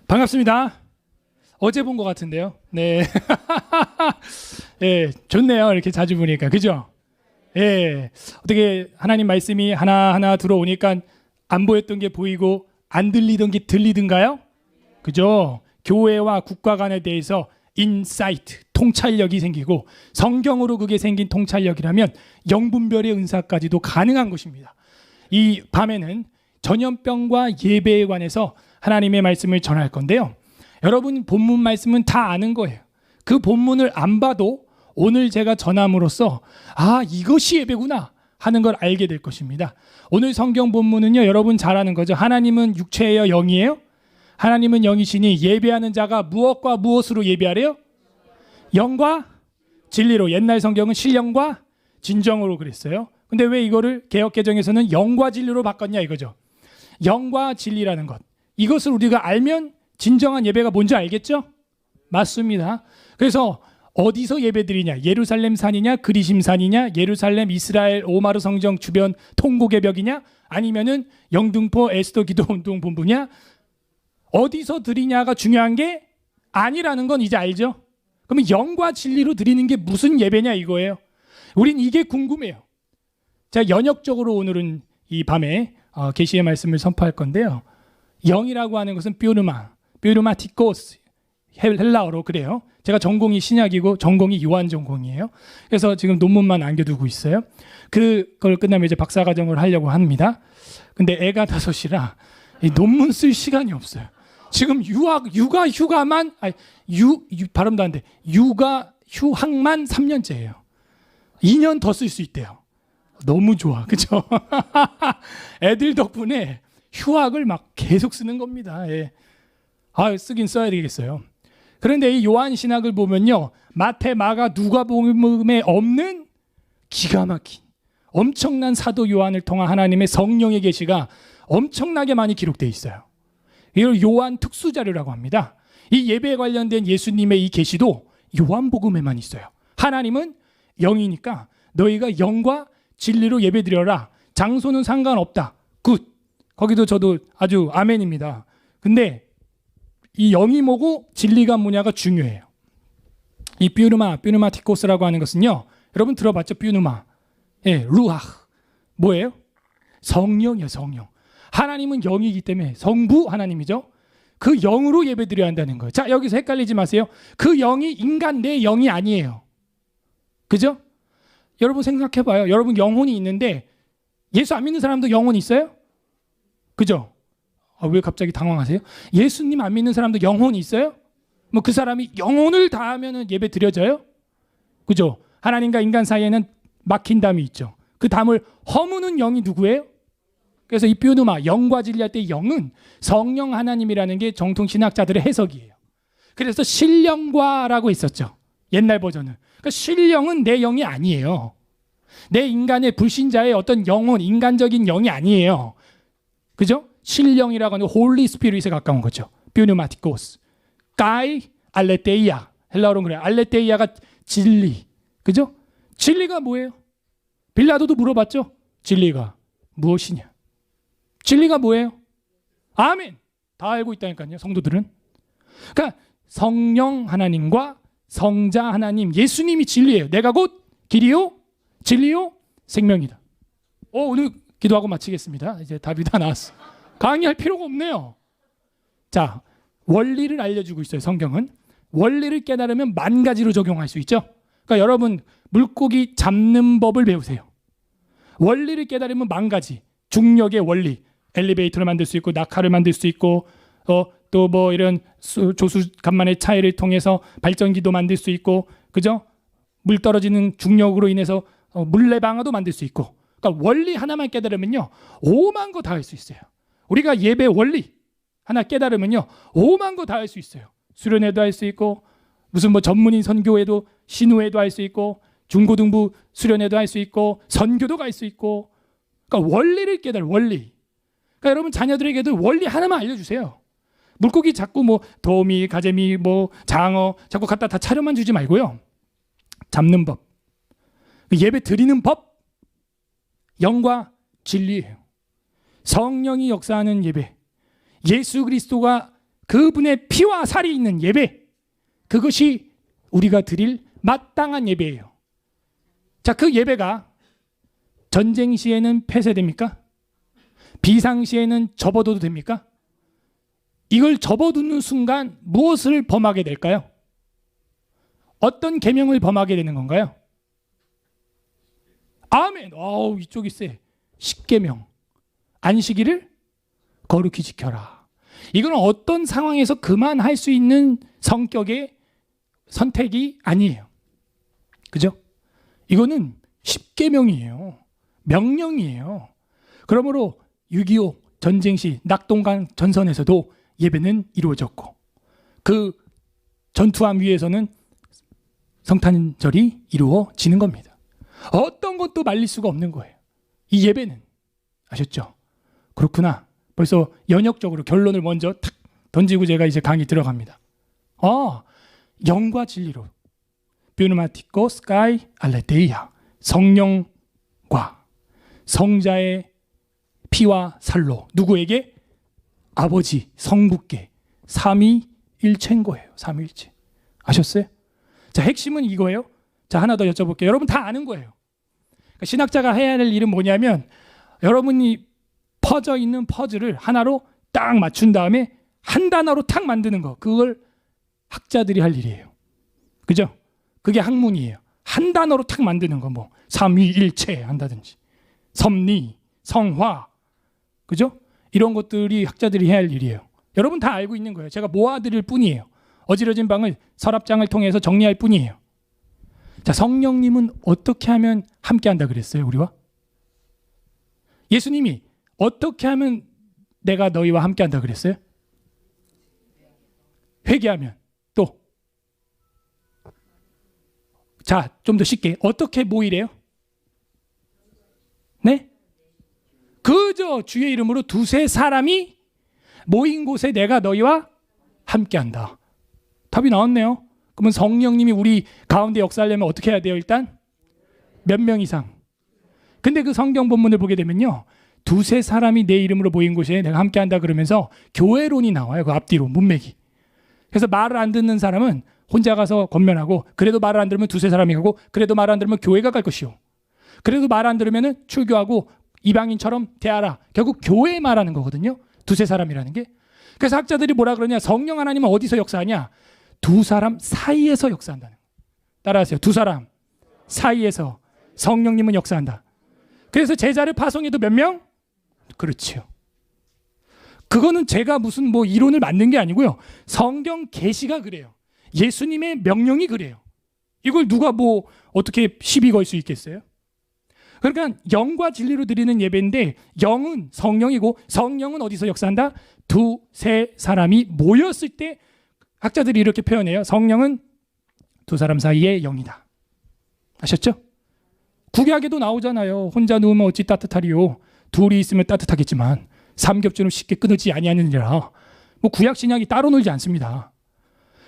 반갑습니다. 어제 본 것 같은데요. 네. 예, 좋네요. 이렇게 자주 보니까. 그죠? 예. 어떻게 하나님 말씀이 하나하나 들어오니까 안 보였던 게 보이고 안 들리던 게 들리던가요? 그죠? 교회와 국가 간에 대해서 인사이트, 통찰력이 생기고 성경으로 그게 생긴 통찰력이라면 영분별의 은사까지도 가능한 것입니다. 이 밤에는 전염병과 예배에 관해서 하나님의 말씀을 전할 건데요. 여러분 본문 말씀은 다 아는 거예요. 그 본문을 안 봐도 오늘 제가 전함으로써 이것이 예배구나 하는 걸 알게 될 것입니다. 오늘 성경 본문은요, 여러분 잘 아는 거죠. 하나님은 육체예요, 영이에요? 하나님은 영이시니 예배하는 자가 무엇과 무엇으로 예배하래요? 영과 진리로. 옛날 성경은 신령과 진정으로 그랬어요. 근데 왜 이거를 개역개정에서는 영과 진리로 바꿨냐 이거죠. 영과 진리라는 것, 이것을 우리가 알면 진정한 예배가 뭔지 알겠죠? 맞습니다. 그래서 어디서 예배드리냐? 예루살렘 산이냐? 그리심 산이냐? 예루살렘 이스라엘 오마르 성정 주변 통곡의 벽이냐? 아니면은 영등포 에스더 기도운동 본부냐? 어디서 드리냐가 중요한 게 아니라는 건 이제 알죠? 그러면 영과 진리로 드리는 게 무슨 예배냐 이거예요. 우린 이게 궁금해요. 자, 연역적으로 오늘은 이 밤에 계시의 말씀을 선포할 건데요. 영이라고 하는 것은 뾰르마티코스, 헬라어로 그래요. 제가 전공이 신약이고 전공이 요한 전공이에요. 그래서 지금 논문만 남겨두고 있어요. 그걸 끝나면 이제 박사과정을 하려고 합니다. 근데 애가 5이라 논문 쓸 시간이 없어요. 지금 발음도 안 돼. 휴학만 3년째예요. 2년 더 쓸 수 있대요. 너무 좋아, 그렇죠? 애들 덕분에 휴학을 막 계속 쓰는 겁니다. 예. 쓰긴 써야 되겠어요. 그런데 이 요한 신학을 보면요, 마태, 마가, 누가복음에 없는 기가 막힌 엄청난 사도 요한을 통한 하나님의 성령의 계시가 엄청나게 많이 기록되어 있어요. 이걸 요한 특수 자료라고 합니다. 이 예배에 관련된 예수님의 이 계시도 요한복음에만 있어요. 하나님은 영이니까 너희가 영과 진리로 예배드려라. 장소는 상관없다. 굿. 거기도 저도 아주 아멘입니다. 근데 이 영이 뭐고 진리가 뭐냐가 중요해요. 이 뾰누마티코스라고 하는 것은요, 여러분 들어봤죠? 뾰누마. 예, 루아흐. 뭐예요? 성령이에요, 성령. 하나님은 영이기 때문에 성부 하나님이죠. 그 영으로 예배드려야 한다는 거예요. 자, 여기서 헷갈리지 마세요. 그 영이 인간 내 영이 아니에요. 그죠? 여러분 생각해봐요. 여러분 영혼이 있는데 예수 안 믿는 사람도 영혼이 있어요? 그죠? 왜 갑자기 당황하세요? 예수님 안 믿는 사람도 영혼이 있어요? 뭐 그 사람이 영혼을 다하면 예배 드려져요? 그죠? 하나님과 인간 사이에는 막힌 담이 있죠. 그 담을 허무는 영이 누구예요? 그래서 이 뾰누마, 영과 진리할 때 영은 성령 하나님이라는 게 정통 신학자들의 해석이에요. 그래서 신령과라고 있었죠. 옛날 버전은. 그러니까 신령은 내 영이 아니에요. 내 인간의 불신자의 어떤 영혼, 인간적인 영이 아니에요. 그죠? 신령이라고 하는 홀리 스피릿에 가까운 거죠. 뾰누마티코스. 까이 알레테이아. 헬라어로는 그래요. 알레테이아가 진리. 그죠? 진리가 뭐예요? 빌라도도 물어봤죠? 진리가 무엇이냐? 진리가 뭐예요? 아멘. 다 알고 있다니까요, 성도들은. 그러니까 성령 하나님과 성자 하나님, 예수님이 진리예요. 내가 곧 길이요, 진리요, 생명이다. 오늘 기도하고 마치겠습니다. 이제 답이 다 나왔어. 강의할 필요가 없네요. 자, 원리를 알려주고 있어요. 성경은 원리를 깨달으면 10,000가지로 적용할 수 있죠. 그러니까 여러분 물고기 잡는 법을 배우세요. 원리를 깨달으면 10,000가지. 중력의 원리, 엘리베이터를 만들 수 있고 낙하를 만들 수 있고 또 뭐 이런 조수간만의 차이를 통해서 발전기도 만들 수 있고, 그죠? 물 떨어지는 중력으로 인해서 물레방아도 만들 수 있고. 그러니까 원리 하나만 깨달으면요 5만 거 다 할 수 있어요. 우리가 예배 원리 하나 깨달으면요 5만 거 다 할 수 있어요. 수련회도 할 수 있고, 무슨 뭐 전문인 선교회도, 신우회도 할 수 있고, 중고등부 수련회도 할 수 있고, 선교도 갈 수 있고. 그러니까 원리를 원리. 그러니까 여러분 자녀들에게도 원리 하나만 알려주세요. 물고기 자꾸 뭐 도미, 가재미, 뭐 장어 자꾸 갖다 다 차려만 주지 말고요. 잡는 법, 예배 드리는 법, 영과 진리예요. 성령이 역사하는 예배, 예수 그리스도가 그분의 피와 살이 있는 예배, 그것이 우리가 드릴 마땅한 예배예요. 자, 그 예배가 전쟁 시에는 폐쇄됩니까? 비상시에는 접어둬도 됩니까? 이걸 접어두는 순간 무엇을 범하게 될까요? 어떤 계명을 범하게 되는 건가요? 아멘. 이쪽이 세. 10계명. 안식일을 거룩히 지켜라. 이건 어떤 상황에서 그만할 수 있는 성격의 선택이 아니에요. 그죠? 이거는 10계명이에요. 명령이에요. 그러므로 6.25 전쟁 시 낙동강 전선에서도 예배는 이루어졌고, 그 전투함 위에서는 성탄절이 이루어지는 겁니다. 어떤 것도 말릴 수가 없는 거예요. 이 예배는. 아셨죠? 그렇구나. 벌써 연역적으로 결론을 먼저 탁 던지고 제가 이제 강의 들어갑니다. 영과 진리로. 뷰누마티코 스카이 알레데이아. 성령과 성자의 피와 살로. 누구에게? 아버지 성부께 삼위일체인 거예요. 삼위일체. 아셨어요? 자, 핵심은 이거예요. 자, 하나 더 여쭤볼게요. 여러분 다 아는 거예요. 그러니까 신학자가 해야 할 일은 뭐냐면, 여러분이 퍼져 있는 퍼즐을 하나로 딱 맞춘 다음에 한 단어로 탁 만드는 거. 그걸 학자들이 할 일이에요. 그죠? 그게 학문이에요. 한 단어로 탁 만드는 거. 뭐 삼위일체 한다든지 섭리, 성화. 그죠? 이런 것들이 학자들이 해야 할 일이에요. 여러분 다 알고 있는 거예요. 제가 모아드릴 뿐이에요. 어지러진 방을 서랍장을 통해서 정리할 뿐이에요. 자, 성령님은 어떻게 하면 함께한다 그랬어요, 우리와? 예수님이 어떻게 하면 내가 너희와 함께한다 그랬어요? 회개하면. 또. 자, 좀 더 쉽게. 어떻게 모이래요? 네? 그저 주의 이름으로 두세 사람이 모인 곳에 내가 너희와 함께한다. 답이 나왔네요. 그러면 성령님이 우리 가운데 역사하려면 어떻게 해야 돼요? 일단 몇 명 이상. 근데 그 성경 본문을 보게 되면요, 두세 사람이 내 이름으로 모인 곳에 내가 함께한다 그러면서 교회론이 나와요. 그 앞뒤로 문맥이. 그래서 말을 안 듣는 사람은 혼자 가서 권면하고, 그래도 말을 안 들으면 두세 사람이 가고, 그래도 말을 안 들으면 교회가 갈 것이요, 그래도 말 안 들으면 출교하고 이방인처럼 대하라. 결국 교회 말하는 거거든요, 두세 사람이라는 게. 그래서 학자들이 뭐라 그러냐, 성령 하나님은 어디서 역사하냐? 두 사람 사이에서 역사한다는 거예요. 따라하세요. 두 사람 사이에서 성령님은 역사한다. 그래서 제자를 파송해도 몇 명? 그렇지요. 그거는 제가 무슨 뭐 이론을 만든 게 아니고요, 성경 계시가 그래요. 예수님의 명령이 그래요. 이걸 누가 뭐 어떻게 시비 걸 수 있겠어요? 그러니까 영과 진리로 드리는 예배인데, 영은 성령이고 성령은 어디서 역사한다? 두세 사람이 모였을 때. 학자들이 이렇게 표현해요. 성령은 두 사람 사이의 영이다. 아셨죠? 구약에도 나오잖아요. 혼자 누우면 어찌 따뜻하리요. 둘이 있으면 따뜻하겠지만 삼겹줄은 쉽게 끊어지지 아니하느니라. 뭐 구약 신약이 따로 놀지 않습니다.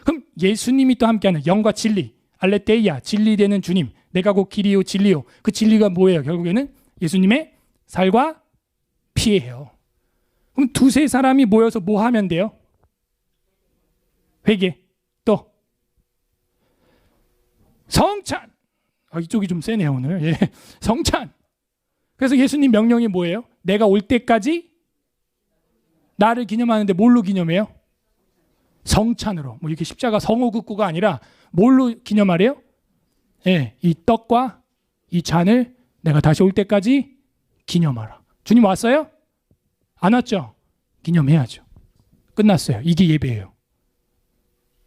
그럼 예수님이 또 함께하는 영과 진리, 알레테이아, 진리되는 주님, 내가 곧 길이요 진리요. 그 진리가 뭐예요? 결국에는 예수님의 살과 피예요. 그럼 두세 사람이 모여서 뭐 하면 돼요? 회개. 또 성찬. 이쪽이 좀 세네요 오늘. 예. 성찬. 그래서 예수님 명령이 뭐예요? 내가 올 때까지 나를 기념하는데 뭘로 기념해요? 성찬으로. 뭐 이렇게 십자가 성호 긋고가 아니라 뭘로 기념하래요? 예, 이 떡과 이 잔을 내가 다시 올 때까지 기념하라. 주님 왔어요? 안 왔죠? 기념해야죠. 끝났어요. 이게 예배예요.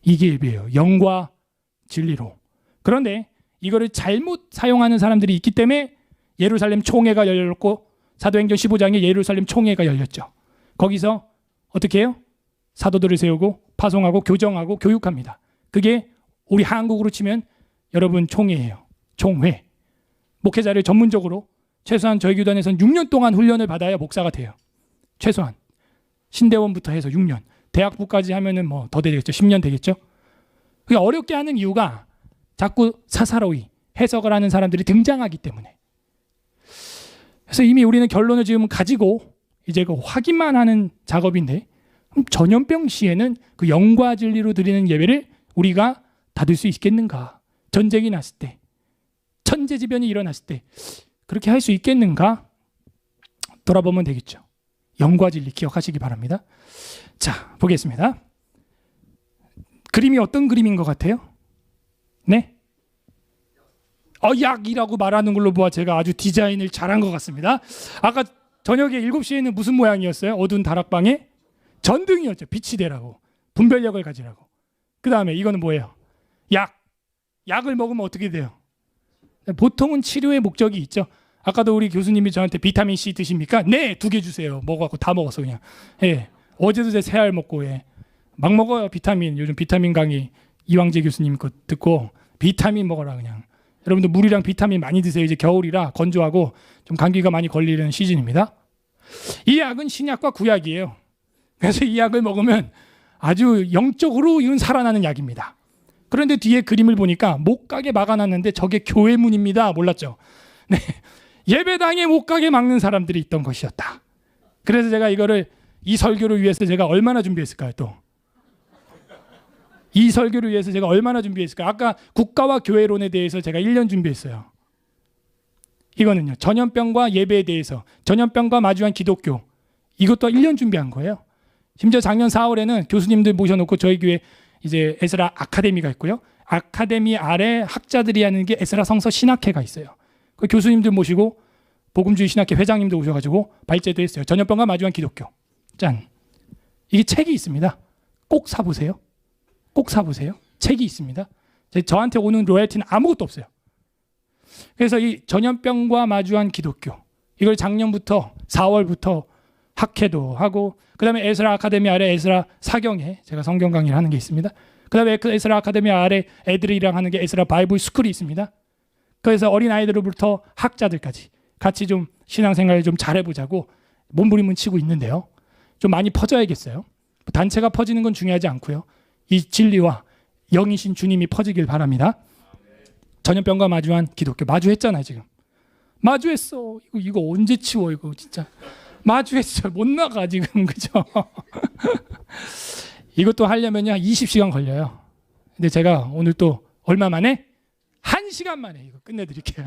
이게 예배예요. 영과 진리로. 그런데 이거를 잘못 사용하는 사람들이 있기 때문에 예루살렘 총회가 열렸고, 사도행전 15장에 예루살렘 총회가 열렸죠. 거기서 어떻게 해요? 사도들을 세우고 파송하고 교정하고 교육합니다. 그게 우리 한국으로 치면 여러분 총회예요. 총회. 목회자를 전문적으로 최소한 저희 교단에서는 6년 동안 훈련을 받아야 목사가 돼요. 최소한. 신대원부터 해서 6년. 대학부까지 하면은 뭐 더 되겠죠. 10년 되겠죠. 그게 어렵게 하는 이유가 자꾸 사사로이 해석을 하는 사람들이 등장하기 때문에. 그래서 이미 우리는 결론을 지금 가지고 이제 그 확인만 하는 작업인데, 그럼 전염병 시에는 그 영과 진리로 드리는 예배를 우리가 다 드릴 수 있겠는가? 전쟁이 났을 때, 천재지변이 일어났을 때 그렇게 할 수 있겠는가? 돌아보면 되겠죠. 영과 진리 기억하시기 바랍니다. 자, 보겠습니다. 그림이 어떤 그림인 것 같아요? 네? 약이라고 말하는 걸로 보아 제가 아주 디자인을 잘한 것 같습니다. 아까 저녁에 7시에는 무슨 모양이었어요? 어두운 다락방에 전등이었죠. 빛이 되라고, 분별력을 가지라고. 그 다음에 이거는 뭐예요? 약을 먹으면 어떻게 돼요? 보통은 치료의 목적이 있죠. 아까도 우리 교수님이 저한테 비타민 C 드십니까? 네, 2개 주세요. 먹어갖고 다 먹었어 그냥. 예, 어제도 제 3알 먹고 막 먹어요. 비타민. 요즘 비타민 강의 이왕재 교수님 거 듣고 비타민 먹어라 그냥. 여러분들 물이랑 비타민 많이 드세요. 이제 겨울이라 건조하고 좀 감기가 많이 걸리는 시즌입니다. 이 약은 신약과 구약이에요. 그래서 이 약을 먹으면 아주 영적으로 이건 살아나는 약입니다. 그런데 뒤에 그림을 보니까 못 가게 막아놨는데 저게 교회 문입니다. 몰랐죠? 네. 예배당에 못 가게 막는 사람들이 있던 것이었다. 그래서 제가 이거를 이 설교를 위해서 제가 얼마나 준비했을까요? 또 이 설교를 위해서 제가 얼마나 준비했을까요? 아까 국가와 교회론에 대해서 제가 1년 준비했어요. 이거는요, 전염병과 예배에 대해서, 전염병과 마주한 기독교, 이것도 1년 준비한 거예요. 심지어 작년 4월에는 교수님들 모셔놓고 저희 교회 이제 에스라 아카데미가 있고요. 아카데미 아래 학자들이 하는 게 에스라 성서 신학회가 있어요. 그 교수님들 모시고 복음주의 신학회 회장님도 오셔가지고 발제도 했어요. 전염병과 마주한 기독교. 짠. 이게 책이 있습니다. 꼭 사보세요. 꼭 사보세요. 책이 있습니다. 저한테 오는 로열티는 아무것도 없어요. 그래서 이 전염병과 마주한 기독교, 이걸 작년부터 4월부터 학회도 하고, 그 다음에 에스라 아카데미 아래 에스라 사경에 제가 성경 강의를 하는 게 있습니다. 그 다음에 에스라 아카데미 아래 애들이랑 하는 게 에스라 바이블 스쿨이 있습니다. 그래서 어린아이들부터 학자들까지 같이 좀 신앙생활을 좀 잘해보자고 몸부림은 치고 있는데요. 좀 많이 퍼져야겠어요. 단체가 퍼지는 건 중요하지 않고요. 이 진리와 영이신 주님이 퍼지길 바랍니다. 전염병과 마주한 기독교. 마주했잖아요 지금. 마주했어. 이거 언제 치워 이거 진짜. 마주했어. 못 나가 지금. 그죠? 이것도 하려면요 20시간 걸려요. 근데 제가 오늘 또 얼마 만에? 1시간 만에 이거 끝내드릴게요.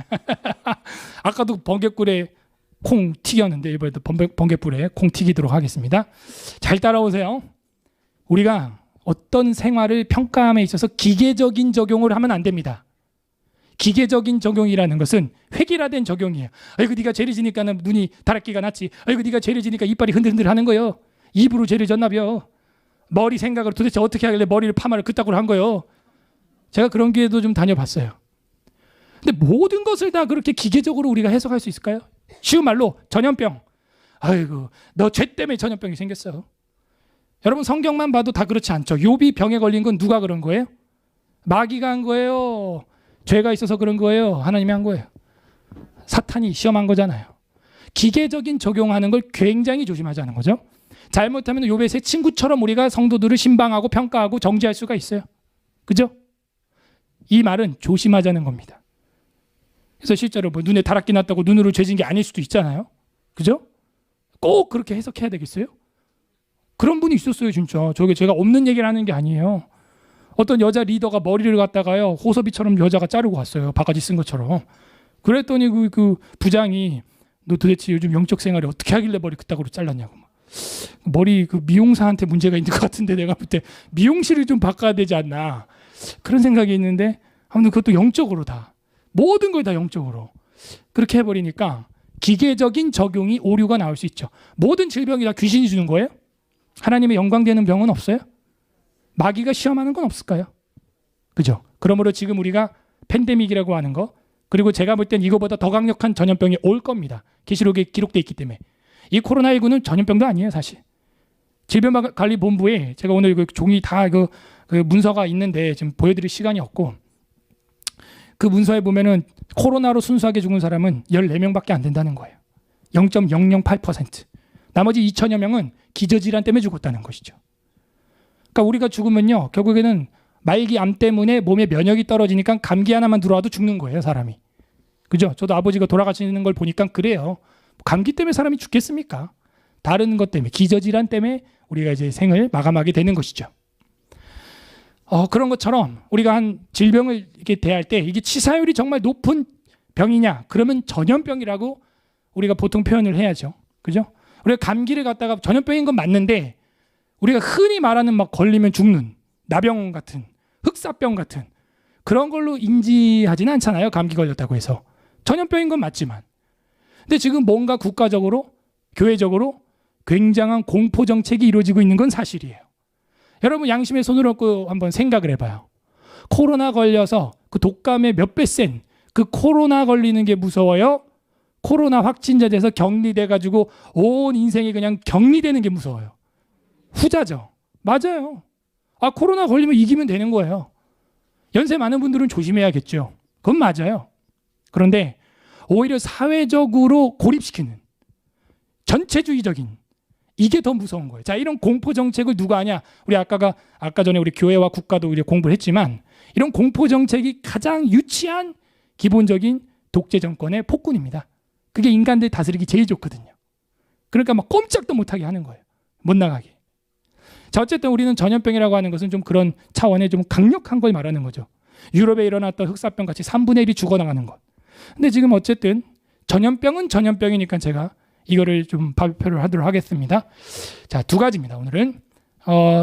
아까도 번개불에 콩 튀겼는데 이번에도 번개불에 콩 튀기도록 하겠습니다. 잘 따라오세요. 우리가 어떤 생활을 평가함에 있어서 기계적인 적용을 하면 안 됩니다. 기계적인 적용이라는 것은 획일화된 적용이에요. 아이고 네가 죄를 지니까 눈이 다락기가 났지. 아이고 네가 죄를 지니까 이빨이 흔들흔들 하는 거예요. 입으로 죄를 졌나벼. 머리 생각을 도대체 어떻게 하길래 머리를 파마를 그따구로 한 거예요. 제가 그런 교회도 좀 다녀봤어요. 근데 모든 것을 다 그렇게 기계적으로 우리가 해석할 수 있을까요? 쉬운 말로 전염병. 아이고 너 죄 때문에 전염병이 생겼어. 여러분 성경만 봐도 다 그렇지 않죠. 욥이 병에 걸린 건 누가 그런 거예요? 마귀가 한 거예요. 죄가 있어서 그런 거예요. 하나님이 한 거예요. 사탄이 시험한 거잖아요. 기계적인 적용하는 걸 굉장히 조심하자는 거죠. 잘못하면 욥의 새 친구처럼 우리가 성도들을 신방하고 평가하고 정죄할 수가 있어요. 그죠? 이 말은 조심하자는 겁니다. 그래서 실제로 뭐 눈에 다락기 났다고 눈으로 죄진 게 아닐 수도 있잖아요. 그죠? 꼭 그렇게 해석해야 되겠어요? 그런 분이 있었어요, 진짜. 저게 제가 없는 얘기를 하는 게 아니에요. 어떤 여자 리더가 머리를 갖다가요, 호섭이처럼 여자가 자르고 왔어요. 바가지 쓴 것처럼. 그랬더니 그 부장이 너 도대체 요즘 영적 생활이 어떻게 하길래 머리 그따구로 잘랐냐고. 머리 그 미용사한테 문제가 있는 것 같은데 내가 볼 때 미용실을 좀 바꿔야 되지 않나. 그런 생각이 있는데 아무튼 그것도 영적으로 다. 모든 걸 다 영적으로. 그렇게 해버리니까 기계적인 적용이 오류가 나올 수 있죠. 모든 질병이 다 귀신이 주는 거예요? 하나님의 영광되는 병은 없어요? 마귀가 시험하는 건 없을까요? 그죠? 그러므로 지금 우리가 팬데믹이라고 하는 거, 그리고 제가 볼 땐 이거보다 더 강력한 전염병이 올 겁니다. 계시록에 기록되어 있기 때문에. 이 코로나19는 전염병도 아니에요, 사실. 질병관리본부에 제가 오늘 그 종이 다 그 문서가 있는데 지금 보여드릴 시간이 없고, 그 문서에 보면은 코로나로 순수하게 죽은 사람은 14명밖에 안 된다는 거예요. 0.008%. 나머지 2천여 명은 기저질환 때문에 죽었다는 것이죠. 그러니까 우리가 죽으면요, 결국에는 말기 암 때문에 몸에 면역이 떨어지니까 감기 하나만 들어와도 죽는 거예요, 사람이. 그죠? 저도 아버지가 돌아가시는 걸 보니까 그래요. 감기 때문에 사람이 죽겠습니까? 다른 것 때문에 기저질환 때문에 우리가 이제 생을 마감하게 되는 것이죠. 그런 것처럼 우리가 한 질병을 이렇게 대할 때 이게 치사율이 정말 높은 병이냐? 그러면 전염병이라고 우리가 보통 표현을 해야죠. 그죠? 우리가 감기를 갖다가 전염병인 건 맞는데 우리가 흔히 말하는 막 걸리면 죽는 나병 같은 흑사병 같은 그런 걸로 인지하지는 않잖아요. 감기 걸렸다고 해서. 전염병인 건 맞지만. 근데 지금 뭔가 국가적으로 교회적으로 굉장한 공포 정책이 이루어지고 있는 건 사실이에요. 여러분 양심의 손을 얹고 한번 생각을 해봐요. 코로나 걸려서 그 독감의 몇 배 센 그 코로나 걸리는 게 무서워요? 코로나 확진자 돼서 격리돼가지고 온 인생이 그냥 격리되는 게 무서워요. 후자죠. 맞아요. 코로나 걸리면 이기면 되는 거예요. 연세 많은 분들은 조심해야겠죠. 그건 맞아요. 그런데 오히려 사회적으로 고립시키는 전체주의적인 이게 더 무서운 거예요. 자, 이런 공포 정책을 누가 하냐? 우리 아까 전에 우리 교회와 국가도 이제 공부를 했지만 이런 공포 정책이 가장 유치한 기본적인 독재 정권의 폭군입니다. 그게 인간들 다스리기 제일 좋거든요. 그러니까 막 꼼짝도 못하게 하는 거예요. 못 나가게. 자, 어쨌든 우리는 전염병이라고 하는 것은 좀 그런 차원의 좀 강력한 걸 말하는 거죠. 유럽에 일어났던 흑사병 같이 3분의 1이 죽어나가는 것. 근데 지금 어쨌든 전염병은 전염병이니까 제가 이거를 좀 발표를 하도록 하겠습니다. 자, 두 가지입니다. 오늘은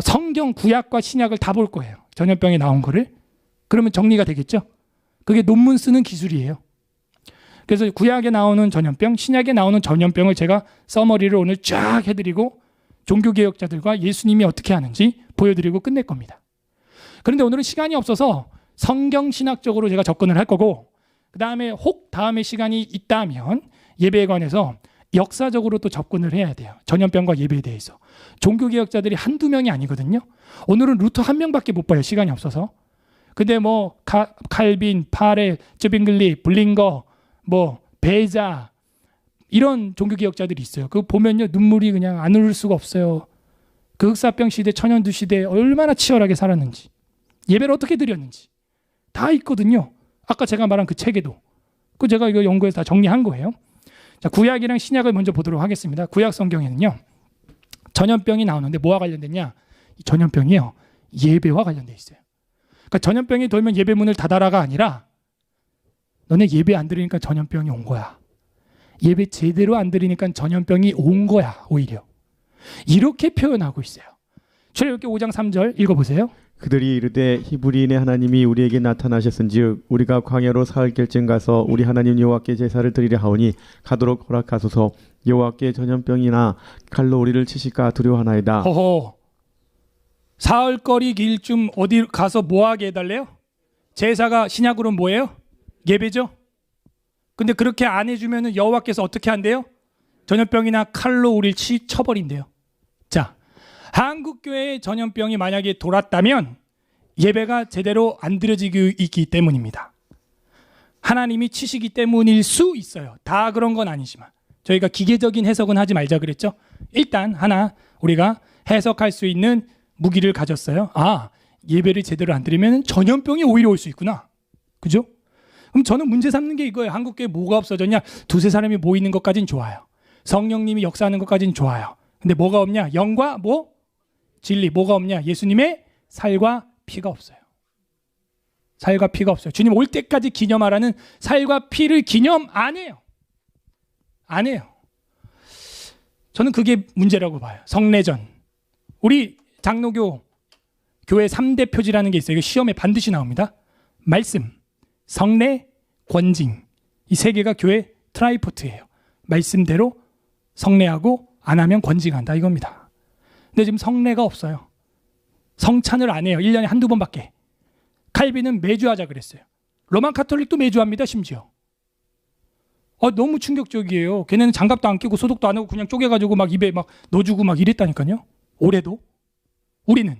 성경 구약과 신약을 다 볼 거예요. 전염병이 나온 거를. 그러면 정리가 되겠죠? 그게 논문 쓰는 기술이에요. 그래서 구약에 나오는 전염병, 신약에 나오는 전염병을 제가 서머리를 오늘 쫙 해드리고 종교개혁자들과 예수님이 어떻게 하는지 보여드리고 끝낼 겁니다. 그런데 오늘은 시간이 없어서 성경신학적으로 제가 접근을 할 거고 그 다음에 혹 다음에 시간이 있다면 예배에 관해서 역사적으로 또 접근을 해야 돼요. 전염병과 예배에 대해서. 종교개혁자들이 한두 명이 아니거든요. 오늘은 루터 한 명밖에 못 봐요. 시간이 없어서. 근데 뭐 칼빈, 파레, 쯔빙글리, 블링거, 뭐 베자 이런 종교개혁자들이 있어요. 그거 보면요 눈물이 그냥 안 흐를 수가 없어요. 그 흑사병 시대, 천연두 시대에 얼마나 치열하게 살았는지, 예배를 어떻게 드렸는지 다 있거든요. 아까 제가 말한 그 책에도. 그 제가 이거 연구해서 다 정리한 거예요. 자, 구약이랑 신약을 먼저 보도록 하겠습니다. 구약 성경에는요 전염병이 나오는데 뭐와 관련됐냐? 이 전염병이요 예배와 관련돼 있어요. 그러니까 전염병이 돌면 예배 문을 닫아라가 아니라 너네 예배 안 드리니까 전염병이 온 거야. 예배 제대로 안 드리니까 전염병이 온 거야. 오히려 이렇게 표현하고 있어요. 출애굽기 5장 3절 읽어보세요. 그들이 이르되 히브리인의 하나님이 우리에게 나타나셨은즉 우리가 광야로 사흘 결정 가서 우리 하나님 여호와께 제사를 드리려 하오니 가도록 허락하소서. 여호와께 전염병이나 칼로 우리를 치실까 두려워하나이다. 허허. 사흘거리 길쯤 어디 가서 뭐하게 해달래요? 제사가 신약으로 뭐예요? 예배죠. 근데 그렇게 안 해주면 여호와께서 어떻게 한대요? 전염병이나 칼로 우리를 쳐버린대요. 자, 한국교회의 전염병이 만약에 돌았다면 예배가 제대로 안 드려지고 있기 때문입니다. 하나님이 치시기 때문일 수 있어요. 다 그런 건 아니지만 저희가 기계적인 해석은 하지 말자 그랬죠. 일단 하나 우리가 해석할 수 있는 무기를 가졌어요. 예배를 제대로 안 드리면 전염병이 오히려 올 수 있구나. 그죠? 그럼 저는 문제 삼는 게 이거예요. 한국교회 뭐가 없어졌냐? 두세 사람이 모이는 것까진 좋아요. 성령님이 역사하는 것까진 좋아요. 근데 뭐가 없냐? 영과 진리. 뭐가 없냐? 예수님의 살과 피가 없어요. 살과 피가 없어요. 주님 올 때까지 기념하라는 살과 피를 기념 안 해요. 안 해요. 저는 그게 문제라고 봐요. 성례전. 우리 장로교 교회 3대 표지라는 게 있어요. 이거 시험에 반드시 나옵니다. 말씀, 성례, 권징. 이 세 개가 교회 트라이포트예요. 말씀대로 성례하고 안 하면 권징한다 이겁니다. 근데 지금 성례가 없어요. 성찬을 안 해요. 1년에 한두 번밖에. 칼빈은 매주 하자 그랬어요. 로만 카톨릭도 매주 합니다. 심지어. 너무 충격적이에요. 걔네는 장갑도 안 끼고 소독도 안 하고 그냥 쪼개가지고 막 입에 막 넣어주고 막 이랬다니까요. 올해도. 우리는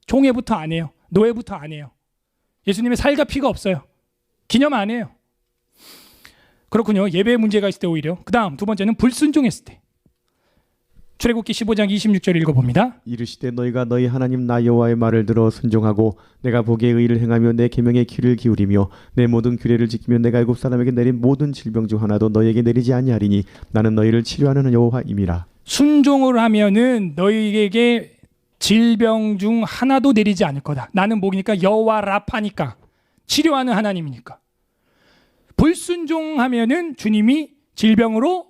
총회부터 안 해요. 노회부터 안 해요. 예수님의 살과 피가 없어요. 기념 안 해요. 그렇군요. 예배에 문제가 있을 때 오히려. 그 다음 두 번째는 불순종했을 때. 출애굽기 15장 26절 읽어봅니다. 이르시되 너희가 너희 하나님 나 여호와의 말을 들어 순종하고 내가 보기에 의를 행하며 내 계명에 귀를 기울이며 내 모든 규례를 지키며 내가 일곱 사람에게 내린 모든 질병 중 하나도 너희에게 내리지 아니하리니 나는 너희를 치료하는 여호와임이라. 순종을 하면은 너희에게 질병 중 하나도 내리지 않을 거다. 나는 뭐니까 여호와 라파니까 치료하는 하나님이니까. 불순종하면은 주님이 질병으로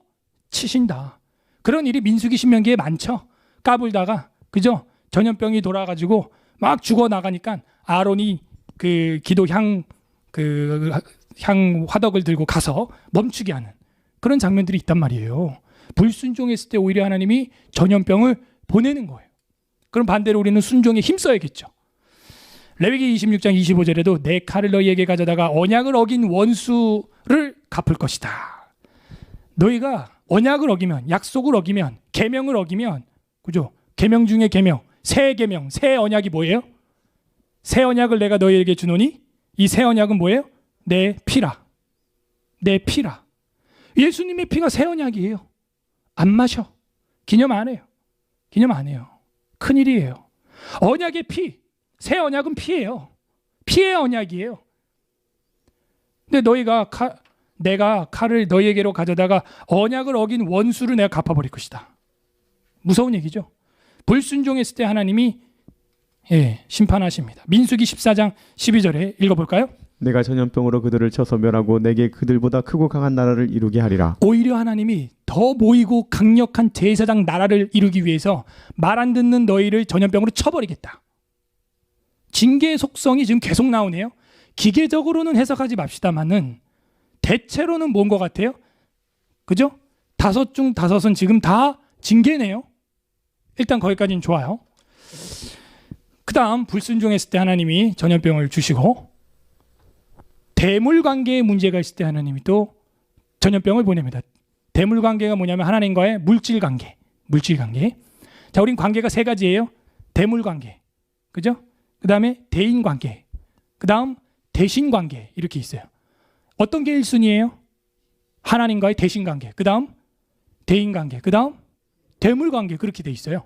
치신다. 그런 일이 민수기 신명기에 많죠. 까불다가 그죠? 전염병이 돌아가지고 막 죽어 나가니까 아론이 그 기도향 향 화덕을 들고 가서 멈추게 하는 그런 장면들이 있단 말이에요. 불순종했을 때 오히려 하나님이 전염병을 보내는 거예요. 그럼 반대로 우리는 순종에 힘써야겠죠. 레위기 26장 25절에도 내 칼을 너희에게 가져다가 언약을 어긴 원수를 갚을 것이다. 너희가 언약을 어기면, 약속을 어기면, 계명을 어기면, 그죠? 계명 중에 계명, 새 계명, 새 언약이 뭐예요? 새 언약을 내가 너희에게 주노니 이 새 언약은 뭐예요? 내 피라. 내 피라. 예수님의 피가 새 언약이에요. 안 마셔. 기념 안 해요. 기념 안 해요. 큰일이에요. 언약의 피, 새 언약은 피예요. 피의 언약이에요. 근데 너희가 내가 칼을 너희에게로 가져다가 언약을 어긴 원수를 내가 갚아버릴 것이다. 무서운 얘기죠. 불순종했을 때 하나님이 심판하십니다. 민수기 14장 12절에 읽어볼까요? 내가 전염병으로 그들을 쳐서 멸하고 내게 그들보다 크고 강한 나라를 이루게 하리라. 오히려 하나님이 더 모이고 강력한 제사장 나라를 이루기 위해서 말 안 듣는 너희를 전염병으로 쳐버리겠다. 징계의 속성이 지금 계속 나오네요. 기계적으로는 해석하지 맙시다만은 대체로는 뭔 것 같아요? 그죠? 5 중 5은 지금 다 징계네요. 일단 거기까지는 좋아요. 그 다음 불순종했을 때 하나님이 전염병을 주시고 대물관계에 문제가 있을 때 하나님이 또 전염병을 보냅니다. 대물관계가 뭐냐면 하나님과의 물질관계. 자, 우린 관계가 3가지예요. 대물관계, 그죠? 그 다음에 대인관계, 그 다음 대신관계 이렇게 있어요. 어떤 게 1순위예요? 하나님과의 대신관계, 그 다음 대인관계, 그 다음 대물관계 그렇게 돼 있어요.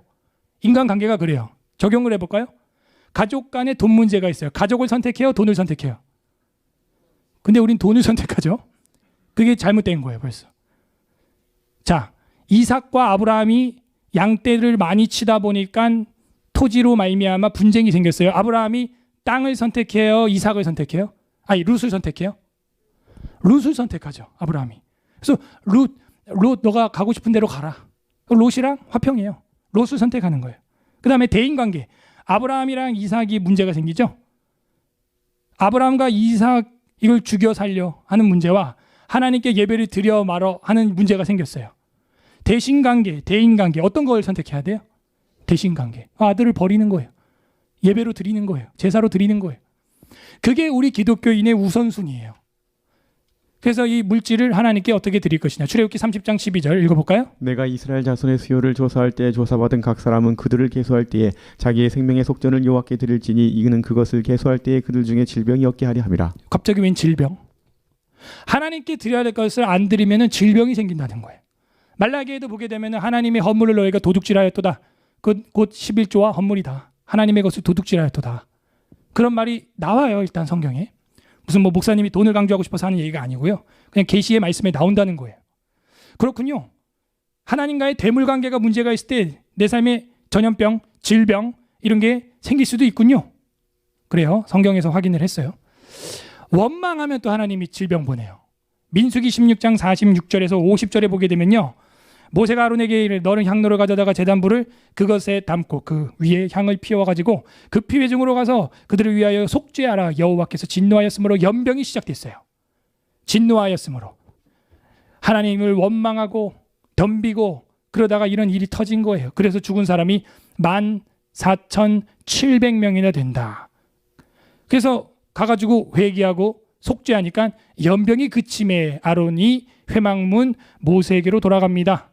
인간관계가 그래요. 적용을 해볼까요? 가족 간에 돈 문제가 있어요. 가족을 선택해요? 돈을 선택해요? 근데 우린 돈을 선택하죠. 그게 잘못된 거예요 벌써. 자, 이삭과 아브라함이 양떼를 많이 치다 보니까 토지로 말미암아 분쟁이 생겼어요. 아브라함이 땅을 선택해요? 이삭을 선택해요? 아니 룻을 선택해요? 룻을 선택하죠. 아브라함이. 그래서 룻 너가 가고 싶은 대로 가라. 롯이랑 화평이에요. 롯을 선택하는 거예요. 그 다음에 대인관계. 아브라함이랑 이삭이 문제가 생기죠. 아브라함과 이삭 이걸 죽여 살려 하는 문제와 하나님께 예배를 드려 말어 하는 문제가 생겼어요. 대신관계, 대인관계 어떤 걸 선택해야 돼요? 대신관계. 아들을 버리는 거예요. 예배로 드리는 거예요. 제사로 드리는 거예요. 그게 우리 기독교인의 우선순위예요. 그래서 이 물질을 하나님께 어떻게 드릴 것이냐. 출애굽기 30장 12절 읽어볼까요? 내가 이스라엘 자손의 수요를 조사할 때 조사받은 각 사람은 그들을 계수할 때에 자기의 생명의 속전을 여호와께 드릴지니 이는 그것을 계수할 때에 그들 중에 질병이 없게 하려 함이라. 갑자기 웬 질병? 하나님께 드려야 될 것을 안 드리면 질병이 생긴다는 거예요. 말라기에도 보게 되면 하나님의 헌물을 너희가 도둑질하였도다. 곧 11조와 헌물이다. 하나님의 것을 도둑질하였도다. 그런 말이 나와요. 일단 성경에. 무슨 목사님이 돈을 강조하고 싶어서 하는 얘기가 아니고요. 그냥 계시의 말씀에 나온다는 거예요. 그렇군요. 하나님과의 대물관계가 문제가 있을 때 내 삶에 전염병, 질병 이런 게 생길 수도 있군요. 그래요. 성경에서 확인을 했어요. 원망하면 또 하나님이 질병 보내요. 민수기 16장 46절에서 50절에 보게 되면요. 모세가 아론에게 이르되 너는 향로를 가져다가 제단불을 그것에 담고 그 위에 향을 피워가지고 그 피회중으로 가서 그들을 위하여 속죄하라. 여호와께서 진노하였으므로 연병이 시작됐어요. 진노하였으므로 하나님을 원망하고 덤비고 그러다가 이런 일이 터진 거예요. 그래서 죽은 사람이 14,700명이나 된다. 그래서 가가지고 회개하고 속죄하니까 연병이 그침에 아론이 회막문 모세에게로 돌아갑니다.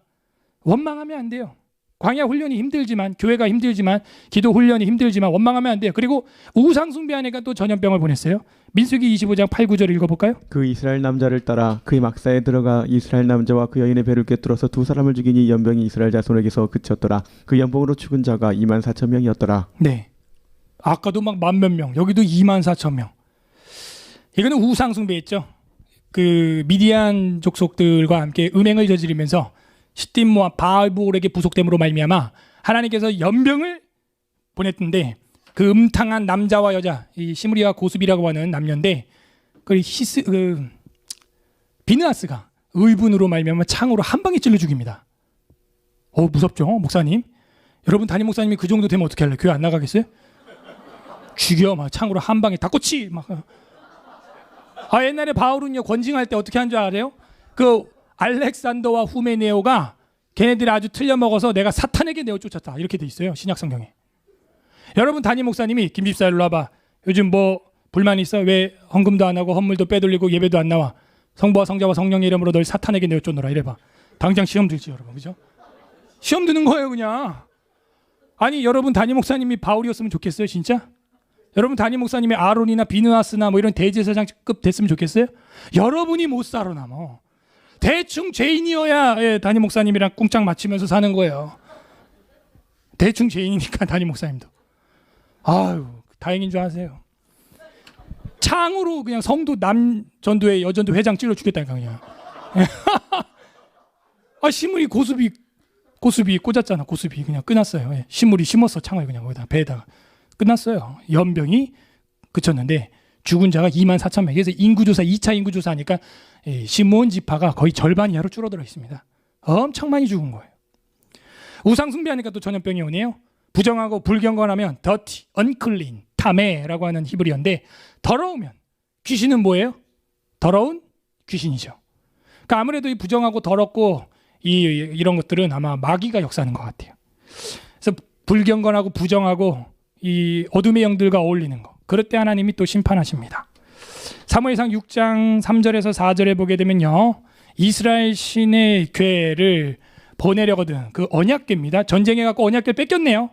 원망하면 안 돼요. 광야 훈련이 힘들지만, 교회가 힘들지만, 기도 훈련이 힘들지만 원망하면 안 돼요. 그리고 우상 숭배하니까 또 전염병을 보냈어요. 민수기 25장 8, 9절 읽어볼까요? 그 이스라엘 남자를 따라 그의 막사에 들어가 이스라엘 남자와 그 여인의 배를 꿰뚫어서 2 사람을 죽이니 연병이 이스라엘 자손에게서 그쳤더라. 그 연병으로 죽은 자가 24,000명이었더라. 네. 아까도 막 10,000몇 명, 여기도 24,000명. 이거는 우상 숭배했죠. 그 미디안 족속들과 함께 음행을 저지르면서 시딤모아 바알볼에게 부속됨으로 말미암아 하나님께서 연병을 보냈던데 그 음탕한 남자와 여자 이 시므리와 고수비라고 하는 남녀인데 그 비느하스가 의분으로 말미암아 창으로 한 방에 찔러 죽입니다. 무섭죠, 목사님? 여러분 담임 목사님이 그 정도 되면 어떻게 할래? 교회 안 나가겠어요? 죽여 막 창으로 한 방에 닭꼬치 막. 옛날에 바울은요 권징할 때 어떻게 한 줄 알아요? 그 알렉산더와 후메네오가 걔네들이 아주 틀려 먹어서 내가 사탄에게 내어 쫓았다 이렇게 돼 있어요 신약 성경에. 여러분 담임 목사님이 김집사 일로 와봐. 요즘 뭐 불만 있어? 왜 헌금도 안 하고 헌물도 빼돌리고 예배도 안 나와? 성부와 성자와 성령의 이름으로 널 사탄에게 내어 쫓노라 이래봐. 당장 시험 들지 여러분, 그죠? 시험 드는 거예요 그냥. 아니 여러분 담임 목사님이 바울이었으면 좋겠어요 진짜? 여러분 담임 목사님이 아론이나 비느하스나 뭐 이런 대제사장급 됐으면 좋겠어요? 여러분이 못 살아남어. 대충 죄인이어야 담임 목사님이랑 꿍짝 맞추면서 사는 거예요. 대충 죄인이니까 담임 목사님도. 아유 다행인 줄 아세요. 창으로 그냥 성도 남전도회 여전도 회장 찔러 죽겠다니까 그냥. 시물이 고수비 꽂았잖아. 고수비 그냥 끊었어요. 시물이 심었어 창을 그냥 거기다 배에다가 끝났어요. 연병이 그쳤는데 죽은 자가 24,000명. 그래서 인구조사 2차 인구조사하니까 시므온 지파가 거의 절반 이하로 줄어들어 있습니다. 엄청 많이 죽은 거예요. 우상 숭배하니까 또 전염병이 오네요. 부정하고 불경건하면 dirty, unclean, 타메라고 하는 히브리어인데 더러우면 귀신은 뭐예요? 더러운 귀신이죠. 그러니까 아무래도 이 부정하고 더럽고 이런 것들은 아마 마귀가 역사하는 것 같아요. 그래서 불경건하고 부정하고 이 어둠의 영들과 어울리는 거. 그럴 때 하나님이 또 심판하십니다. 사무엘상 6장 3절에서 4절에 보게 되면요. 이스라엘 신의 궤를 보내려거든. 그 언약궤입니다. 전쟁해 갖고 언약궤 뺏겼네요.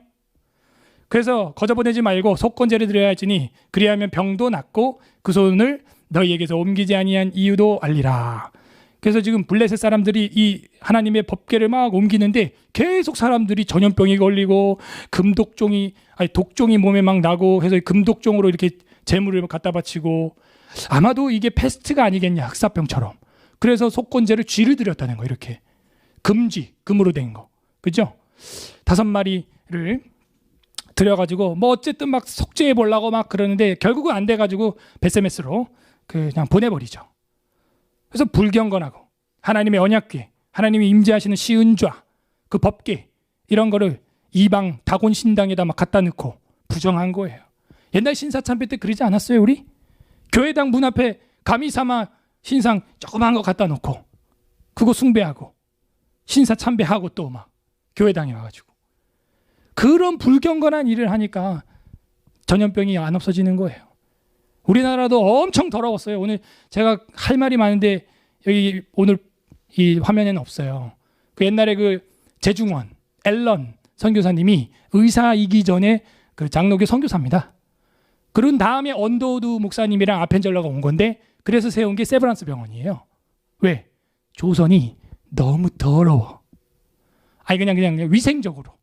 그래서 거저 보내지 말고 속건제를 드려야 할지니 그리하면 병도 낫고 그 손을 너희에게서 옮기지 아니한 이유도 알리라. 그래서 지금 블레셋 사람들이 이 하나님의 법궤를 막 옮기는데 계속 사람들이 전염병이 걸리고 독종이 몸에 막 나고 해서 금독종으로 이렇게 재물을 갖다 바치고 아마도 이게 패스트가 아니겠냐 흑사병처럼. 그래서 속건제를 쥐를 드렸다는 거 이렇게 금으로 된 거 그죠? 5마리를 드려가지고 뭐 어쨌든 막 속죄해 보려고 막 그러는데 결국은 안 돼가지고 베세메스로 그냥 보내버리죠. 그래서 불경건하고 하나님의 언약궤, 하나님이 임재하시는 시은좌, 그 법궤 이런 거를 이방 다곤 신당에다 막 갖다 넣고 부정한 거예요. 옛날 신사참배 때 그러지 않았어요 우리? 교회당 문 앞에 가미사마 신상 조그만 거 갖다 놓고 그거 숭배하고 신사참배하고 또 막 교회당에 와가지고 그런 불경건한 일을 하니까 전염병이 안 없어지는 거예요. 우리나라도 엄청 더러웠어요. 오늘 제가 할 말이 많은데 여기 오늘 이 화면에는 없어요. 그 옛날에 그 재중원 앨런 선교사님이 의사이기 전에 그 장로교 선교사입니다. 그런 다음에 언더우드 목사님이랑 아펜젤러가 온 건데 그래서 세운 게 세브란스 병원이에요. 왜? 조선이 너무 더러워. 아니 그냥 위생적으로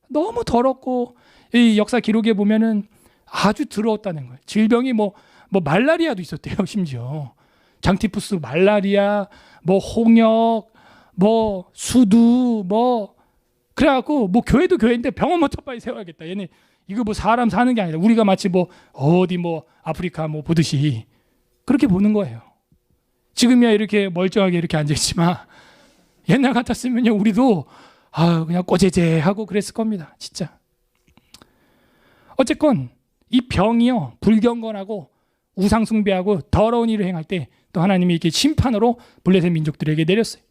너무 더럽고 이 역사 기록에 보면은 아주 더러웠다는 거예요. 질병이 뭐 말라리아도 있었대요. 심지어 장티푸스, 말라리아, 뭐 홍역, 뭐 수두, 뭐 그래갖고 뭐 교회도 교회인데 병원부터 빨리 세워야겠다. 얘네 이거 뭐 사람 사는 게 아니라 우리가 마치 뭐 어디 뭐 아프리카 뭐 보듯이 그렇게 보는 거예요. 지금이야 이렇게 멀쩡하게 이렇게 앉아있지만 옛날 같았으면요 우리도 그냥 꼬제제하고 그랬을 겁니다. 진짜. 어쨌건 이 병이요 불경건하고 우상숭배하고 더러운 일을 행할 때 또 하나님이 이렇게 심판으로 블레셋 민족들에게 내렸어요.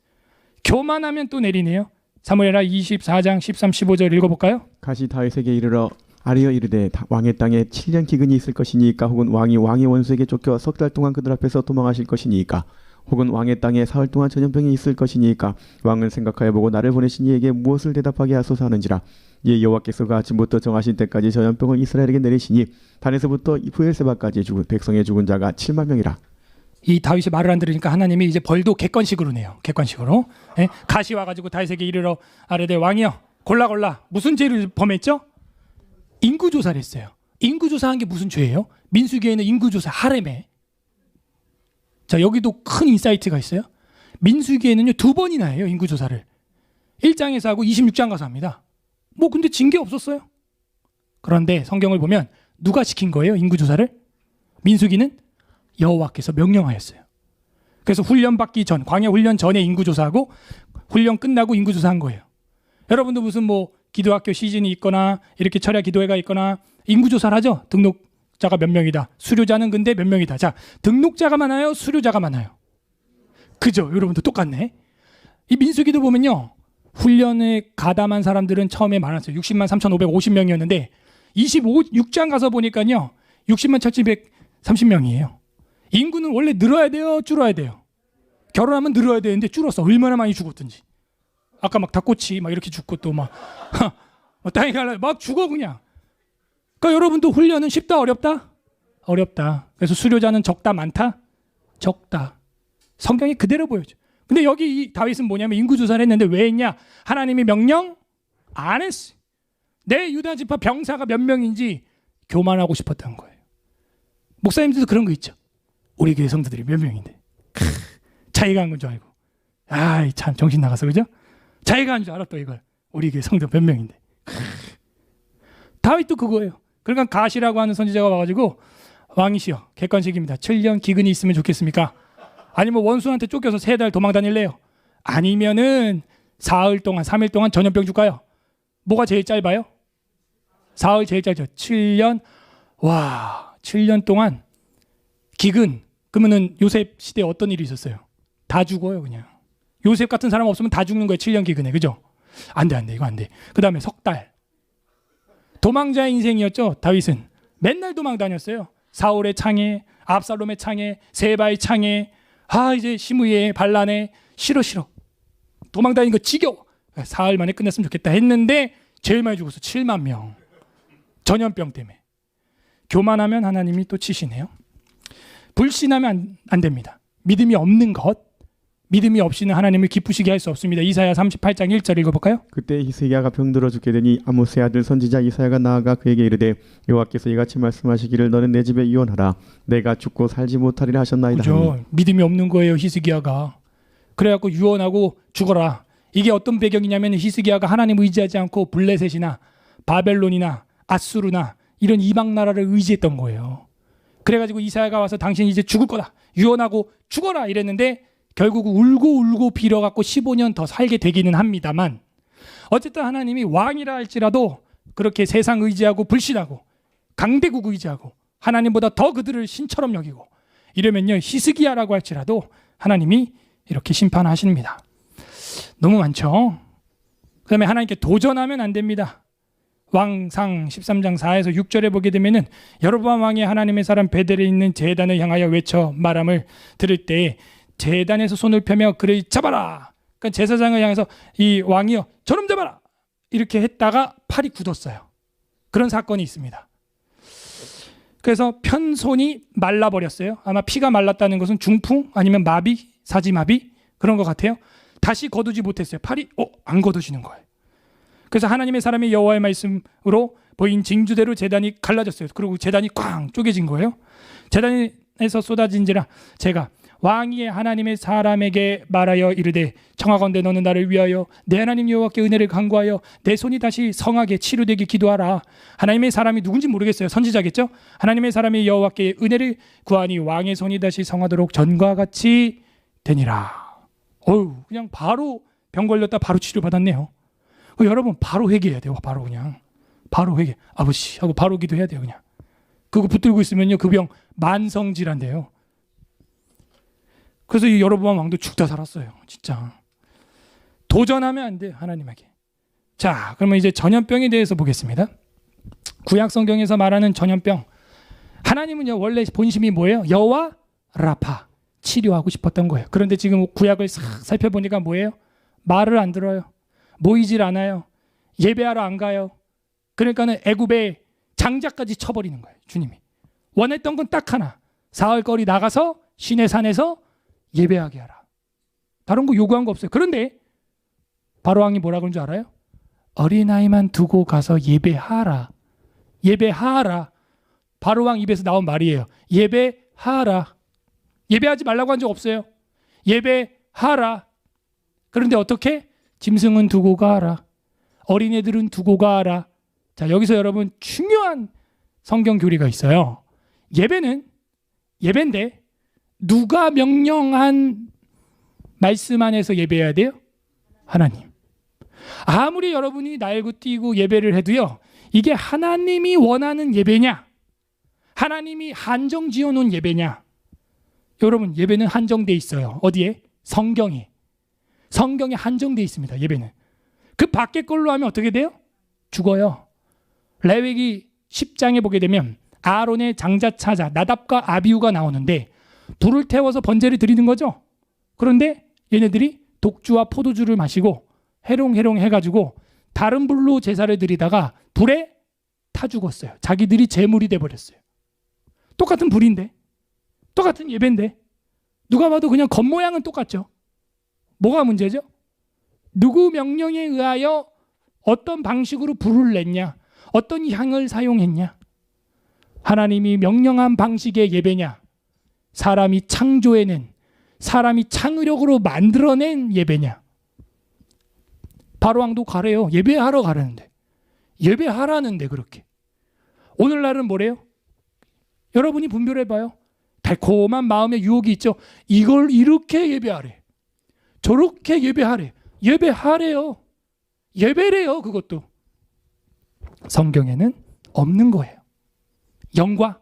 교만하면 또 내리네요. 사무엘하 24장 13, 15절 읽어볼까요? 가시 다윗에게 이르러 아뢰어 이르되 왕의 땅에 7년 기근이 있을 것이니까 혹은 왕이 왕의 원수에게 쫓겨 석 달 동안 그들 앞에서 도망하실 것이니까 혹은 왕의 땅에 사흘 동안 전염병이 있을 것이니까 왕은 생각하여 보고 나를 보내신 이에게 무엇을 대답하게 하소서 하는지라. 이 여호와께서 아침부터 정하신 때까지 전염병을 이스라엘에게 내리시니 단에서부터 부엘세바까지 죽은 백성의 죽은 자가 7만 명이라. 이 다윗이 말을 안 들으니까 하나님이 이제 벌도 객관식으로 내요. 객관식으로. 가시 와가지고 다윗에게 이르러 아뢰되 왕이여 골라 무슨 죄를 범했죠? 인구조사를 했어요. 인구조사한 게 무슨 죄예요? 민수기에는 인구조사 하렘에. 자 여기도 큰 인사이트가 있어요. 민수기에는요 2번이나 해요 인구조사를. 1장에서 하고 26장 가서 합니다. 뭐 근데 징계 없었어요. 그런데 성경을 보면 누가 시킨 거예요? 인구조사를? 민수기는 여호와께서 명령하였어요. 그래서 훈련 받기 전, 광야 훈련 전에 인구조사하고 훈련 끝나고 인구조사한 거예요. 여러분도 무슨 뭐 기도학교 시즌이 있거나 이렇게 철야 기도회가 있거나 인구조사를 하죠. 등록자가 몇 명이다. 수료자는 근데 몇 명이다. 자, 등록자가 많아요? 수료자가 많아요? 그죠? 여러분도 똑같네. 이 민수기도 보면요. 훈련에 가담한 사람들은 처음에 많았어요. 60만 3,550명이었는데 26장 가서 보니까요. 60만 1,730명이에요. 인구는 원래 늘어야 돼요? 줄어야 돼요? 결혼하면 늘어야 되는데 줄었어. 얼마나 많이 죽었든지. 아까 막 닭꼬치 막 이렇게 죽고 또 막 땅에 갈라 막 죽어 그냥. 그러니까 여러분도 훈련은 쉽다 어렵다? 어렵다. 그래서 수료자는 적다 많다? 적다. 성경이 그대로 보여줘. 근데 여기 이 다윗은 뭐냐면 인구조사를 했는데 왜 했냐? 하나님이 명령 안 했어. 내 유다 지파 병사가 몇 명인지 교만하고 싶었던 거예요. 목사님들도 그런 거 있죠. 우리 교회 성도들이 몇 명인데 자기가 한 건 줄 알고. 아이 참 정신 나가서 그죠? 자기가 한 줄 알았다 이걸. 우리 교회 성도 몇 명인데. 다윗도 그거예요. 그러니까 가시라고 하는 선지자가 와가지고 왕이시여 객관식입니다. 7년 기근이 있으면 좋겠습니까? 아니면 원수한테 쫓겨서 3달 도망 다닐래요? 아니면은 사흘 동안 3일 동안 전염병 줄까요? 뭐가 제일 짧아요? 사흘 제일 짧죠. 7년. 와 7년 동안 기근. 그러면은 요셉 시대에 어떤 일이 있었어요? 다 죽어요 그냥. 요셉 같은 사람 없으면 다 죽는 거예요. 7년 기근에. 그죠? 안 돼 이거 안 돼. 그 다음에 석 달. 도망자의 인생이었죠. 다윗은 맨날 도망 다녔어요. 사울의 창에, 압살롬의 창에, 세바의 창에, 이제 시므이의 반란에 싫어 도망 다니는 거 지겨워. 사흘 만에 끝냈으면 좋겠다 했는데 제일 많이 죽었어. 7만 명. 전염병 때문에. 교만하면 하나님이 또 치시네요. 불신하면 안 됩니다. 믿음이 없는 것, 믿음이 없이는 하나님을 기쁘시게 할 수 없습니다. 이사야 38장 1절 읽어볼까요? 그때 히스기야가 병들어 죽게 되니 아모스의 아들 선지자 이사야가 나아가 그에게 이르되 여호와께서 이같이 말씀하시기를 너는 내 집에 이혼하라 내가 죽고 살지 못하리라 하셨나이다. 그죠? 믿음이 없는 거예요 히스기야가. 그래갖고 유언하고 죽어라. 이게 어떤 배경이냐면 히스기야가 하나님 의지하지 않고 블레셋이나 바벨론이나 아수르나 이런 이방 나라를 의지했던 거예요. 그래가지고 이사야가 와서 당신 이제 죽을 거다. 유언하고 죽어라 이랬는데 결국 울고 빌어갖고 15년 더 살게 되기는 합니다만 어쨌든 하나님이 왕이라 할지라도 그렇게 세상 의지하고 불신하고 강대국 의지하고 하나님보다 더 그들을 신처럼 여기고 이러면요 히스기야라고 할지라도 하나님이 이렇게 심판하십니다. 너무 많죠. 그 다음에 하나님께 도전하면 안 됩니다. 왕상 13장 4에서 6절에 보게 되면은 여로보암 왕이 하나님의 사람 베델에 있는 제단을 향하여 외쳐 말함을 들을 때 제단에서 손을 펴며 그를 잡아라. 그러니까 제사장을 향해서 이 왕이요 저놈 잡아라 이렇게 했다가 팔이 굳었어요. 그런 사건이 있습니다. 그래서 편손이 말라버렸어요. 아마 피가 말랐다는 것은 중풍 아니면 마비, 사지마비 그런 것 같아요. 다시 거두지 못했어요. 팔이 안 거두지는 거예요. 그래서 하나님의 사람이 여호와의 말씀으로 보인 징조대로 제단이 갈라졌어요. 그리고 제단이 꽝 쪼개진 거예요. 제단에서 쏟아진지라 제가 왕이 하나님의 사람에게 말하여 이르되 청하건대 너는 나를 위하여 내 하나님 여호와께 은혜를 간구하여 내 손이 다시 성하게 치료되게 기도하라. 하나님의 사람이 누군지 모르겠어요. 선지자겠죠. 하나님의 사람이 여호와께 은혜를 구하니 왕의 손이 다시 성하도록 전과 같이 되니라. 그냥 바로 병 걸렸다 바로 치료받았네요. 여러분 바로 회개해야 돼요. 바로 회개. 아버지 하고 바로 기도해야 돼요. 그냥 그거 붙들고 있으면요 그 병 만성질환돼요. 그래서 이 여로보암 왕도 죽다 살았어요. 진짜 도전하면 안 돼요 하나님에게. 자 그러면 이제 전염병에 대해서 보겠습니다. 구약 성경에서 말하는 전염병, 하나님은요 원래 본심이 뭐예요? 여호와 라파, 치료하고 싶었던 거예요. 그런데 지금 구약을 싹 살펴보니까 뭐예요? 말을 안 들어요. 모이질 않아요. 예배하러 안 가요. 그러니까는 애굽에 장자까지 쳐버리는 거예요. 주님이 원했던 건 딱 하나, 사흘거리 나가서 시내 산에서 예배하게 하라. 다른 거 요구한 거 없어요. 그런데 바로왕이 뭐라 그런 줄 알아요? 어린아이만 두고 가서 예배하라. 예배하라. 바로왕 입에서 나온 말이에요. 예배하라. 예배하지 말라고 한 적 없어요. 예배하라. 그런데 어떻게? 짐승은 두고 가라. 어린애들은 두고 가라. 자, 여기서 여러분 중요한 성경 교리가 있어요. 예배는 예배인데 누가 명령한 말씀 안에서 예배해야 돼요? 하나님. 아무리 여러분이 날고 뛰고 예배를 해도요, 이게 하나님이 원하는 예배냐, 하나님이 한정 지어놓은 예배냐. 여러분, 예배는 한정돼 있어요. 어디에? 성경에. 성경에 한정돼 있습니다. 예배는. 그 밖의 걸로 하면 어떻게 돼요? 죽어요. 레위기 10장에 보게 되면 아론의 장자차자 나답과 아비후가 나오는데 불을 태워서 번제를 드리는 거죠. 그런데 얘네들이 독주와 포도주를 마시고 해롱해롱 해가지고 다른 불로 제사를 드리다가 불에 타 죽었어요. 자기들이 제물이 돼버렸어요. 똑같은 불인데, 똑같은 예배인데 누가 봐도 그냥 겉모양은 똑같죠. 뭐가 문제죠? 누구 명령에 의하여 어떤 방식으로 불을 냈냐, 어떤 향을 사용했냐. 하나님이 명령한 방식의 예배냐, 사람이 창조해낸, 사람이 창의력으로 만들어낸 예배냐. 바로왕도 가래요. 예배하러 가라는데, 예배하라는데. 그렇게 오늘날은 뭐래요? 여러분이 분별해봐요. 달콤한 마음의 유혹이 있죠. 이걸 이렇게 예배하래, 저렇게 예배하래. 예배하래요. 예배래요. 그것도 성경에는 없는 거예요. 영과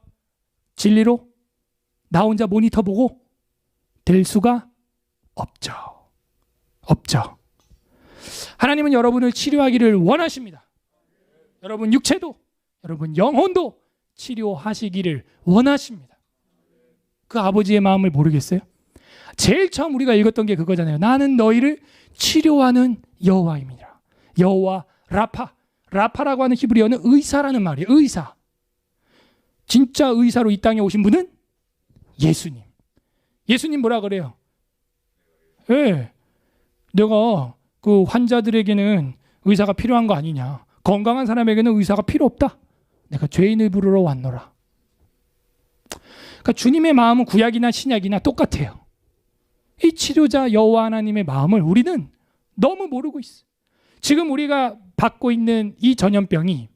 진리로 나 혼자 모니터 보고 될 수가 없죠. 없죠. 하나님은 여러분을 치료하기를 원하십니다. 여러분 육체도, 여러분 영혼도 치료하시기를 원하십니다. 그 아버지의 마음을 모르겠어요? 제일 처음 우리가 읽었던 게 그거잖아요. 나는 너희를 치료하는 여호와입니다. 여호와 라파. 라파라고 하는 히브리어는 의사라는 말이에요. 의사. 진짜 의사로 이 땅에 오신 분은 예수님. 예수님 뭐라 그래요? 예, 내가 그 환자들에게는 의사가 필요한 거 아니냐. 건강한 사람에게는 의사가 필요 없다. 내가 죄인을 부르러 왔노라. 그러니까 주님의 마음은 구약이나 신약이나 똑같아요. 이 치료자 여호와 하나님의 마음을 우리는 너무 모르고 있어요. 지금 우리가 받고 있는 이 전염병이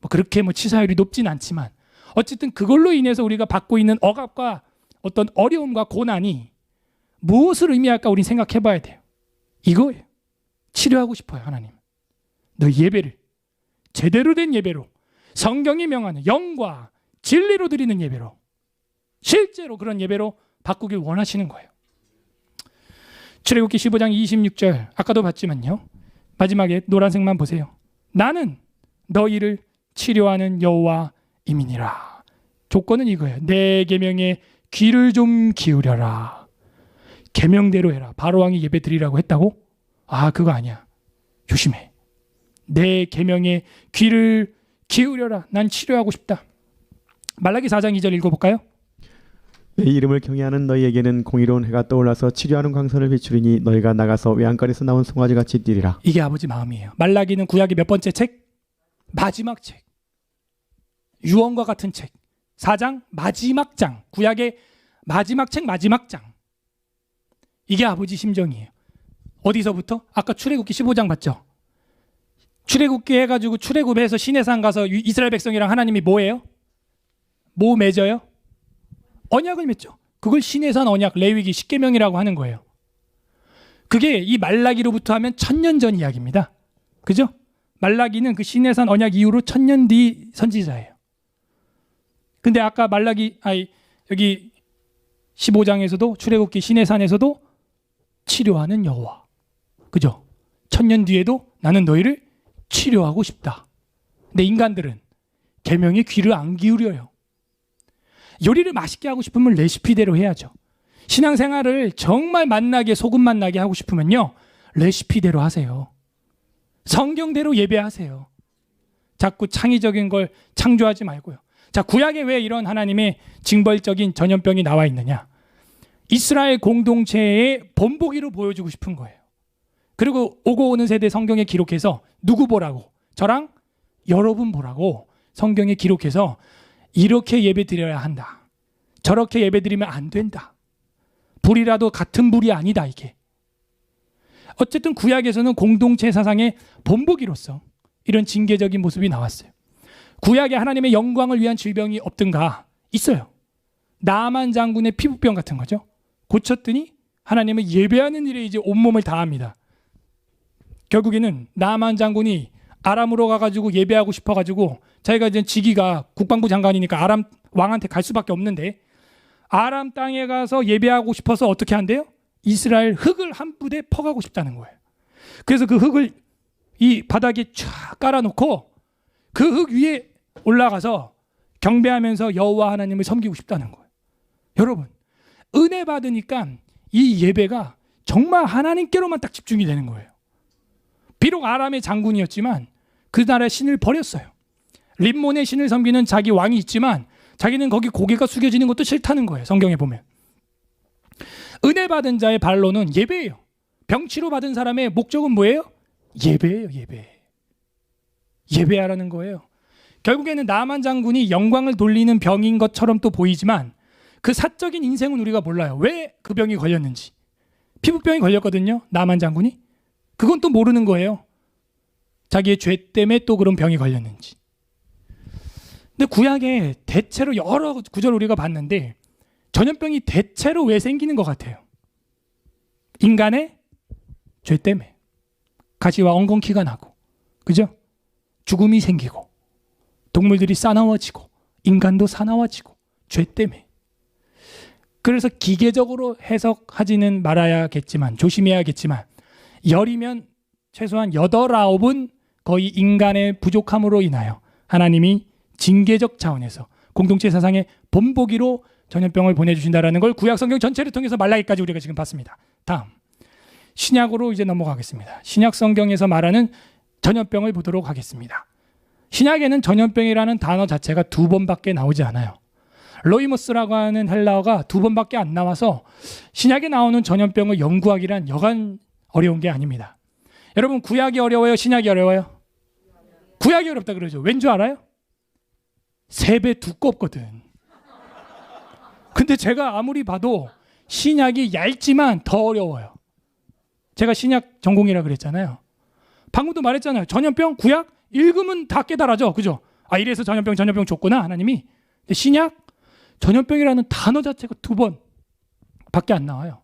뭐 그렇게 치사율이 높진 않지만 어쨌든 그걸로 인해서 우리가 받고 있는 억압과 어떤 어려움과 고난이 무엇을 의미할까 우리는 생각해 봐야 돼요. 이거예요. 치료하고 싶어요. 하나님. 너 예배를 제대로 된 예배로, 성경이 명하는 영과 진리로 드리는 예배로, 실제로 그런 예배로 바꾸길 원하시는 거예요. 출애굽기 15장 26절 아까도 봤지만요, 마지막에 노란색만 보세요. 나는 너희를 치료하는 여호와임이니라. 조건은 이거예요. 내 계명에 귀를 좀 기울여라. 계명대로 해라. 바로왕이 예배 드리라고 했다고? 아, 그거 아니야. 조심해. 내 계명에 귀를 기울여라. 난 치료하고 싶다. 말라기 4장 2절 읽어볼까요? 내 이름을 경외하는 너희에게는 공의로운 해가 떠올라서 치료하는 광선을 비추리니 너희가 나가서 외양간에서 나온 송아지같이 뛰리라. 이게 아버지 마음이에요. 말라기는 구약의 몇 번째 책? 마지막 책. 유언과 같은 책. 4장 마지막 장. 구약의 마지막 책 마지막 장. 이게 아버지 심정이에요. 어디서부터? 아까 출애굽기 15장 봤죠? 출애굽기 해가지고 출애굽해서 시내산 가서 이스라엘 백성이랑 하나님이 뭐예요? 뭐 맺어요? 언약을 맺죠. 그걸 시내산 언약, 레위기 10계명이라고 하는 거예요. 그게 이 말라기로부터 하면 1000년 전 이야기입니다. 그죠? 말라기는 그 시내산 언약 이후로 1000년 뒤 선지자예요. 근데 아까 여기 15장에서도 출애굽기 시내산에서도 치료하는 여호와. 그죠? 1000년 뒤에도 나는 너희를 치료하고 싶다. 근데 인간들은 계명에 귀를 안 기울여요. 요리를 맛있게 하고 싶으면 레시피대로 해야죠. 신앙생활을 정말 맛나게 소금 맛나게 하고 싶으면요, 레시피대로 하세요. 성경대로 예배하세요. 자꾸 창의적인 걸 창조하지 말고요. 자, 구약에 왜 이런 하나님의 징벌적인 전염병이 나와 있느냐? 이스라엘 공동체의 본보기로 보여주고 싶은 거예요. 그리고 오고 오는 세대 성경에 기록해서 누구 보라고? 저랑 여러분 보라고 성경에 기록해서 이렇게 예배 드려야 한다. 저렇게 예배 드리면 안 된다. 불이라도 같은 불이 아니다. 이게 어쨌든 구약에서는 공동체 사상의 본보기로서 이런 징계적인 모습이 나왔어요. 구약에 하나님의 영광을 위한 질병이 없든가? 있어요. 나만 장군의 피부병 같은 거죠. 고쳤더니 하나님은 예배하는 일에 이제 온몸을 다합니다. 결국에는 나만 장군이 아람으로 가가지고 예배하고 싶어가지고 자기가 이제 직위가 국방부 장관이니까 아람 왕한테 갈 수밖에 없는데 아람 땅에 가서 예배하고 싶어서 어떻게 한대요? 이스라엘 흙을 한 부대 퍼가고 싶다는 거예요. 그래서 그 흙을 이 바닥에 쫙 깔아놓고 그 흙 위에 올라가서 경배하면서 여호와 하나님을 섬기고 싶다는 거예요. 여러분, 은혜 받으니까 이 예배가 정말 하나님께로만 딱 집중이 되는 거예요. 비록 아람의 장군이었지만 그 나라의 신을 버렸어요. 림몬의 신을 섬기는 자기 왕이 있지만 자기는 거기 고개가 숙여지는 것도 싫다는 거예요. 성경에 보면. 은혜 받은 자의 반론은 예배예요. 병치료 받은 사람의 목적은 뭐예요? 예배예요. 예배. 예배하라는 거예요. 결국에는 나만 장군이 영광을 돌리는 병인 것처럼 또 보이지만 그 사적인 인생은 우리가 몰라요. 왜 그 병이 걸렸는지. 피부병이 걸렸거든요. 나만 장군이. 그건 또 모르는 거예요. 자기의 죄 때문에 또 그런 병이 걸렸는지. 근데 구약에 대체로 여러 구절 우리가 봤는데 전염병이 대체로 왜 생기는 것 같아요? 인간의 죄 때문에. 가시와 엉겅퀴가 나고, 그죠? 죽음이 생기고, 동물들이 싸나워지고, 인간도 사나워지고, 죄 때문에. 그래서 기계적으로 해석하지는 말아야겠지만, 조심해야겠지만, 열이면 최소한 8, 9은 거의 인간의 부족함으로 인하여 하나님이 징계적 차원에서 공동체 사상의 본보기로 전염병을 보내주신다라는 걸 구약 성경 전체를 통해서 말라기까지 우리가 지금 봤습니다. 다음 신약으로 이제 넘어가겠습니다. 신약 성경에서 말하는 전염병을 보도록 하겠습니다. 신약에는 전염병이라는 단어 자체가 2번밖에 나오지 않아요. 로이모스라고 하는 헬라어가 2번밖에 안 나와서 신약에 나오는 전염병을 연구하기란 여간 어려운 게 아닙니다. 여러분, 구약이 어려워요? 신약이 어려워요? 구약이 어렵다 그러죠. 왠 줄 알아요? 3배 두껍거든. 근데 제가 아무리 봐도 신약이 얇지만 더 어려워요. 제가 신약 전공이라 그랬잖아요. 방금도 말했잖아요. 전염병, 구약 읽으면 다 깨달아져. 그죠? 아, 이래서 전염병 줬구나 하나님이. 근데 신약 전염병이라는 단어 자체가 2번밖에 안 나와요.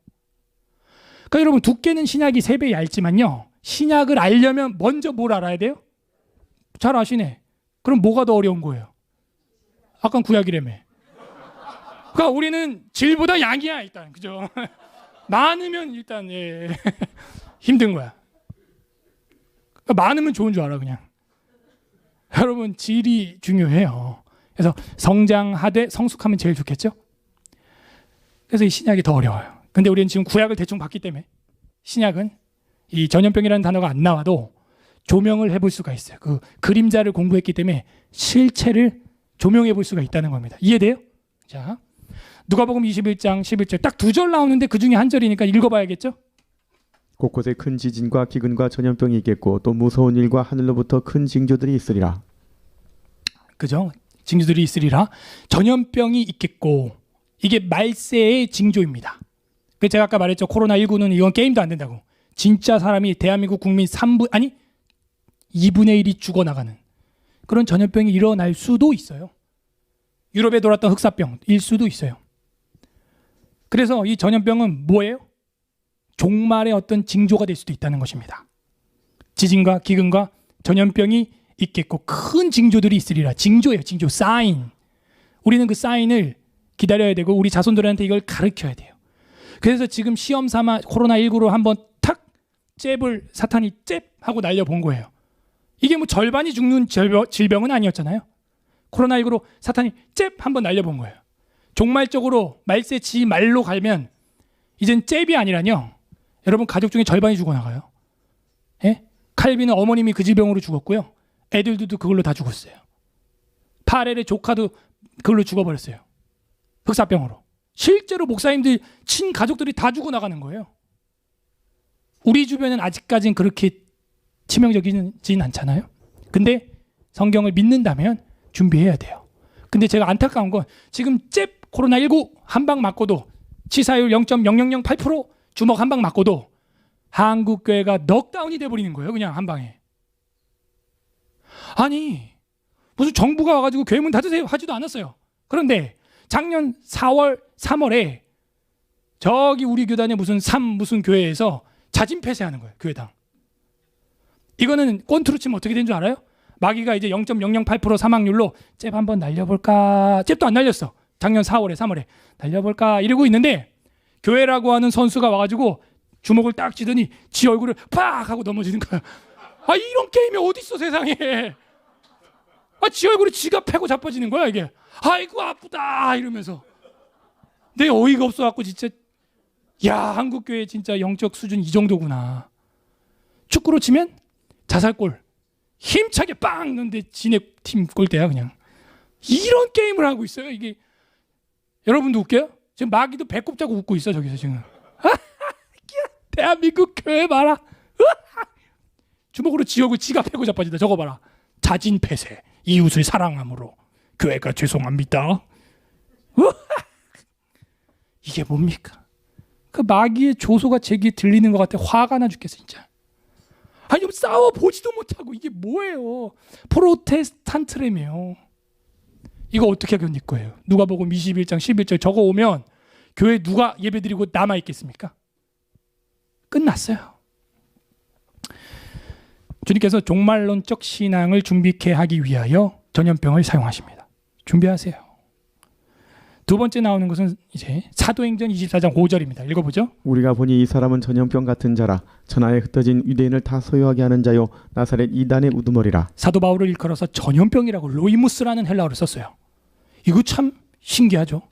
그러니까 여러분, 두께는 신약이 3배 얇지만요, 신약을 알려면 먼저 뭘 알아야 돼요? 잘 아시네. 그럼 뭐가 더 어려운 거예요? 아까 구약이라며. 그러니까 우리는 질보다 양이야 일단. 그죠? 많으면 일단 힘든 거야. 그러니까 많으면 좋은 줄 알아 그냥. 여러분, 질이 중요해요. 그래서 성장하되 성숙하면 제일 좋겠죠? 그래서 이 신약이 더 어려워요. 근데 우리는 지금 구약을 대충 봤기 때문에 신약은 이 전염병이라는 단어가 안 나와도 조명을 해볼 수가 있어요. 그 그림자를 공부했기 때문에 실체를 조명해 볼 수가 있다는 겁니다. 이해돼요? 자, 누가복음 21장 11절 딱 2절 나오는데 그 중에 한 절이니까 읽어봐야겠죠? 곳곳에 큰 지진과 기근과 전염병이 있겠고 또 무서운 일과 하늘로부터 큰 징조들이 있으리라. 그죠? 징조들이 있으리라. 전염병이 있겠고, 이게 말세의 징조입니다. 그 제가 아까 말했죠. 코로나19는 이건 게임도 안 된다고. 진짜 사람이 대한민국 국민 2분의 1이 죽어나가는 그런 전염병이 일어날 수도 있어요. 유럽에 돌았던 흑사병일 수도 있어요. 그래서 이 전염병은 뭐예요? 종말의 어떤 징조가 될 수도 있다는 것입니다. 지진과 기근과 전염병이 있겠고 큰 징조들이 있으리라. 징조예요. 징조, 사인. 우리는 그 사인을 기다려야 되고 우리 자손들한테 이걸 가르쳐야 돼요. 그래서 지금 시험 삼아 코로나19로 한번 탁 잽을 사탄이 잽 하고 날려본 거예요. 이게 뭐 절반이 죽는 질병은 아니었잖아요. 코로나19로 사탄이 잽 한번 날려본 거예요. 종말적으로 말세지 말로 가면 이젠 잽이 아니라뇨. 여러분, 가족 중에 절반이 죽어나가요. 예? 칼빈은 어머님이 그 질병으로 죽었고요. 애들도 그걸로 다 죽었어요. 파렐의 조카도 그걸로 죽어버렸어요. 흑사병으로. 실제로 목사님들 친가족들이 다 죽어나가는 거예요. 우리 주변은 아직까지는 그렇게 치명적이진 않잖아요. 근데 성경을 믿는다면 준비해야 돼요. 근데 제가 안타까운 건 지금 잽 코로나19 한 방 맞고도 치사율 0.0008% 주먹 한 방 맞고도 한국 교회가 넉다운이 돼버리는 거예요. 그냥 한 방에. 아니 무슨 정부가 와가지고 교회 문 닫으세요 하지도 않았어요. 그런데 작년 4월 3월에 저기 우리 교단의 무슨 교회에서 자진 폐쇄하는 거예요. 교회당. 이거는 꼰트로 치면 어떻게 된 줄 알아요? 마귀가 이제 0.008% 사망률로 잽 한번 날려볼까? 잽도 안 날렸어. 작년 4월에 3월에 날려볼까 이러고 있는데 교회라고 하는 선수가 와가지고 주먹을 딱 쥐더니 지 얼굴을 팍 하고 넘어지는 거야. 아 이런 게임이 어디 있어 세상에. 아 지 얼굴에 지가 패고 자빠지는 거야 이게. 아이고 아프다 이러면서. 내 어이가 없어갖고 진짜 야 한국 교회 진짜 영적 수준 이 정도구나. 축구로 치면 자살골 힘차게 빵 넣는데 지네 팀 골대야 그냥. 이런 게임을 하고 있어요 이게. 여러분도 웃겨요? 지금 마귀도 배꼽 잡고 웃고 있어 저기서 지금. 대한민국 교회 봐라. 주먹으로 지 얼굴 지가 패고 자빠진다. 저거 봐라. 자진 폐쇄 이웃을 사랑함으로 교회가 죄송합니다. 이게 뭡니까? 그 마귀의 조소가 제 귀에 들리는 것 같아. 화가 나 죽겠어 진짜. 아니 싸워보지도 못하고 이게 뭐예요. 프로테스탄트라며요. 이거 어떻게 견딜 거예요? 누가복음 21장 11절 저거 오면 교회 누가 예배드리고 남아있겠습니까? 끝났어요. 주님께서 종말론적 신앙을 준비케 하기 위하여 전염병을 사용하십니다. 준비하세요. 두 번째 나오는 것은 이제 사도행전 24장 5절입니다. 읽어보죠. 우리가 보니 이 사람은 전염병 같은 자라 천하에 흩어진 유대인을 다 소유하게 하는 자요 나사렛 이단의 우두머리라. 사도 바울을 일컬어서 전염병이라고 로이무스라는 헬라어를 썼어요. 이거 참 신기하죠.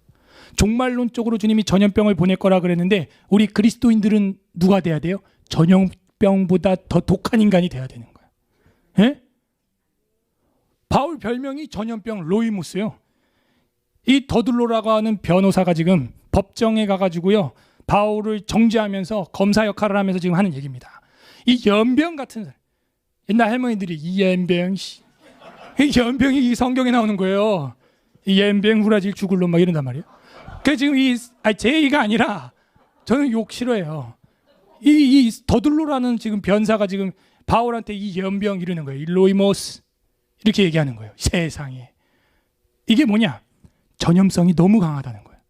종말론적으로 주님이 전염병을 보낼 거라 그랬는데 우리 그리스도인들은 누가 돼야 돼요? 전염병보다 더 독한 인간이 돼야 되는 거예요. 예? 바울 별명이 전염병 로이무스요. 이 더둘로라고 하는 변호사가 지금 법정에 가가지고요 바울을 정죄하면서 검사 역할을 하면서 지금 하는 얘기입니다. 이 연병 같은 사람. 옛날 할머니들이 이 연병 이 연병이 이 성경에 나오는 거예요. 이 연병 후라질 죽을 놈 막 이런단 말이에요. 그 지금 제 얘기가 아니라 저는 욕 싫어해요. 이 더둘로라는 지금 변사가 지금 바울한테 이 연병 이러는 거예요. 이 로이모스 이렇게 얘기하는 거예요. 세상에 이게 뭐냐? 전염성이 너무 강하다는 거예요.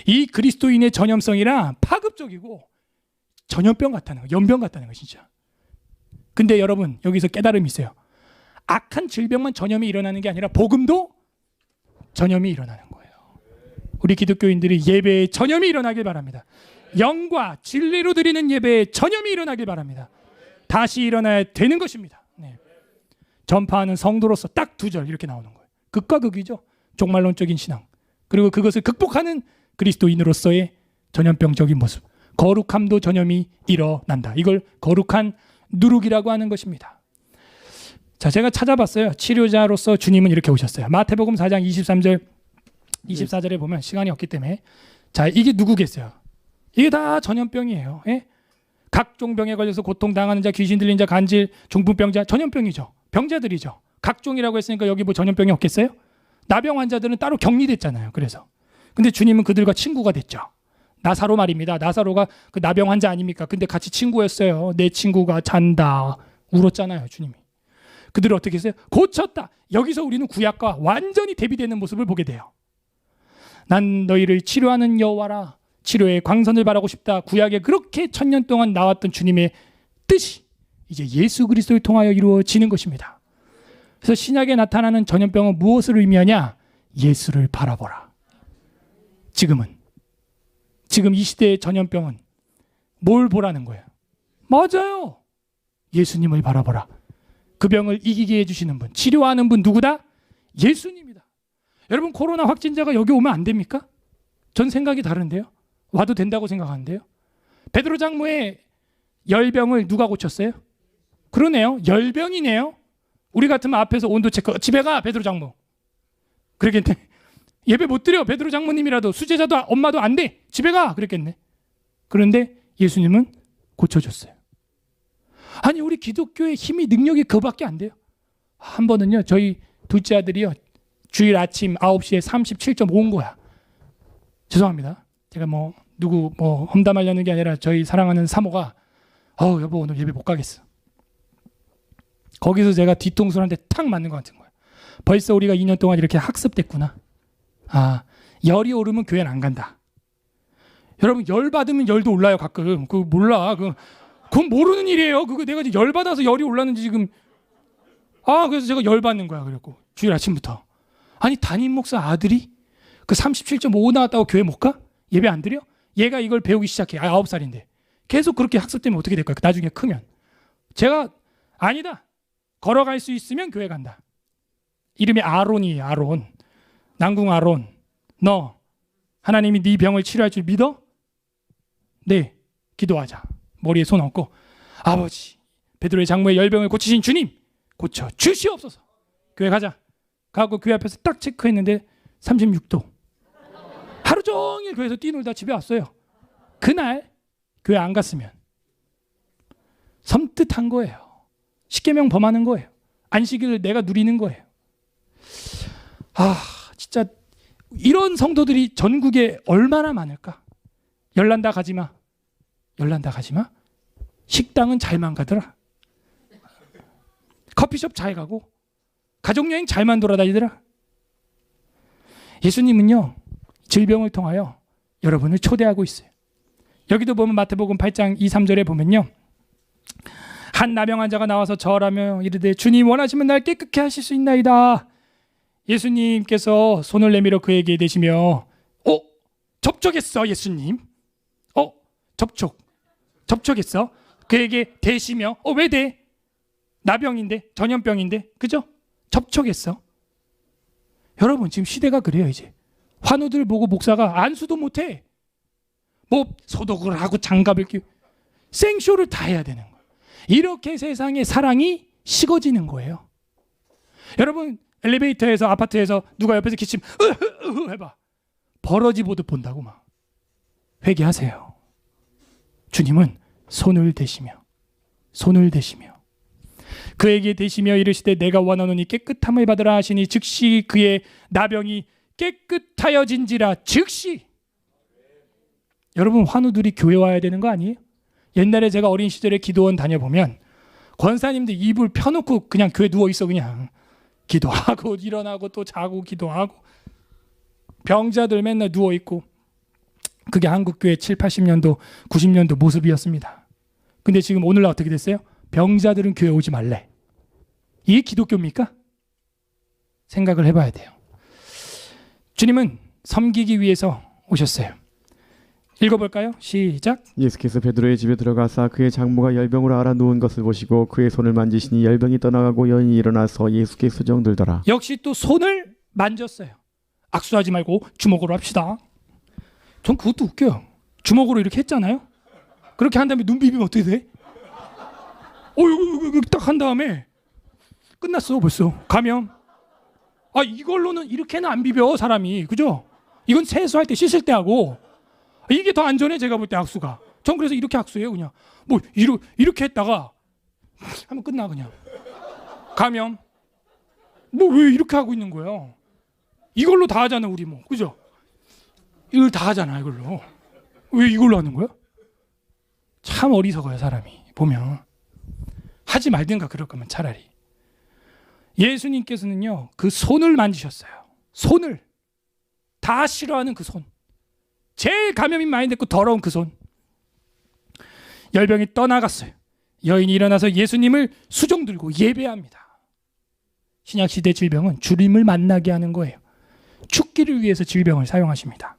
이 그리스도인의 전염성이라 파급적이고 전염병 같다는 거예요. 연병 같다는 거예요. 진짜. 근데 여러분 여기서 깨달음이 있어요. 악한 질병만 전염이 일어나는 게 아니라 복음도 전염이 일어나는 거예요. 우리 기독교인들이 예배에 전염이 일어나길 바랍니다. 영과 진리로 드리는 예배에 전염이 일어나길 바랍니다. 다시 일어나야 되는 것입니다. 네. 전파하는 성도로서 딱 2절 이렇게 나오는 거예요. 극과 극이죠. 종말론적인 신앙 그리고 그것을 극복하는 그리스도인으로서의 전염병적인 모습. 거룩함도 전염이 일어난다. 이걸 거룩한 누룩이라고 하는 것입니다. 자, 제가 찾아봤어요. 치료자로서 주님은 이렇게 오셨어요. 마태복음 4장 23절 24절에 보면 시간이 없기 때문에 자 이게 누구겠어요? 이게 다 전염병이에요. 예? 각종 병에 걸려서 고통당하는 자, 귀신 들린 자, 간질, 중풍병자, 전염병이죠. 병자들이죠. 각종이라고 했으니까 여기 뭐 전염병이 없겠어요? 나병 환자들은 따로 격리됐잖아요. 그래서 근데 주님은 그들과 친구가 됐죠. 나사로 말입니다. 나사로가 그 나병 환자 아닙니까? 근데 같이 친구였어요. 내 친구가 잔다 울었잖아요. 주님이. 그들을 어떻게 했어요? 고쳤다. 여기서 우리는 구약과 완전히 대비되는 모습을 보게 돼요. 난 너희를 치료하는 여호와라. 치료의 광선을 바라고 싶다. 구약에 그렇게 1000년 동안 나왔던 주님의 뜻이 이제 예수 그리스도를 통하여 이루어지는 것입니다. 그래서 신약에 나타나는 전염병은 무엇을 의미하냐? 예수를 바라보라. 지금 이 시대의 전염병은 뭘 보라는 거예요? 맞아요. 예수님을 바라보라. 그 병을 이기게 해주시는 분, 치료하는 분 누구다? 예수님이다. 여러분 코로나 확진자가 여기 오면 안 됩니까? 전 생각이 다른데요. 와도 된다고 생각하는데요. 베드로 장모의 열병을 누가 고쳤어요? 그러네요. 열병이네요. 우리 같으면 앞에서 온도 체크 집에 가 베드로 장모. 그러겠네. 예배 못 드려 베드로 장모님이라도 수제자도 엄마도 안 돼. 집에 가 그랬겠네. 그런데 예수님은 고쳐줬어요. 아니 우리 기독교의 힘이 능력이 그거밖에 안 돼요. 한 번은요 저희 둘째 아들이요 주일 아침 9시에 37.5 온 거야. 죄송합니다. 제가 누구 험담하려는 게 아니라 저희 사랑하는 사모가 여보 오늘 예배 못 가겠어. 거기서 제가 뒤통수를 한 대 탁 맞는 것 같은 거예요. 벌써 우리가 2년 동안 이렇게 학습됐구나. 열이 오르면 교회는 안 간다. 여러분 열 받으면 열도 올라요 가끔. 그거 몰라. 그건 모르는 일이에요. 그거 내가 지금 열 받아서 열이 올랐는지 지금. 그래서 제가 열 받는 거야. 그랬고 주일 아침부터. 아니 담임 목사 아들이 그 37.5 나왔다고 교회 못 가? 예배 안 드려? 얘가 이걸 배우기 시작해. 9살인데. 계속 그렇게 학습되면 어떻게 될까요? 나중에 크면. 제가 아니다. 걸어갈 수 있으면 교회 간다. 이름이 아론이에요. 아론. 남궁 아론. 너 하나님이 네 병을 치료할 줄 믿어? 네. 기도하자. 머리에 손 얹고 아버지 베드로의 장모의 열병을 고치신 주님 고쳐 주시옵소서. 교회 가자. 가고 교회 앞에서 딱 체크했는데 36도. 하루 종일 교회에서 뛰놀다 집에 왔어요. 그날 교회 안 갔으면 섬뜩한 거예요. 십계명 범하는 거예요. 안식일을 내가 누리는 거예요. 진짜 이런 성도들이 전국에 얼마나 많을까? 열난다 가지마. 열난다 가지마. 식당은 잘만 가더라. 커피숍 잘 가고 가족여행 잘만 돌아다니더라. 예수님은요 질병을 통하여 여러분을 초대하고 있어요. 여기도 보면 마태복음 8장 2, 3절에 보면요 한 나병 환자가 나와서 절하며 이르되 주님 원하시면 날 깨끗게 하실 수 있나이다. 예수님께서 손을 내밀어 그에게 대시며 접촉했어 예수님. 접촉했어. 그에게 대시며 왜 대? 나병인데 전염병인데 그죠? 접촉했어. 여러분 지금 시대가 그래요. 이제 환우들 보고 목사가 안수도 못해. 소독을 하고 장갑을 끼고 생쇼를 다 해야 되는 거예요. 이렇게 세상의 사랑이 식어지는 거예요. 여러분 엘리베이터에서 아파트에서 누가 옆에서 기침 해봐. 버러지 보듯 본다고 막. 회개하세요. 주님은 손을 대시며 그에게 대시며 이르시되 내가 원하노니 깨끗함을 받으라 하시니 즉시 그의 나병이 깨끗하여진지라. 즉시. 여러분 환우들이 교회 와야 되는 거 아니에요? 옛날에 제가 어린 시절에 기도원 다녀보면 권사님들 이불 펴놓고 그냥 교회 누워있어. 그냥 기도하고 일어나고 또 자고 기도하고 병자들 맨날 누워있고. 그게 한국교회 7, 80년도 90년도 모습이었습니다. 근데 지금 오늘날 어떻게 됐어요? 병자들은 교회 오지 말래. 이게 기독교입니까? 생각을 해봐야 돼요. 주님은 섬기기 위해서 오셨어요. 읽어볼까요? 시작. 예수께서 베드로의 집에 들어가사 그의 장모가 열병으로 앓아 누운 것을 보시고 그의 손을 만지시니 열병이 떠나가고 여인이 일어나서 예수께 수종들더라. 역시 또 손을 만졌어요. 악수하지 말고 주먹으로 합시다. 전 그것도 웃겨요. 주먹으로 이렇게 했잖아요. 그렇게 한 다음에 눈 비비면 어떻게 돼? 딱 한 다음에 끝났어 벌써. 가면 이걸로는 이렇게는 안 비벼 사람이. 그죠? 이건 세수할 때 씻을 때 하고 이게 더 안전해. 제가 볼 때 악수가. 전 그래서 이렇게 악수해요. 그냥 이렇게 했다가 하면 끝나. 그냥 가면 왜 이렇게 하고 있는 거예요? 이걸로 다 하잖아 우리 그죠? 이걸 다 하잖아 이걸로. 왜 이걸로 하는 거야? 참 어리석어요 사람이 보면. 하지 말든가 그럴 거면 차라리. 예수님께서는요 그 손을 만지셨어요. 손을 다 싫어하는 그 손. 제일 감염이 많이 됐고 더러운 그 손. 열병이 떠나갔어요. 여인이 일어나서 예수님을 수종 들고 예배합니다. 신약시대 질병은 주님을 만나게 하는 거예요. 죽기를 위해서 질병을 사용하십니다.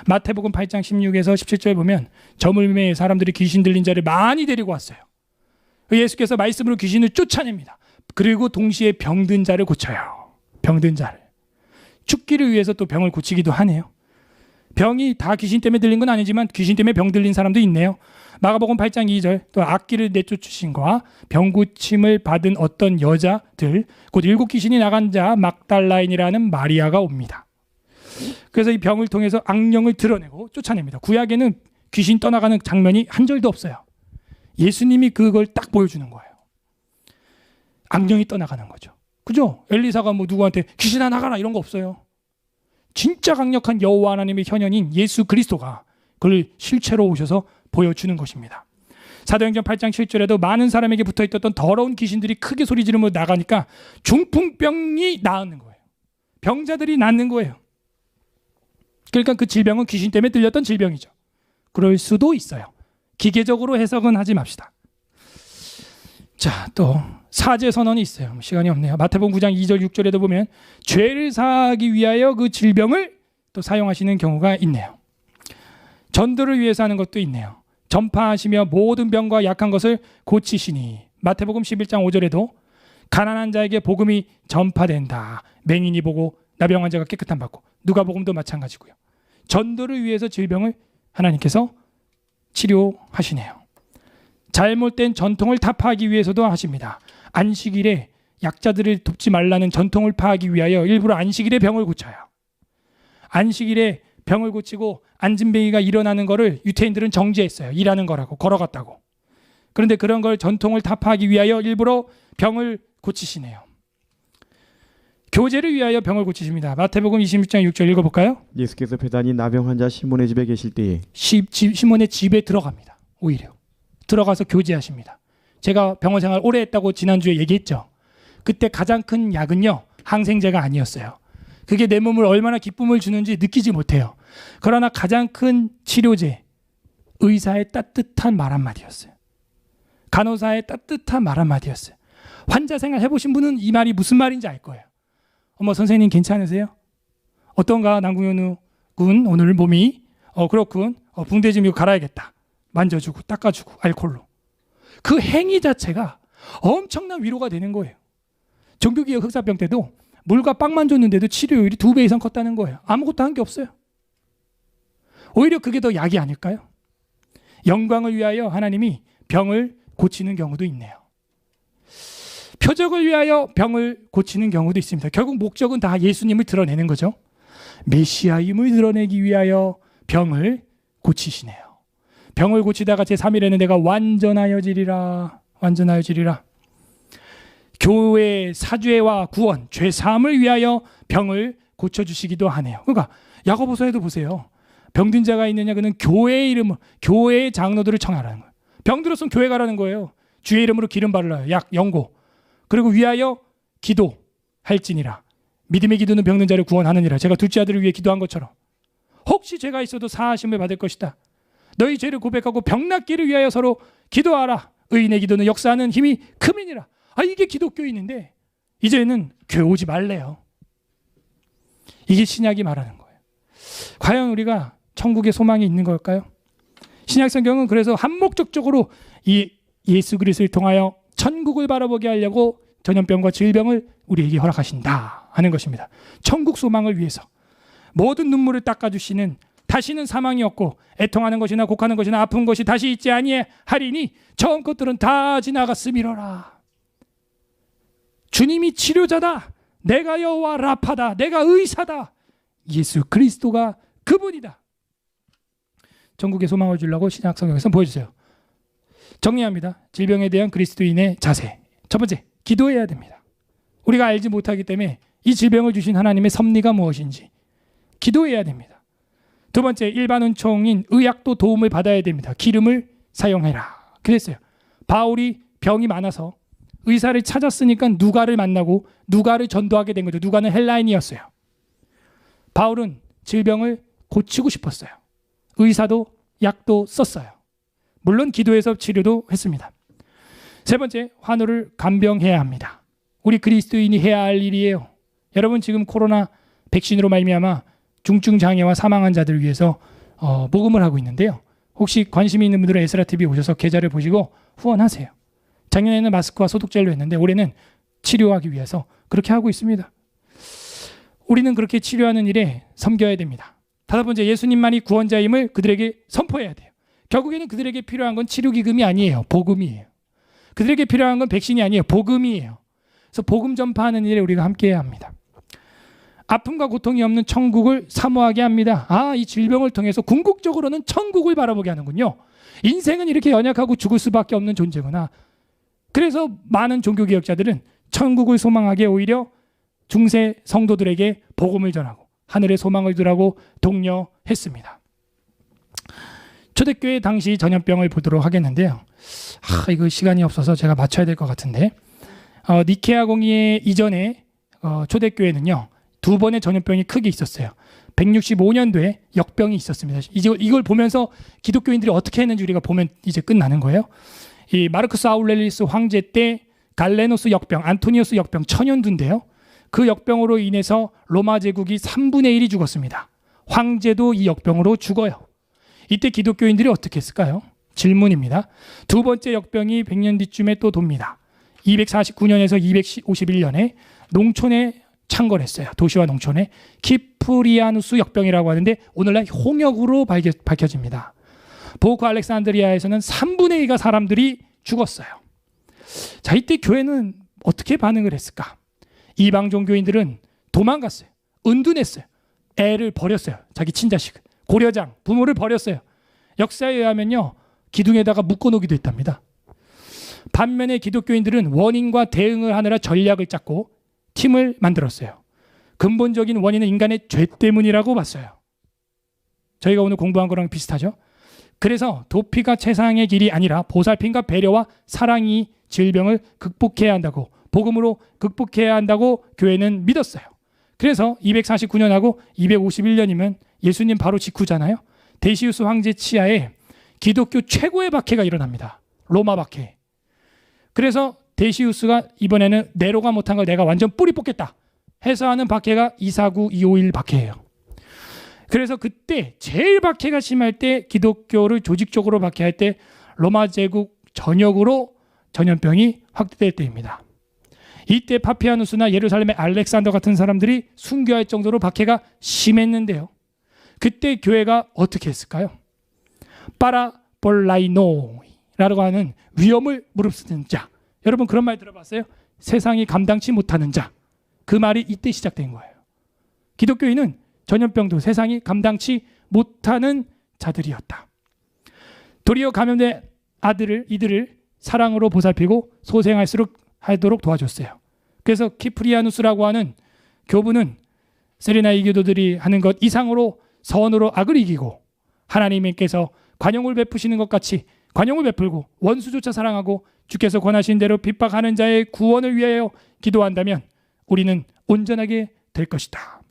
마태복음 8장 16에서 17절 보면 저물매에 사람들이 귀신 들린 자를 많이 데리고 왔어요. 예수께서 말씀으로 귀신을 쫓아냅니다. 그리고 동시에 병든 자를 고쳐요. 병든 자를. 죽기를 위해서 또 병을 고치기도 하네요. 병이 다 귀신 때문에 들린 건 아니지만 귀신 때문에 병 들린 사람도 있네요. 마가복음 8장 2절 또 악기를 내쫓으신과 병 고침을 받은 어떤 여자들 곧 7 귀신이 나간 자 막달라인이라는 마리아가 옵니다. 그래서 이 병을 통해서 악령을 드러내고 쫓아냅니다. 구약에는 귀신 떠나가는 장면이 한 절도 없어요. 예수님이 그걸 딱 보여주는 거예요. 악령이 떠나가는 거죠. 그죠? 엘리사가 누구한테 귀신아 나가라 이런 거 없어요. 진짜 강력한 여호와 하나님의 현현인 예수 그리스도가 그걸 실체로 오셔서 보여주는 것입니다. 사도행전 8장 7절에도 많은 사람에게 붙어있던 더러운 귀신들이 크게 소리 지르며 나가니까 중풍병이 나았는 거예요. 병자들이 낫는 거예요. 그러니까 그 질병은 귀신 때문에 들렸던 질병이죠. 그럴 수도 있어요. 기계적으로 해석은 하지 맙시다. 자, 또 사죄 선언이 있어요. 시간이 없네요. 마태복음 9장 2절 6절에도 보면 죄를 사하기 위하여 그 질병을 또 사용하시는 경우가 있네요. 전도를 위해서 하는 것도 있네요. 전파하시며 모든 병과 약한 것을 고치시니. 마태복음 11장 5절에도 가난한 자에게 복음이 전파된다. 맹인이 보고 나병 환자가 깨끗함 받고. 누가복음도 마찬가지고요. 전도를 위해서 질병을 하나님께서 치료하시네요. 잘못된 전통을 타파하기 위해서도 하십니다. 안식일에 약자들을 돕지 말라는 전통을 파하기 위하여 일부러 안식일에 병을 고쳐요. 안식일에 병을 고치고 안진뱅이가 일어나는 거를 유태인들은 정죄했어요. 일하는 거라고, 걸어갔다고. 그런데 그런 걸 전통을 타파하기 위하여 일부러 병을 고치시네요. 교제를 위하여 병을 고치십니다. 마태복음 26장 6절 읽어볼까요? 예수께서 배단이 나병 환자 시몬의 집에 계실 때에 시몬의 집에 들어갑니다. 오히려 들어가서 교제하십니다. 제가 병원 생활 오래 했다고 지난주에 얘기했죠. 그때 가장 큰 약은요, 항생제가 아니었어요. 그게 내 몸을 얼마나 기쁨을 주는지 느끼지 못해요. 그러나 가장 큰 치료제, 의사의 따뜻한 말 한마디였어요. 간호사의 따뜻한 말 한마디였어요. 환자 생활 해보신 분은 이 말이 무슨 말인지 알 거예요. 어머, 선생님 괜찮으세요? 어떤가, 남궁현우 군 오늘 몸이 그렇군, 붕대 좀 이거 갈아야겠다. 만져주고 닦아주고 알콜로. 그 행위 자체가 엄청난 위로가 되는 거예요. 종교개혁 흑사병 때도 물과 빵만 줬는데도 치료율이 2배 이상 컸다는 거예요. 아무것도 한 게 없어요. 오히려 그게 더 약이 아닐까요? 영광을 위하여 하나님이 병을 고치는 경우도 있네요. 표적을 위하여 병을 고치는 경우도 있습니다. 결국 목적은 다 예수님을 드러내는 거죠. 메시아임을 드러내기 위하여 병을 고치시네요. 병을 고치다가 제3일에는 내가 완전하여지리라. 완전하여지리라. 교회의 사죄와 구원, 죄사함을 위하여 병을 고쳐주시기도 하네요. 그러니까 야고보서에도 보세요. 병든 자가 있느냐, 그는 교회의 이름으로, 교회의 장로들을 청하라는 거예요. 병들었으면 교회 가라는 거예요. 주의 이름으로 기름 바르라, 약, 연고. 그리고 위하여 기도할지니라. 믿음의 기도는 병든 자를 구원하느니라. 제가 둘째 아들을 위해 기도한 것처럼 혹시 죄가 있어도 사하심을 받을 것이다. 너희 죄를 고백하고 병낫기를 위하여 서로 기도하라. 의인의 기도는 역사하는 힘이 큼이니라. 이게 기독교인인데 이제는 교회 오지 말래요. 이게 신약이 말하는 거예요. 과연 우리가 천국의 소망이 있는 걸까요? 신약 성경은 그래서 한목적적으로 이 예수 그리스도를 통하여 천국을 바라보게 하려고 전염병과 질병을 우리에게 허락하신다 하는 것입니다. 천국 소망을 위해서 모든 눈물을 닦아주시는, 다시는 사망이 없고 애통하는 것이나 곡하는 것이나 아픈 것이 다시 있지 아니하리니 처음 것들은 다 지나갔음이로라. 주님이 치료자다. 내가 여호와 라파다. 내가 의사다. 예수 그리스도가 그분이다. 천국의 소망을 주려고 신약 성경에서 보여주세요. 정리합니다. 질병에 대한 그리스도인의 자세. 첫 번째, 기도해야 됩니다. 우리가 알지 못하기 때문에 이 질병을 주신 하나님의 섭리가 무엇인지 기도해야 됩니다. 두 번째, 일반 은총인 의약도 도움을 받아야 됩니다. 기름을 사용해라. 그랬어요. 바울이 병이 많아서 의사를 찾았으니까 누가를 만나고 누가를 전도하게 된 거죠. 누가는 헬라인이었어요. 바울은 질병을 고치고 싶었어요. 의사도 약도 썼어요. 물론 기도해서 치료도 했습니다. 세 번째, 환우를 간병해야 합니다. 우리 그리스도인이 해야 할 일이에요. 여러분, 지금 코로나 백신으로 말미암아 중증 장애와 사망한 자들을 위해서 모금을 하고 있는데요. 혹시 관심이 있는 분들은 에스라TV 오셔서 계좌를 보시고 후원하세요. 작년에는 마스크와 소독젤로 했는데 올해는 치료하기 위해서 그렇게 하고 있습니다. 우리는 그렇게 치료하는 일에 섬겨야 됩니다. 다섯 번째, 예수님만이 구원자임을 그들에게 선포해야 돼요. 결국에는 그들에게 필요한 건 치료기금이 아니에요. 복음이에요. 그들에게 필요한 건 백신이 아니에요. 복음이에요. 그래서 복음 전파하는 일에 우리가 함께해야 합니다. 아픔과 고통이 없는 천국을 사모하게 합니다. 이 질병을 통해서 궁극적으로는 천국을 바라보게 하는군요. 인생은 이렇게 연약하고 죽을 수밖에 없는 존재구나. 그래서 많은 종교개혁자들은 천국을 소망하게 오히려 중세 성도들에게 복음을 전하고 하늘의 소망을 두라고 독려했습니다. 초대교회 당시 전염병을 보도록 하겠는데요. 이거 시간이 없어서 제가 맞춰야 될 것 같은데 니케아 공의 이전에 초대교회는요 2번의 전염병이 크게 있었어요. 165년도에 역병이 있었습니다. 이제 이걸 보면서 기독교인들이 어떻게 했는지 우리가 보면 이제 끝나는 거예요. 이 마르쿠스 아울렐리우스 황제 때 갈레노스 역병, 안토니우스 역병 천연두인데요. 그 역병으로 인해서 로마 제국이 3분의 1이 죽었습니다. 황제도 이 역병으로 죽어요. 이때 기독교인들이 어떻게 했을까요? 질문입니다. 두 번째 역병이 100년 뒤쯤에 또 돕니다. 249년에서 251년에 농촌에 창궐 했어요. 도시와 농촌에 키프리아누스 역병이라고 하는데 오늘날 홍역으로 밝혀집니다. 보크 알렉산드리아에서는 3분의 2가 사람들이 죽었어요. 자, 이때 교회는 어떻게 반응을 했을까? 이방 종교인들은 도망갔어요. 은둔했어요. 애를 버렸어요. 자기 친자식, 고려장, 부모를 버렸어요. 역사에 의하면요 기둥에다가 묶어놓기도 했답니다. 반면에 기독교인들은 원인과 대응을 하느라 전략을 짰고 팀을 만들었어요. 근본적인 원인은 인간의 죄 때문이라고 봤어요. 저희가 오늘 공부한 거랑 비슷하죠. 그래서 도피가 최상의 길이 아니라 보살핌과 배려와 사랑이 질병을 극복해야 한다고, 복음으로 극복해야 한다고 교회는 믿었어요. 그래서 249년하고 251년이면 예수님 바로 직후잖아요. 데시우스 황제 치하에 기독교 최고의 박해가 일어납니다. 로마 박해. 그래서 데시우스가 이번에는 네로가 못한 걸 내가 완전 뿌리 뽑겠다 해서 하는 박해가 249, 251 박해예요. 그래서 그때 제일 박해가 심할 때, 기독교를 조직적으로 박해할 때 로마 제국 전역으로 전염병이 확대될 때입니다. 이때 파피아누스나 예루살렘의 알렉산더 같은 사람들이 순교할 정도로 박해가 심했는데요. 그때 교회가 어떻게 했을까요? 파라볼라이노라고 하는 위험을 무릅쓰는 자. 여러분 그런 말 들어봤어요? 세상이 감당치 못하는 자. 그 말이 이때 시작된 거예요. 기독교인은 전염병도 세상이 감당치 못하는 자들이었다. 도리어 감염된 이들을 사랑으로 보살피고 소생하도록 도와줬어요. 그래서 키프리아누스라고 하는 교부는 세레나 이교도들이 하는 것 이상으로 선으로 악을 이기고 하나님께서 관용을 베푸시는 것 같이 관용을 베풀고 원수조차 사랑하고 주께서 권하신 대로 핍박하는 자의 구원을 위하여 기도한다면 우리는 온전하게 될 것이다.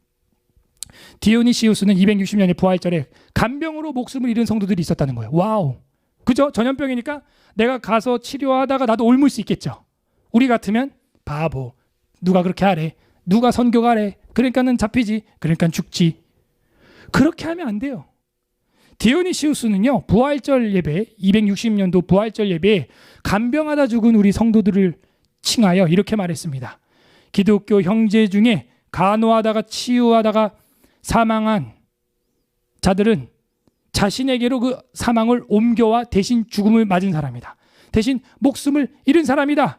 디오니시우스는 260년의 부활절에 간병으로 목숨을 잃은 성도들이 있었다는 거예요. 와우. 그죠? 전염병이니까 내가 가서 치료하다가 나도 옮을 수 있겠죠. 우리 같으면 바보. 누가 그렇게 하래. 누가 선교가 하래. 그러니까는 잡히지. 그러니까 죽지. 그렇게 하면 안 돼요. 디오니시우스는요. 부활절 예배, 260년도 부활절 예배에 간병하다 죽은 우리 성도들을 칭하여 이렇게 말했습니다. 기독교 형제 중에 간호하다가 치유하다가 사망한 자들은 자신에게로 그 사망을 옮겨와 대신 죽음을 맞은 사람이다. 대신 목숨을 잃은 사람이다.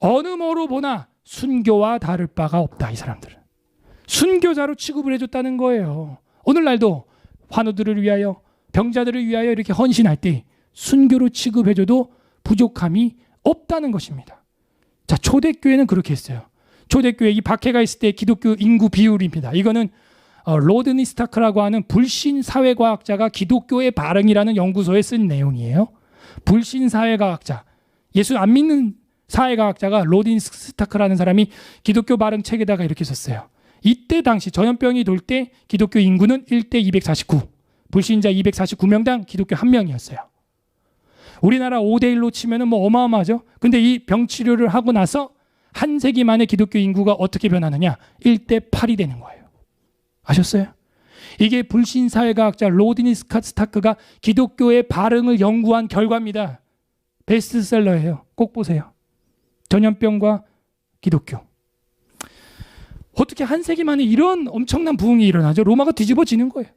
어느 뭐로 보나 순교와 다를 바가 없다. 이 사람들은 순교자로 취급을 해줬다는 거예요. 오늘날도 환우들을 위하여, 병자들을 위하여 이렇게 헌신할 때 순교로 취급해줘도 부족함이 없다는 것입니다. 자, 초대교회는 그렇게 했어요. 초대교회 이 박해가 있을 때 기독교 인구 비율입니다. 이거는 로드니 스타크라고 하는 불신 사회과학자가 기독교의 발흥이라는 연구소에 쓴 내용이에요. 불신 사회과학자, 예수 안 믿는 사회과학자가 로드니 스타크라는 사람이 기독교 발흥 책에다가 이렇게 썼어요. 이때 당시 전염병이 돌 때 기독교 인구는 1대 249, 불신자 249명당 기독교 1명이었어요. 우리나라 5대 1로 치면은 뭐 어마어마하죠. 근데 이 병 치료를 하고 나서 한 세기 만에 기독교 인구가 어떻게 변하느냐? 1대 8이 되는 거예요. 아셨어요? 이게 불신사회과학자 로드니 스타크가 기독교의 발흥을 연구한 결과입니다. 베스트셀러예요. 꼭 보세요. 전염병과 기독교. 어떻게 한 세기 만에 이런 엄청난 부흥이 일어나죠? 로마가 뒤집어지는 거예요.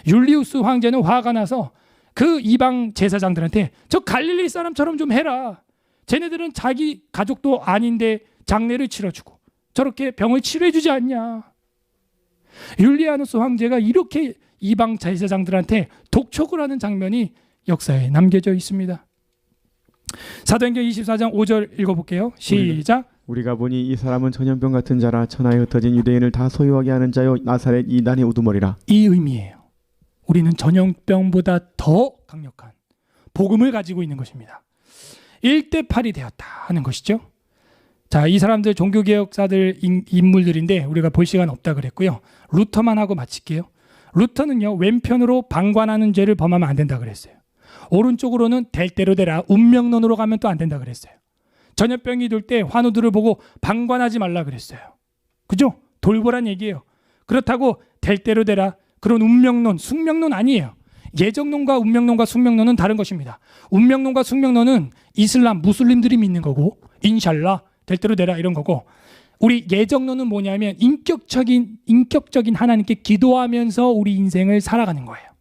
율리우스 황제는 화가 나서 그 이방 제사장들한테 저 갈릴리 사람처럼 좀 해라. 쟤네들은 자기 가족도 아닌데 장례를 치러주고 저렇게 병을 치료해주지 않냐. 율리아누스 황제가 이렇게 이방 제사장들한테 독촉을 하는 장면이 역사에 남겨져 있습니다. 사도행전 24장 5절 읽어볼게요. 시작. 우리가 보니 이 사람은 전염병 같은 자라 천하에 흩어진 유대인을 다 소유하게 하는 자요 나사렛 이단의 우두머리라. 이 의미예요. 우리는 전염병보다 더 강력한 복음을 가지고 있는 것입니다. 1대8이 되었다 하는 것이죠. 자, 이 사람들 종교개혁사들 인물들인데 우리가 볼 시간 없다 그랬고요. 루터만 하고 마칠게요. 루터는요, 왼편으로 방관하는 죄를 범하면 안 된다 그랬어요. 오른쪽으로는 될 대로 되라, 운명론으로 가면 또 안 된다 그랬어요. 전염병이 돌 때 환우들을 보고 방관하지 말라 그랬어요. 그죠? 돌보란 얘기예요. 그렇다고 될 대로 되라, 그런 운명론, 숙명론 아니에요. 예정론과 운명론과 숙명론은 다른 것입니다. 운명론과 숙명론은 이슬람, 무슬림들이 믿는 거고, 인샬라, 될 대로 되라 이런 거고, 우리 예정론은 뭐냐면 인격적인 하나님께 기도하면서 우리 인생을 살아가는 거예요.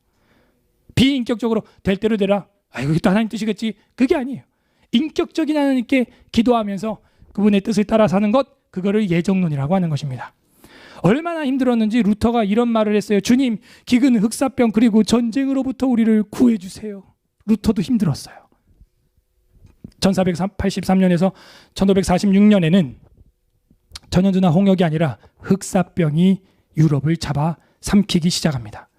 비인격적으로 될 대로 되라, 이거 또 하나님 뜻이겠지, 그게 아니에요. 인격적인 하나님께 기도하면서 그분의 뜻을 따라 사는 것, 그거를 예정론이라고 하는 것입니다. 얼마나 힘들었는지 루터가 이런 말을 했어요. 주님, 기근, 흑사병 그리고 전쟁으로부터 우리를 구해주세요. 루터도 힘들었어요. 1483년에서 1546년에는 전염두나 홍역이 아니라 흑사병이 유럽을 잡아 삼키기 시작합니다.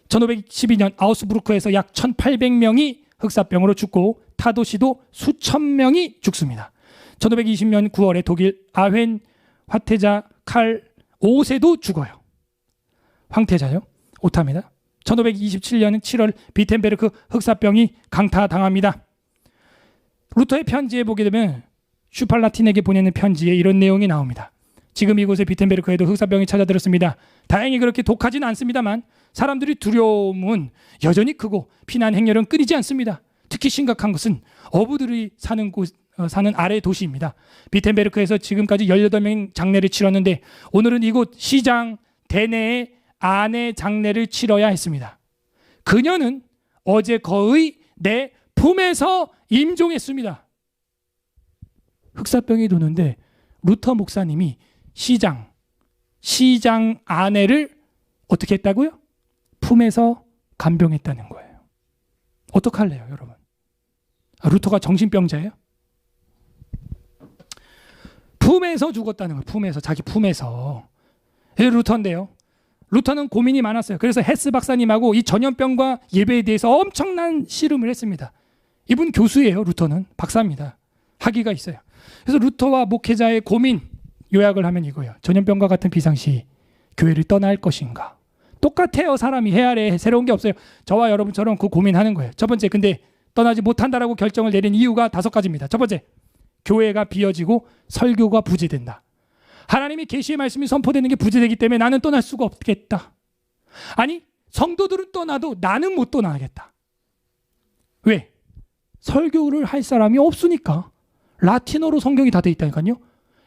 1512년 아우스부르크에서 약 1800명이 흑사병으로 죽고 타도시도 수천 명이 죽습니다. 1520년 9월에 독일 아헨 화태자 칼 5세도 죽어요. 황태자요? 오타입니다. 1527년 7월 비텐베르크 흑사병이 강타당합니다. 루터의 편지에 보게 되면 슈팔라틴에게 보내는 편지에 이런 내용이 나옵니다. 지금 이곳에 비텐베르크에도 흑사병이 찾아들었습니다. 다행히 그렇게 독하지는 않습니다만 사람들이 두려움은 여전히 크고 피난 행렬은 끊이지 않습니다. 특히 심각한 것은 어부들이 사는 아래 도시입니다. 비텐베르크에서 지금까지 18명 장례를 치렀는데 오늘은 이곳 시장 대내에 아내 장례를 치러야 했습니다. 그녀는 어제 거의 내 품에서 임종했습니다. 흑사병이 도는데 루터 목사님이 시장 아내를 어떻게 했다고요? 품에서 간병했다는 거예요. 어떡할래요, 여러분? 루터가 정신병자예요? 품에서 죽었다는 거예요. 품에서, 자기 품에서. 루터인데요. 루터는 고민이 많았어요. 그래서 헤스 박사님하고 이 전염병과 예배에 대해서 엄청난 씨름을 했습니다. 이분 교수예요. 루터는 박사입니다. 학위가 있어요. 그래서 루터와 목회자의 고민 요약을 하면 이거예요. 전염병과 같은 비상시 교회를 떠날 것인가? 똑같아요. 사람이 해 아래 새로운 게 없어요. 저와 여러분처럼 그 고민하는 거예요. 첫 번째, 근데 떠나지 못한다라고 결정을 내린 이유가 5가지입니다. 첫 번째, 교회가 비어지고 설교가 부재된다. 하나님이 계시의 말씀이 선포되는 게 부재되기 때문에 나는 떠날 수가 없겠다. 아니, 성도들은 떠나도 나는 못 떠나겠다. 왜? 설교를 할 사람이 없으니까. 라틴어로 성경이 다 돼 있다니까요.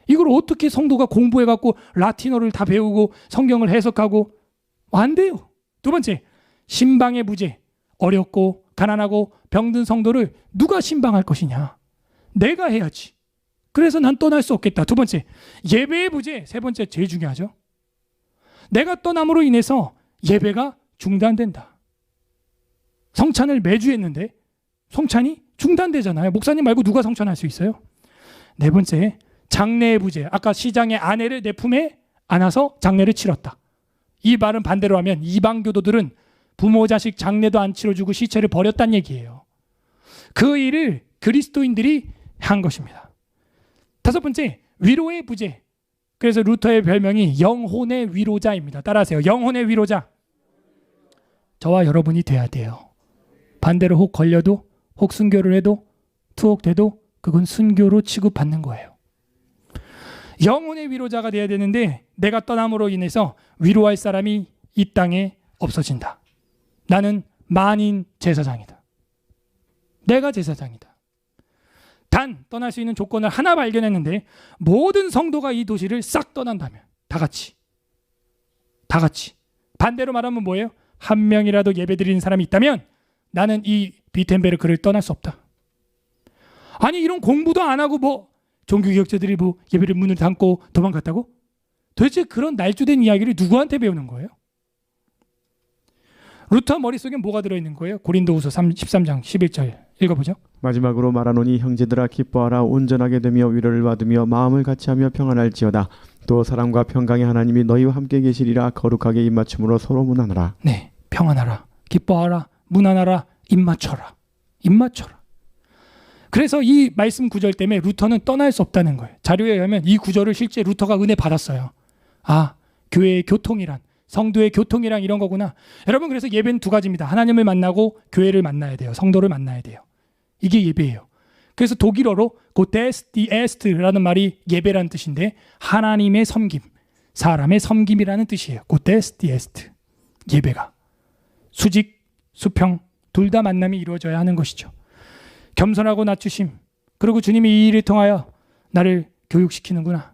이걸 어떻게 성도가 공부해갖고 라틴어를 다 배우고 성경을 해석하고, 안 돼요. 두 번째, 신방의 부재. 어렵고 가난하고 병든 성도를 누가 신방할 것이냐. 내가 해야지. 그래서 난 떠날 수 없겠다. 두 번째, 예배의 부재. 세 번째, 제일 중요하죠. 내가 떠남으로 인해서 예배가 중단된다. 성찬을 매주 했는데 성찬이 중단되잖아요. 목사님 말고 누가 성찬할 수 있어요? 네 번째, 장례의 부재. 아까 시장의 아내를 내 품에 안아서 장례를 치렀다. 이 말은 반대로 하면 이방 교도들은 부모 자식 장례도 안 치러주고 시체를 버렸다는 얘기예요. 그 일을 그리스도인들이 한 것입니다. 다섯 번째, 위로의 부재. 그래서 루터의 별명이 영혼의 위로자입니다. 따라하세요. 영혼의 위로자. 저와 여러분이 돼야 돼요. 반대로 혹 걸려도, 혹 순교를 해도, 투옥돼도 그건 순교로 취급받는 거예요. 영혼의 위로자가 돼야 되는데 내가 떠남으로 인해서 위로할 사람이 이 땅에 없어진다. 나는 만인 제사장이다. 내가 제사장이다. 단 떠날 수 있는 조건을 하나 발견했는데 모든 성도가 이 도시를 싹 떠난다면 다 같이 반대로 말하면 뭐예요? 한 명이라도 예배드리는 사람이 있다면 나는 이 비텐베르크를 떠날 수 없다. 아니 이런 공부도 안 하고 뭐 종교개혁자들이 뭐 예배를 문을 닫고 도망갔다고? 도대체 그런 날조된 이야기를 누구한테 배우는 거예요? 루터 머릿속에 뭐가 들어있는 거예요? 고린도후서 13장 11절 읽어보죠. 마지막으로 말하노니 형제들아 기뻐하라. 온전하게 되며 위로를 받으며 마음을 같이하며 평안할지어다. 또 사랑과 평강의 하나님이 너희와 함께 계시리라. 거룩하게 입맞춤으로 서로 문안하라. 네, 평안하라. 기뻐하라, 문안하라, 입맞춰라. 입맞춰라. 그래서 이 말씀 구절 때문에 루터는 떠날 수 없다는 거예요. 자료에 의하면 이 구절을 실제 루터가 은혜 받았어요. 아, 교회의 교통이란, 성도의 교통이란 이런 거구나. 여러분, 그래서 예배는 두 가지입니다. 하나님을 만나고 교회를 만나야 돼요. 성도를 만나야 돼요. 이게 예배예요. 그래서 독일어로 고데스 디에스트라는 말이 예배라는 뜻인데 하나님의 섬김, 사람의 섬김이라는 뜻이에요. 고데스 디에스트. 예배가 수직, 수평 둘 다 만남이 이루어져야 하는 것이죠. 겸손하고 낮추심. 그리고 주님이 이 일을 통하여 나를 교육시키는구나.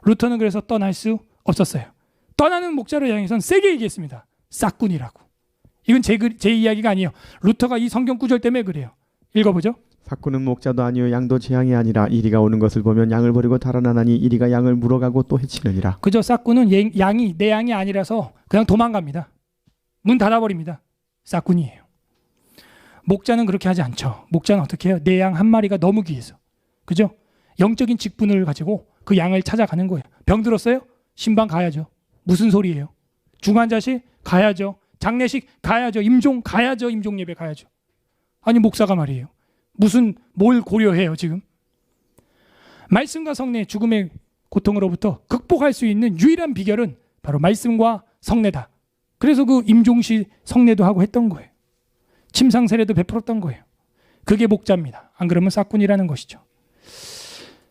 루터는 그래서 떠날 수 없었어요. 떠나는 목자를 향해서는 세게 얘기했습니다. 싹군이라고. 이건 제 이야기가 아니에요. 루터가 이 성경 구절 때문에 그래요. 읽어보죠. 삭군은 목자도 아니요 양도 재앙이 아니라 이리가 오는 것을 보면 양을 버리고 달아나나니 이리가 양을 물어가고 또 해치느니라. 그저 싹군은 양이 내 양이 아니라서 그냥 도망갑니다. 문 닫아버립니다. 싹군이에요. 목자는 그렇게 하지 않죠. 목자는 어떻게 해요? 내 양 한 마리가 너무 귀해서. 그죠? 영적인 직분을 가지고 그 양을 찾아가는 거예요. 병 들었어요? 신방 가야죠. 무슨 소리예요? 중환자실 가야죠. 장례식 가야죠. 임종 가야죠. 임종 예배 가야죠. 아니 목사가 말이에요. 뭘 고려해요 지금? 말씀과 성례, 죽음의 고통으로부터 극복할 수 있는 유일한 비결은 바로 말씀과 성례다. 그래서 그 임종시 성례도 하고 했던 거예요. 침상 세례도 베풀었던 거예요. 그게 목자입니다. 안 그러면 싹군이라는 것이죠.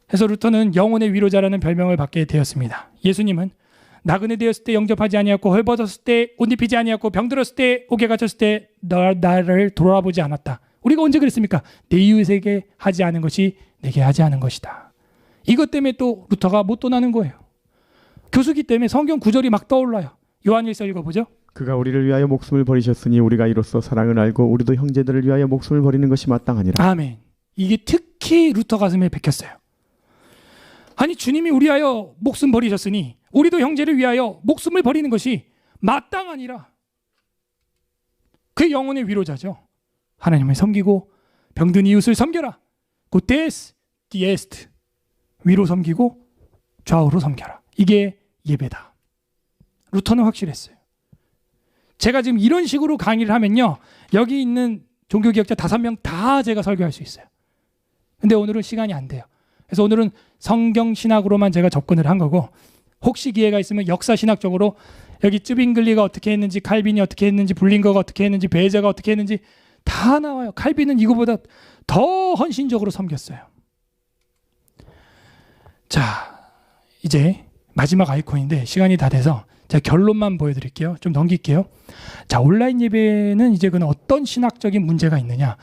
그래서 루터는 영혼의 위로자라는 별명을 받게 되었습니다. 예수님은 나그네 되었을 때 영접하지 아니하고 헐벗었을 때 옷 입히지 아니하고 병들었을 때 옥에 갇혔을 때 나를 돌아보지 않았다. 우리가 언제 그랬습니까? 내 이웃에게 하지 않은 것이 내게 하지 않은 것이다. 이것 때문에 또 루터가 못 떠나는 거예요. 교수기 때문에 성경 구절이 막 떠올라요. 요한일서 읽어보죠. 그가 우리를 위하여 목숨을 버리셨으니 우리가 이로써 사랑을 알고 우리도 형제들을 위하여 목숨을 버리는 것이 마땅하니라. 아멘. 이게 특히 루터 가슴에 박혔어요. 아니 주님이 우리 위하여 목숨 버리셨으니 우리도 형제를 위하여 목숨을 버리는 것이 마땅하니라. 그 영혼의 위로자죠. 하나님을 섬기고 병든 이웃을 섬겨라. 고데스 디에스트. 위로 섬기고 좌우로 섬겨라. 이게 예배다. 루터는 확실했어요. 제가 지금 이런 식으로 강의를 하면요, 여기 있는 종교개혁자 5명 다 제가 설교할 수 있어요. 근데 오늘은 시간이 안 돼요. 그래서 오늘은 성경신학으로만 제가 접근을 한 거고, 혹시 기회가 있으면 역사신학적으로 여기 쯔빙글리가 어떻게 했는지, 칼빈이 어떻게 했는지, 불링거가 어떻게 했는지, 베제가 어떻게 했는지 다 나와요. 칼빈은 이거보다 더 헌신적으로 섬겼어요. 자, 이제 마지막 아이콘인데 시간이 다 돼서 제가 결론만 보여드릴게요. 좀 넘길게요. 자, 온라인 예배는 이제 그는 어떤 신학적인 문제가 있느냐.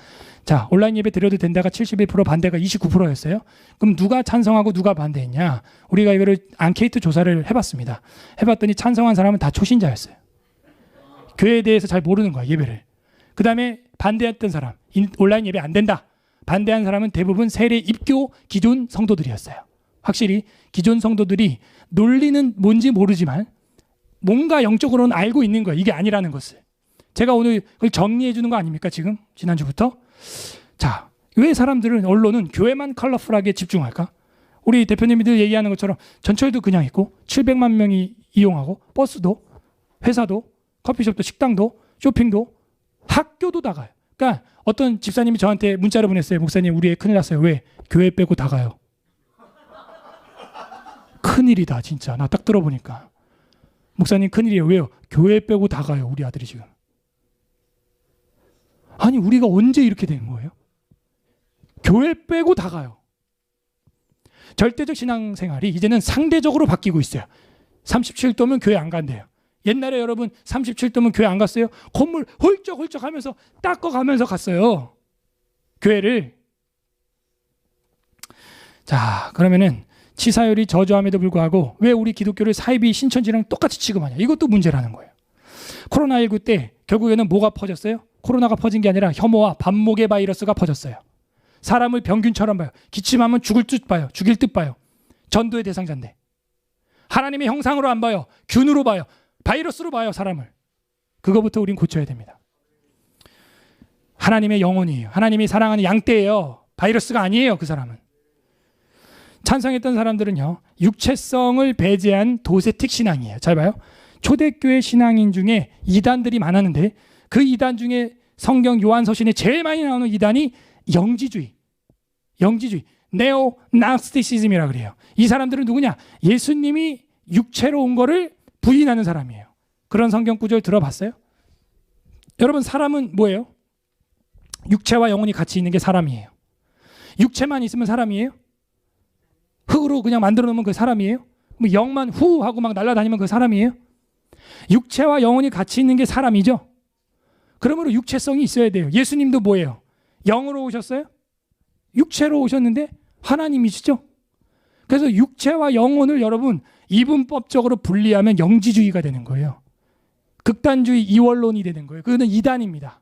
자, 온라인 예배 드려도 된다가 71%, 반대가 29%였어요. 그럼 누가 찬성하고 누가 반대했냐. 우리가 이거를 앙케이트 조사를 해봤습니다. 해봤더니 찬성한 사람은 다 초신자였어요. 교회에 대해서 잘 모르는 거야, 예배를. 그 다음에 반대했던 사람, 온라인 예배 안 된다. 반대한 사람은 대부분 세례 입교 기존 성도들이었어요. 확실히 기존 성도들이 논리는 뭔지 모르지만 뭔가 영적으로는 알고 있는 거예요. 이게 아니라는 것을. 제가 오늘 그걸 정리해 주는 거 아닙니까? 지금 지난주부터. 자, 왜 사람들은 언론은 교회만 컬러풀하게 집중할까? 우리 대표님들 얘기하는 것처럼 전철도 그냥 있고 700만 명이 이용하고 버스도 회사도 커피숍도 식당도 쇼핑도 학교도 다 가요. 그러니까 어떤 집사님이 저한테 문자를 보냈어요. 목사님, 우리 애 큰일 났어요. 왜? 교회 빼고 다 가요. 큰일이다 진짜. 나 딱 들어보니까. 목사님 큰일이에요. 왜요? 교회 빼고 다 가요. 우리 아들이 지금. 아니 우리가 언제 이렇게 된 거예요? 교회 빼고 다 가요. 절대적 신앙생활이 이제는 상대적으로 바뀌고 있어요. 37도면 교회 안 간대요. 옛날에 여러분 37도면 교회 안 갔어요? 건물 홀쩍홀쩍 하면서 닦아가면서 갔어요. 교회를. 자, 그러면은 치사율이 저조함에도 불구하고 왜 우리 기독교를 사이비 신천지랑 똑같이 취급하냐. 이것도 문제라는 거예요. 코로나19 때 결국에는 뭐가 퍼졌어요? 코로나가 퍼진 게 아니라 혐오와 반목의 바이러스가 퍼졌어요. 사람을 병균처럼 봐요. 기침하면 죽을 듯 봐요. 죽일 듯 봐요. 전도의 대상자인데. 하나님의 형상으로 안 봐요. 균으로 봐요. 바이러스로 봐요. 사람을. 그거부터 우린 고쳐야 됩니다. 하나님의 영혼이에요. 하나님이 사랑하는 양떼예요. 바이러스가 아니에요. 그 사람은. 찬성했던 사람들은요, 육체성을 배제한 도세틱 신앙이에요. 잘 봐요. 초대교회 신앙인 중에 이단들이 많았는데 그 이단 중에 성경 요한서신에 제일 많이 나오는 이단이 영지주의, 네오 나스티시즘이라 그래요. 이 사람들은 누구냐? 예수님이 육체로 온 거를 부인하는 사람이에요. 그런 성경 구절 들어봤어요? 여러분, 사람은 뭐예요? 육체와 영혼이 같이 있는 게 사람이에요. 육체만 있으면 사람이에요? 흙으로 그냥 만들어 놓으면 그 사람이에요? 뭐 영만 후 하고 막 날아다니면 그 사람이에요? 육체와 영혼이 같이 있는 게 사람이죠. 그러므로 육체성이 있어야 돼요. 예수님도 뭐예요? 영으로 오셨어요? 육체로 오셨는데 하나님이시죠. 그래서 육체와 영혼을 여러분 이분법적으로 분리하면 영지주의가 되는 거예요. 극단주의 이원론이 되는 거예요. 그거는 이단입니다.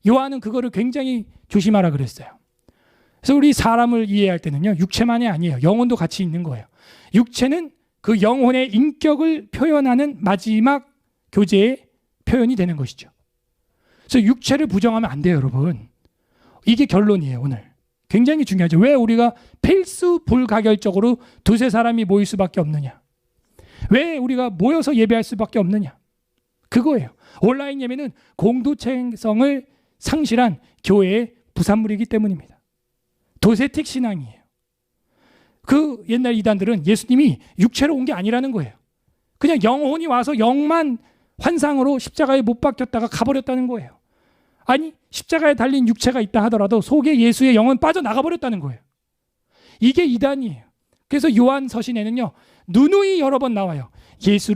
요한은 그거를 굉장히 조심하라 그랬어요. 그래서 우리 사람을 이해할 때는요, 육체만이 아니에요. 영혼도 같이 있는 거예요. 육체는 그 영혼의 인격을 표현하는 마지막 교제의 표현이 되는 것이죠. 그래서 육체를 부정하면 안 돼요, 여러분. 이게 결론이에요, 오늘. 굉장히 중요하죠. 왜 우리가 필수 불가결적으로 두세 사람이 모일 수밖에 없느냐? 왜 우리가 모여서 예배할 수밖에 없느냐? 그거예요. 온라인 예배는 공동체성을 상실한 교회의 부산물이기 때문입니다. 도세틱 신앙이에요. 그 옛날 이단들은 예수님이 육체로 온 게 아니라는 거예요. 그냥 영혼이 와서 영만 환상으로 십자가에 못 박혔다가 가버렸다는 거예요. 아니, 십자가에 달린 육체가 있다 하더라도 속에 예수의 영은 빠져나가 버렸다는 거예요. 이게 이단이에요. 그래서 요한 서신에는요, 누누이 여러 번 나와요. 예수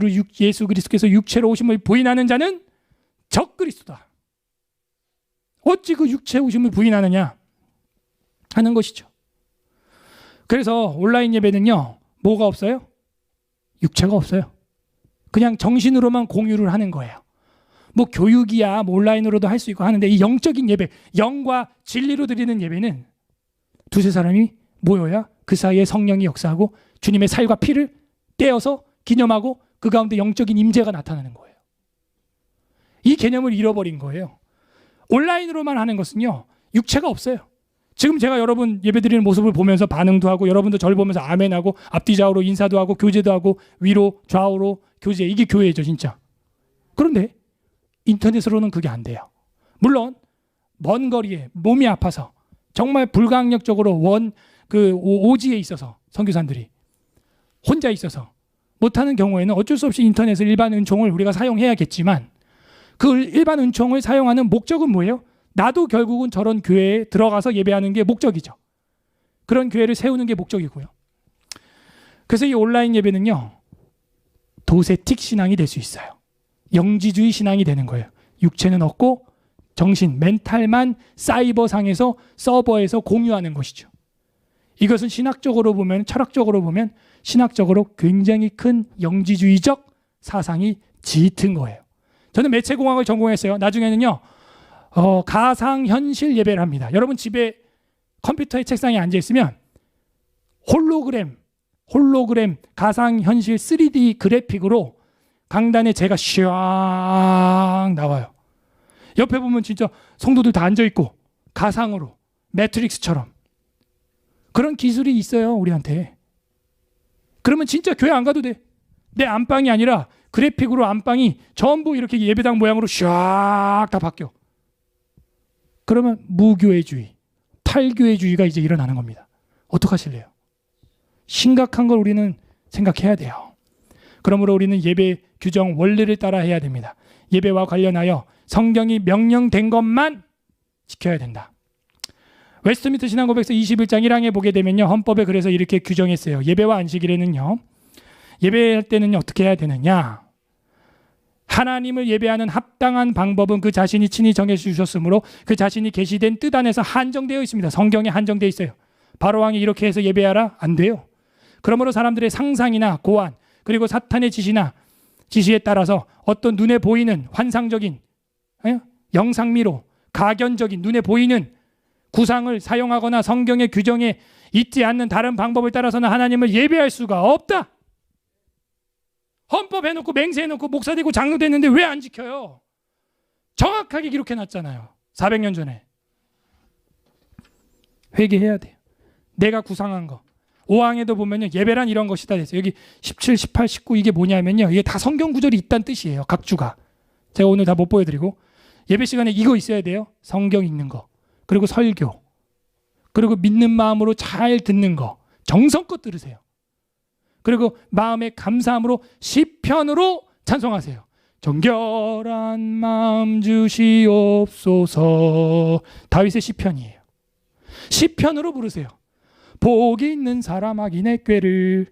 그리스도께서 육체로 오심을 부인하는 자는 적그리스도다. 어찌 그 육체 오심을 부인하느냐 하는 것이죠. 그래서 온라인 예배는요, 뭐가 없어요? 육체가 없어요. 그냥 정신으로만 공유를 하는 거예요. 뭐 교육이야 뭐 온라인으로도 할 수 있고 하는데, 이 영적인 예배, 영과 진리로 드리는 예배는 두세 사람이 모여야 그 사이에 성령이 역사하고 주님의 살과 피를 떼어서 기념하고 그 가운데 영적인 임재가 나타나는 거예요. 이 개념을 잃어버린 거예요. 온라인으로만 하는 것은요, 육체가 없어요. 지금 제가 여러분 예배드리는 모습을 보면서 반응도 하고, 여러분도 저를 보면서 아멘하고 앞뒤 좌우로 인사도 하고 교제도 하고 위로 좌우로 교제, 이게 교회죠 진짜. 그런데 인터넷으로는 그게 안 돼요. 물론 먼 거리에 몸이 아파서 정말 불가항력적으로 오지에 있어서 선교사들이 혼자 있어서 못하는 경우에는 어쩔 수 없이 인터넷을 일반 은총을 우리가 사용해야겠지만, 그 일반 은총을 사용하는 목적은 뭐예요? 나도 결국은 저런 교회에 들어가서 예배하는 게 목적이죠. 그런 교회를 세우는 게 목적이고요. 그래서 이 온라인 예배는요, 도세틱 신앙이 될 수 있어요. 영지주의 신앙이 되는 거예요. 육체는 없고 정신, 멘탈만 사이버상에서 서버에서 공유하는 것이죠. 이것은 신학적으로 보면, 철학적으로 보면 신학적으로 굉장히 큰 영지주의적 사상이 짙은 거예요. 저는 매체공학을 전공했어요. 나중에는요, 가상현실 예배를 합니다. 여러분 집에 컴퓨터의 책상에 앉아있으면 홀로그램 가상현실 3D 그래픽으로 강단에 제가 슉 나와요. 옆에 보면 진짜 성도들 다 앉아있고 가상으로 매트릭스처럼 그런 기술이 있어요, 우리한테. 그러면 진짜 교회 안 가도 돼. 내 안방이 아니라 그래픽으로 안방이 전부 이렇게 예배당 모양으로 샥 다 바뀌어. 그러면 무교회주의, 탈교회주의가 이제 일어나는 겁니다. 어떡하실래요? 심각한 걸 우리는 생각해야 돼요. 그러므로 우리는 예배 규정 원리를 따라 해야 됩니다. 예배와 관련하여 성경이 명령된 것만 지켜야 된다. 웨스트민스터 신앙고백서 21장 1항에 보게 되면요, 헌법에 그래서 이렇게 규정했어요. 예배와 안식일에는요, 예배할 때는 어떻게 해야 되느냐? 하나님을 예배하는 합당한 방법은 그 자신이 친히 정해주셨으므로 그 자신이 계시된 뜻 안에서 한정되어 있습니다. 성경에 한정되어 있어요. 바로왕이 이렇게 해서 예배하라? 안 돼요. 그러므로 사람들의 상상이나 고안, 그리고 사탄의 지시에 따라서 어떤 눈에 보이는 환상적인, 영상미로 가견적인 눈에 보이는 구상을 사용하거나 성경의 규정에 있지 않는 다른 방법을 따라서는 하나님을 예배할 수가 없다. 헌법 해놓고 맹세해놓고 목사 되고 장로 됐는데 왜 안 지켜요? 정확하게 기록해놨잖아요. 400년 전에. 회개해야 돼요. 내가 구상한 거. 5항에도 보면요, 예배란 이런 것이다 됐어요. 여기 17, 18, 19 이게 뭐냐면요, 이게 다 성경 구절이 있다는 뜻이에요. 각 주가. 제가 오늘 다 못 보여드리고, 예배 시간에 이거 있어야 돼요. 성경 읽는 거, 그리고 설교, 그리고 믿는 마음으로 잘 듣는 거, 정성껏 들으세요. 그리고 마음의 감사함으로 시편으로 찬송하세요. 정결한 마음 주시옵소서. 다윗의 시편이에요. 시편으로 부르세요. 복이 있는 사람 악인의 꾀를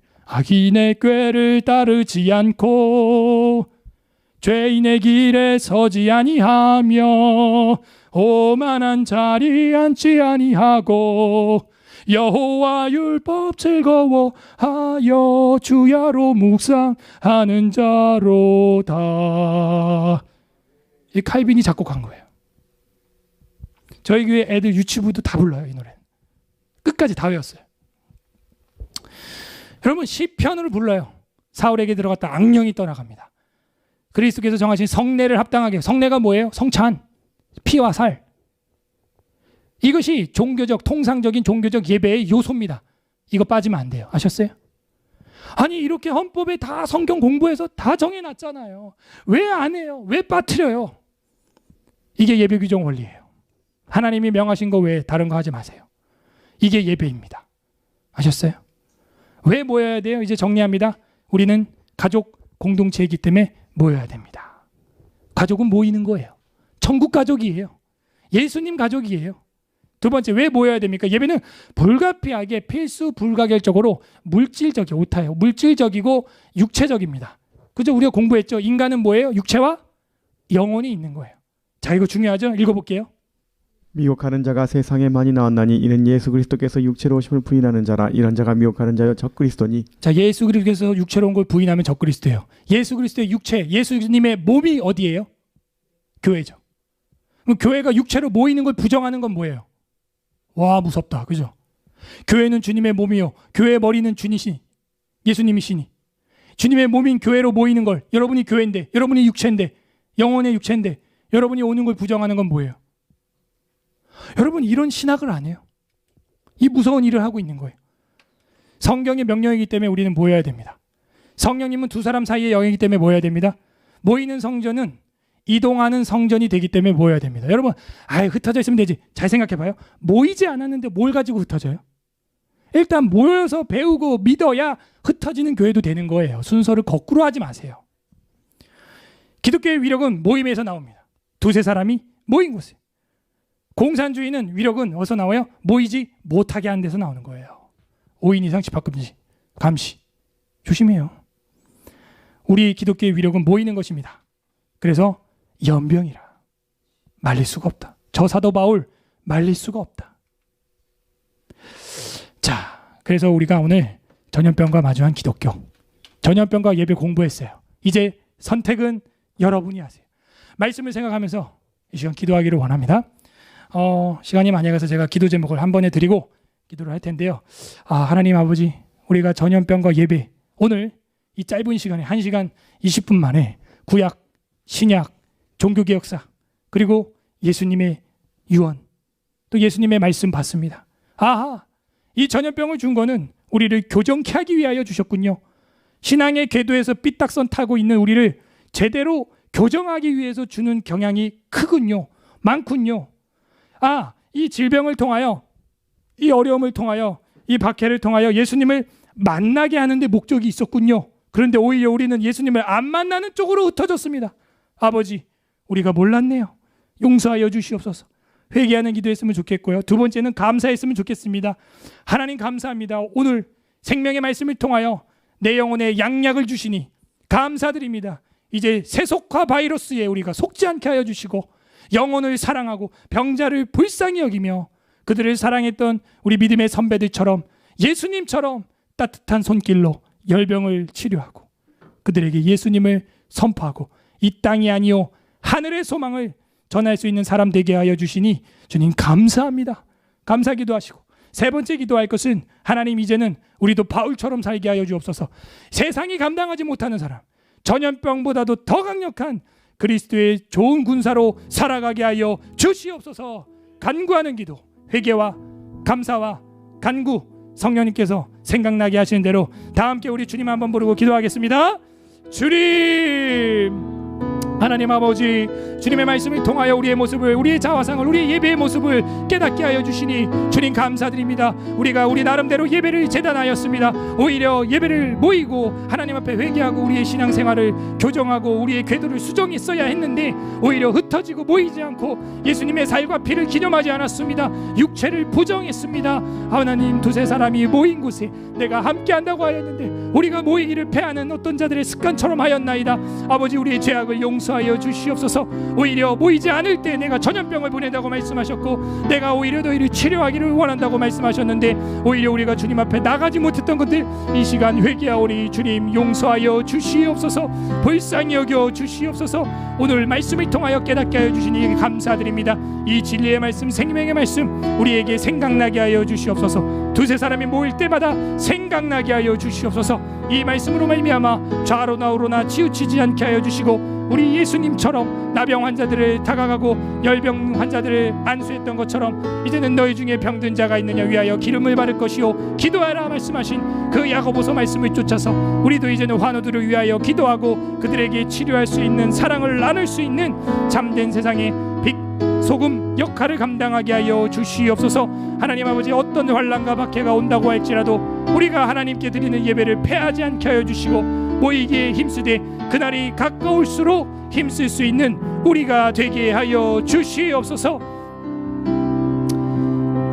따르지 않고 죄인의 길에 서지 아니하며 오만한 자리에 앉지 아니하고 여호와 율법 즐거워하여 주야로 묵상하는 자로다. 이 칼빈이 작곡한 거예요. 저희 교회 애들 유치부도 다 불러요. 이 노래 끝까지 다 외웠어요. 여러분, 시편을 불러요. 사울에게 들어갔다 악령이 떠나갑니다. 그리스도께서 정하신 성례를 합당하게. 성례가 뭐예요? 성찬, 피와 살. 이것이 종교적, 통상적인 종교적 예배의 요소입니다. 이거 빠지면 안 돼요. 아셨어요? 아니, 이렇게 헌법에 다 성경 공부해서 다 정해놨잖아요. 왜 안 해요? 왜 빠뜨려요? 이게 예배 규정 원리예요. 하나님이 명하신 거 외에 다른 거 하지 마세요. 이게 예배입니다. 아셨어요? 왜 모여야 돼요? 이제 정리합니다. 우리는 가족 공동체이기 때문에 모여야 됩니다. 가족은 모이는 거예요. 천국 가족이에요. 예수님 가족이에요. 두 번째, 왜 모여야 됩니까? 예배는 불가피하게 필수 불가결적으로 물질적이에요. 오타예요. 물질적이고 육체적입니다. 그죠? 우리가 공부했죠. 인간은 뭐예요? 육체와 영혼이 있는 거예요. 자, 이거 중요하죠? 읽어볼게요. 미혹하는 자가 세상에 많이 나왔나니 이는 예수 그리스도께서 육체로 오심을 부인하는 자라. 이런 자가 미혹하는 자여 적그리스도니. 자, 예수 그리스도께서 육체로 온 걸 부인하면 적그리스도예요. 예수 그리스도의 육체, 예수님의 몸이 어디예요? 교회죠. 그럼 교회가 육체로 모이는 걸 부정하는 건 뭐예요? 와, 무섭다. 그죠? 교회는 주님의 몸이요, 교회의 머리는 주님이시니, 예수님이시니, 주님의 몸인 교회로 모이는 걸, 여러분이 교회인데, 여러분이 육체인데, 영혼의 육체인데, 여러분이 오는 걸 부정하는 건 뭐예요? 여러분, 이런 신학을 안 해요. 이 무서운 일을 하고 있는 거예요. 성경의 명령이기 때문에 우리는 모여야 됩니다. 성령님은 두 사람 사이의 영이기 때문에 모여야 됩니다. 모이는 성전은 이동하는 성전이 되기 때문에 모여야 됩니다. 여러분, 흩어져 있으면 되지. 잘 생각해봐요. 모이지 않았는데 뭘 가지고 흩어져요? 일단 모여서 배우고 믿어야 흩어지는 교회도 되는 거예요. 순서를 거꾸로 하지 마세요. 기독교의 위력은 모임에서 나옵니다. 두세 사람이 모인 곳에. 공산주의는 위력은 어디서 나와요? 모이지 못하게 하는 데서 나오는 거예요. 5인 이상 집합금지, 감시. 조심해요. 우리 기독교의 위력은 모이는 것입니다. 그래서 연병이라 말릴 수가 없다. 저 사도 바울 말릴 수가 없다. 자, 그래서 우리가 오늘 전염병과 마주한 기독교, 전염병과 예배 공부했어요. 이제 선택은 여러분이 하세요. 말씀을 생각하면서 이 시간 기도하기를 원합니다. 시간이 많이 가서 제가 기도 제목을 한 번에 드리고 기도를 할 텐데요. 하나님 아버지, 우리가 전염병과 예배, 오늘 이 짧은 시간에 1시간 20분 만에 구약, 신약, 종교개혁사, 그리고 예수님의 유언, 또 예수님의 말씀 봤습니다. 이 전염병을 준 거는 우리를 교정케 하기 위하여 주셨군요. 신앙의 궤도에서 삐딱선 타고 있는 우리를 제대로 교정하기 위해서 주는 경향이 크군요. 많군요. 이 질병을 통하여, 이 어려움을 통하여, 이 박해를 통하여 예수님을 만나게 하는 데 목적이 있었군요. 그런데 오히려 우리는 예수님을 안 만나는 쪽으로 흩어졌습니다. 아버지, 우리가 몰랐네요. 용서하여 주시옵소서. 회개하는 기도했으면 좋겠고요. 두 번째는 감사했으면 좋겠습니다. 하나님 감사합니다. 오늘 생명의 말씀을 통하여 내 영혼에 양약을 주시니 감사드립니다. 이제 세속화 바이러스에 우리가 속지 않게 하여 주시고 영혼을 사랑하고 병자를 불쌍히 여기며 그들을 사랑했던 우리 믿음의 선배들처럼 예수님처럼 따뜻한 손길로 열병을 치료하고 그들에게 예수님을 선포하고 이 땅이 아니요 하늘의 소망을 전할 수 있는 사람 되게 하여 주시니 주님 감사합니다. 감사 기도하시고 세 번째 기도할 것은 하나님, 이제는 우리도 바울처럼 살게 하여 주옵소서. 세상이 감당하지 못하는 사람, 전염병보다도 더 강력한 그리스도의 좋은 군사로 살아가게 하여 주시옵소서. 간구하는 기도, 회개와 감사와 간구, 성령님께서 생각나게 하시는 대로 다 함께 우리 주님 한번 부르고 기도하겠습니다. 주님 하나님 아버지, 주님의 말씀을 통하여 우리의 모습을, 우리의 자화상을, 우리의 예배의 모습을 깨닫게 하여 주시니 주님 감사드립니다. 우리가 우리 나름대로 예배를 재단하였습니다. 오히려 예배를 모이고 하나님 앞에 회개하고 우리의 신앙생활을 교정하고 우리의 궤도를 수정했어야 했는데 오히려 흩어지고 모이지 않고 예수님의 살과 피를 기념하지 않았습니다. 육체를 부정했습니다. 하나님, 두세 사람이 모인 곳에 내가 함께 한다고 하였는데 우리가 모이기를 패하는 어떤 자들의 습관처럼 하였나이다. 아버지, 우리의 죄악을 용서하여 주시옵소서. 오히려 모이지 않을 때 내가 전염병을 보낸다고 말씀하셨고 내가 오히려 너희를 치료하기를 원한다고 말씀하셨는데 오히려 우리가 주님 앞에 나가지 못했던 것들 이 시간 회개하오니 주님 용서하여 주시옵소서. 불쌍히 여겨 주시옵소서. 오늘 말씀을 통하여 깨닫게 하여 주시니 감사드립니다. 이 진리의 말씀, 생명의 말씀 우리에게 생각나게 하여 주시옵소서. 두세 사람이 모일 때마다 생각나게 하여 주시옵소서. 이 말씀으로 말미암아 좌로나 우로나 치우치지 않게 하여 주시고 우리 예수님처럼 나병 환자들을 다가가고 열병 환자들을 안수했던 것처럼 이제는 너희 중에 병든 자가 있느냐 위하여 기름을 바를 것이요 기도하라 말씀하신 그 야고보서 말씀을 쫓아서 우리도 이제는 환우들을 위하여 기도하고 그들에게 치료할 수 있는, 사랑을 나눌 수 있는 잠든 세상에 빛 소금 역할을 감당하게 하여 주시옵소서. 하나님 아버지, 어떤 환난과 박해가 온다고 할지라도 우리가 하나님께 드리는 예배를 패하지 않게 하여 주시고 모이기에 힘쓰되 그날이 가까울수록 힘쓸 수 있는 우리가 되게 하여 주시옵소서.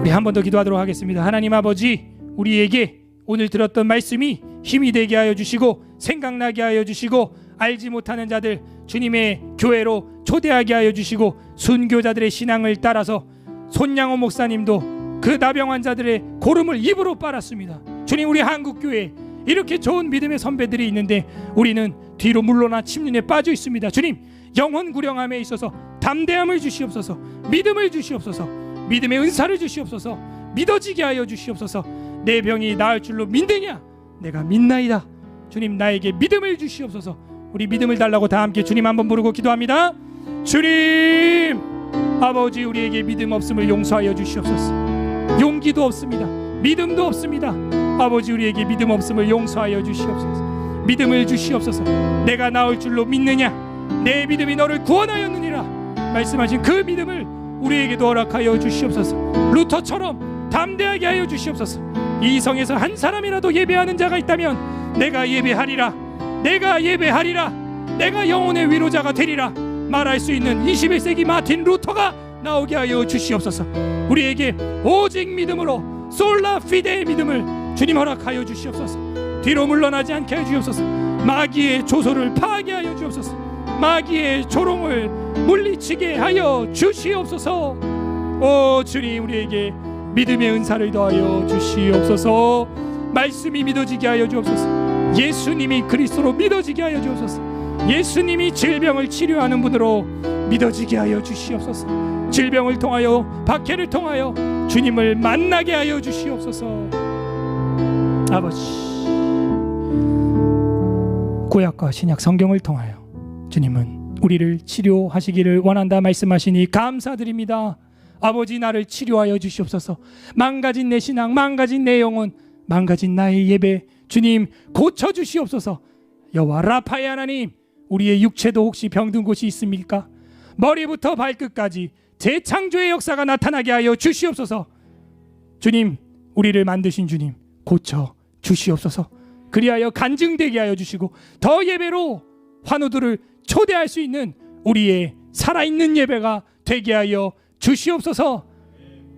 우리 한 번 더 기도하도록 하겠습니다. 하나님 아버지, 우리에게 오늘 들었던 말씀이 힘이 되게 하여 주시고 생각나게 하여 주시고 알지 못하는 자들 주님의 교회로 초대하게 하여 주시고 순교자들의 신앙을 따라서 손양호 목사님도 그 나병 환자들의 고름을 입으로 빨았습니다. 주님, 우리 한국교회 이렇게 좋은 믿음의 선배들이 있는데 우리는 뒤로 물러나 침륜에 빠져 있습니다. 주님, 영혼 구령함에 있어서 담대함을 주시옵소서. 믿음을 주시옵소서. 믿음의 은사를 주시옵소서. 믿어지게 하여 주시옵소서. 내 병이 나을 줄로 믿느냐? 내가 믿나이다. 주님, 나에게 믿음을 주시옵소서. 우리 믿음을 달라고 다 함께 주님 한번 부르고 기도합니다. 주님 아버지, 우리에게 믿음 없음을 용서하여 주시옵소서. 용기도 없습니다. 믿음도 없습니다. 아버지, 우리에게 믿음 없음을 용서하여 주시옵소서. 믿음을 주시옵소서. 내가 나올 줄로 믿느냐? 내 믿음이 너를 구원하였느니라 말씀하신 그 믿음을 우리에게도 허락하여 주시옵소서. 루터처럼 담대하게 하여 주시옵소서. 이 성에서 한 사람이라도 예배하는 자가 있다면 내가 예배하리라, 내가 예배하리라, 내가 영혼의 위로자가 되리라 말할 수 있는 21세기 마틴 루터가 나오게 하여 주시옵소서. 우리에게 오직 믿음으로 솔라 피데의 믿음을 주님 허락하여 주시옵소서. 뒤로 물러나지 않게 하여 주옵소서. 마귀의 조소를 파괴하여 주옵소서. 마귀의 조롱을 물리치게 하여 주시옵소서. 오 주님, 우리에게 믿음의 은사를 더하여 주시옵소서. 말씀이 믿어지게 하여 주옵소서. 예수님이 그리스도로 믿어지게 하여 주옵소서. 예수님이 질병을 치료하는 분으로 믿어지게 하여 주시옵소서. 질병을 통하여, 박해를 통하여 주님을 만나게 하여 주시옵소서. 아버지, 구약과 신약 성경을 통하여 주님은 우리를 치료하시기를 원한다 말씀하시니 감사드립니다. 아버지, 나를 치료하여 주시옵소서. 망가진 내 신앙, 망가진 내 영혼, 망가진 나의 예배 주님 고쳐주시옵소서. 여호와 라파의 하나님, 우리의 육체도 혹시 병든 곳이 있습니까? 머리부터 발끝까지 재창조의 역사가 나타나게 하여 주시옵소서. 주님, 우리를 만드신 주님 고쳐 주시옵소서. 그리하여 간증되게 하여 주시고 더 예배로 환우들을 초대할 수 있는 우리의 살아있는 예배가 되게 하여 주시옵소서.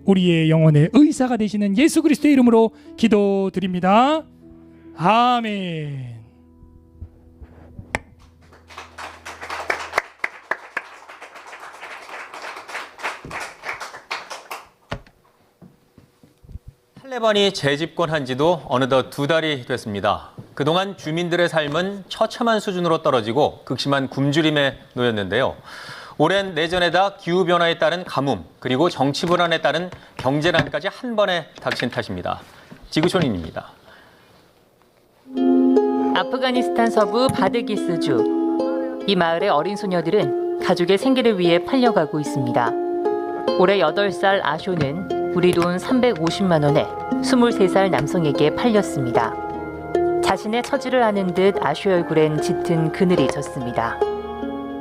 우리의 영혼의 의사가 되시는 예수 그리스도의 이름으로 기도드립니다. 아멘. 탈레반이 재집권한 지도 어느덧 2달이 됐습니다. 그동안 주민들의 삶은 처참한 수준으로 떨어지고 극심한 굶주림에 놓였는데요. 오랜 내전에다 기후변화에 따른 가뭄, 그리고 정치 불안에 따른 경제난까지 한 번에 닥친 탓입니다. 지구촌인입니다. 아프가니스탄 서부 바드기스주. 이 마을의 어린 소녀들은 가족의 생계를 위해 팔려가고 있습니다. 올해 8살 아쇼는 우리 돈 350만 원에 23살 남성에게 팔렸습니다. 자신의 처지를 아는 듯 아쇼 얼굴엔 짙은 그늘이 졌습니다.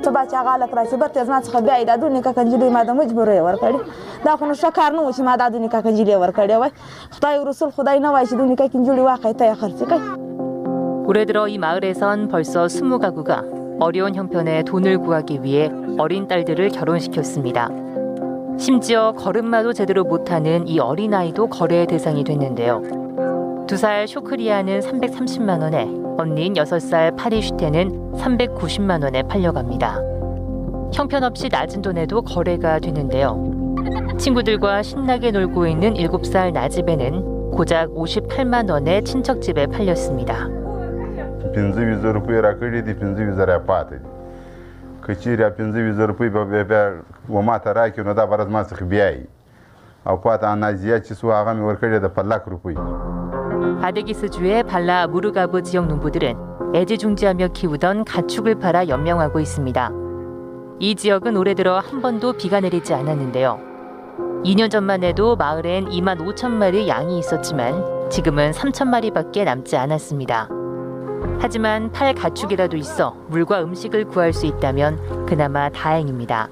ته بچا غاله کړی به تیز ما څخه بیا دا دونی کا کنجلی ما د مجبورې ورکړي دا خو نو شکار نه و چې ما دا دونی کا کنجلی ورکړي وای خدای رسول خدای نه وای چې دونی کا کنجلی واقعي ته خرڅ کړي. 올해 들어 이 마을에선 벌써 20가구가 어려운 형편에 돈을 구하기 위해 어린 딸들을 결혼시켰습니다. 심지어 걸음마도 제대로 못하는 이 어린아이도 거래의 대상이 됐는데요. 2살 쇼크리아는 330만 원에 언니인 6살 파리슈테는 390만 원에 팔려갑니다. 형편없이 낮은 돈에도 거래가 되는데요. 친구들과 신나게 놀고 있는 7살 나집에는 고작 58만 원에 친척집에 팔렸습니다. 50,000 रुपये राखडी ती 50,000 पाते कचीऱ्या 50,000 रुपये पे वो माता राखी न दा बरस मास खबियाई au poate anazia ci su agami oricare de palak rupui. 바데기스주의 발라 무르가브 지역 농부들은 애지중지하며 키우던 가축을 팔아 연명하고 있습니다. 이 지역은 올해 들어 한 번도 비가 내리지 않았는데요. 2년 전만 해도 마을엔 25,000마리 양이 있었지만 지금은 3,000마리밖에 남지 않았습니다. 하지만 팔 가축이라도 있어 물과 음식을 구할 수 있다면 그나마 다행입니다.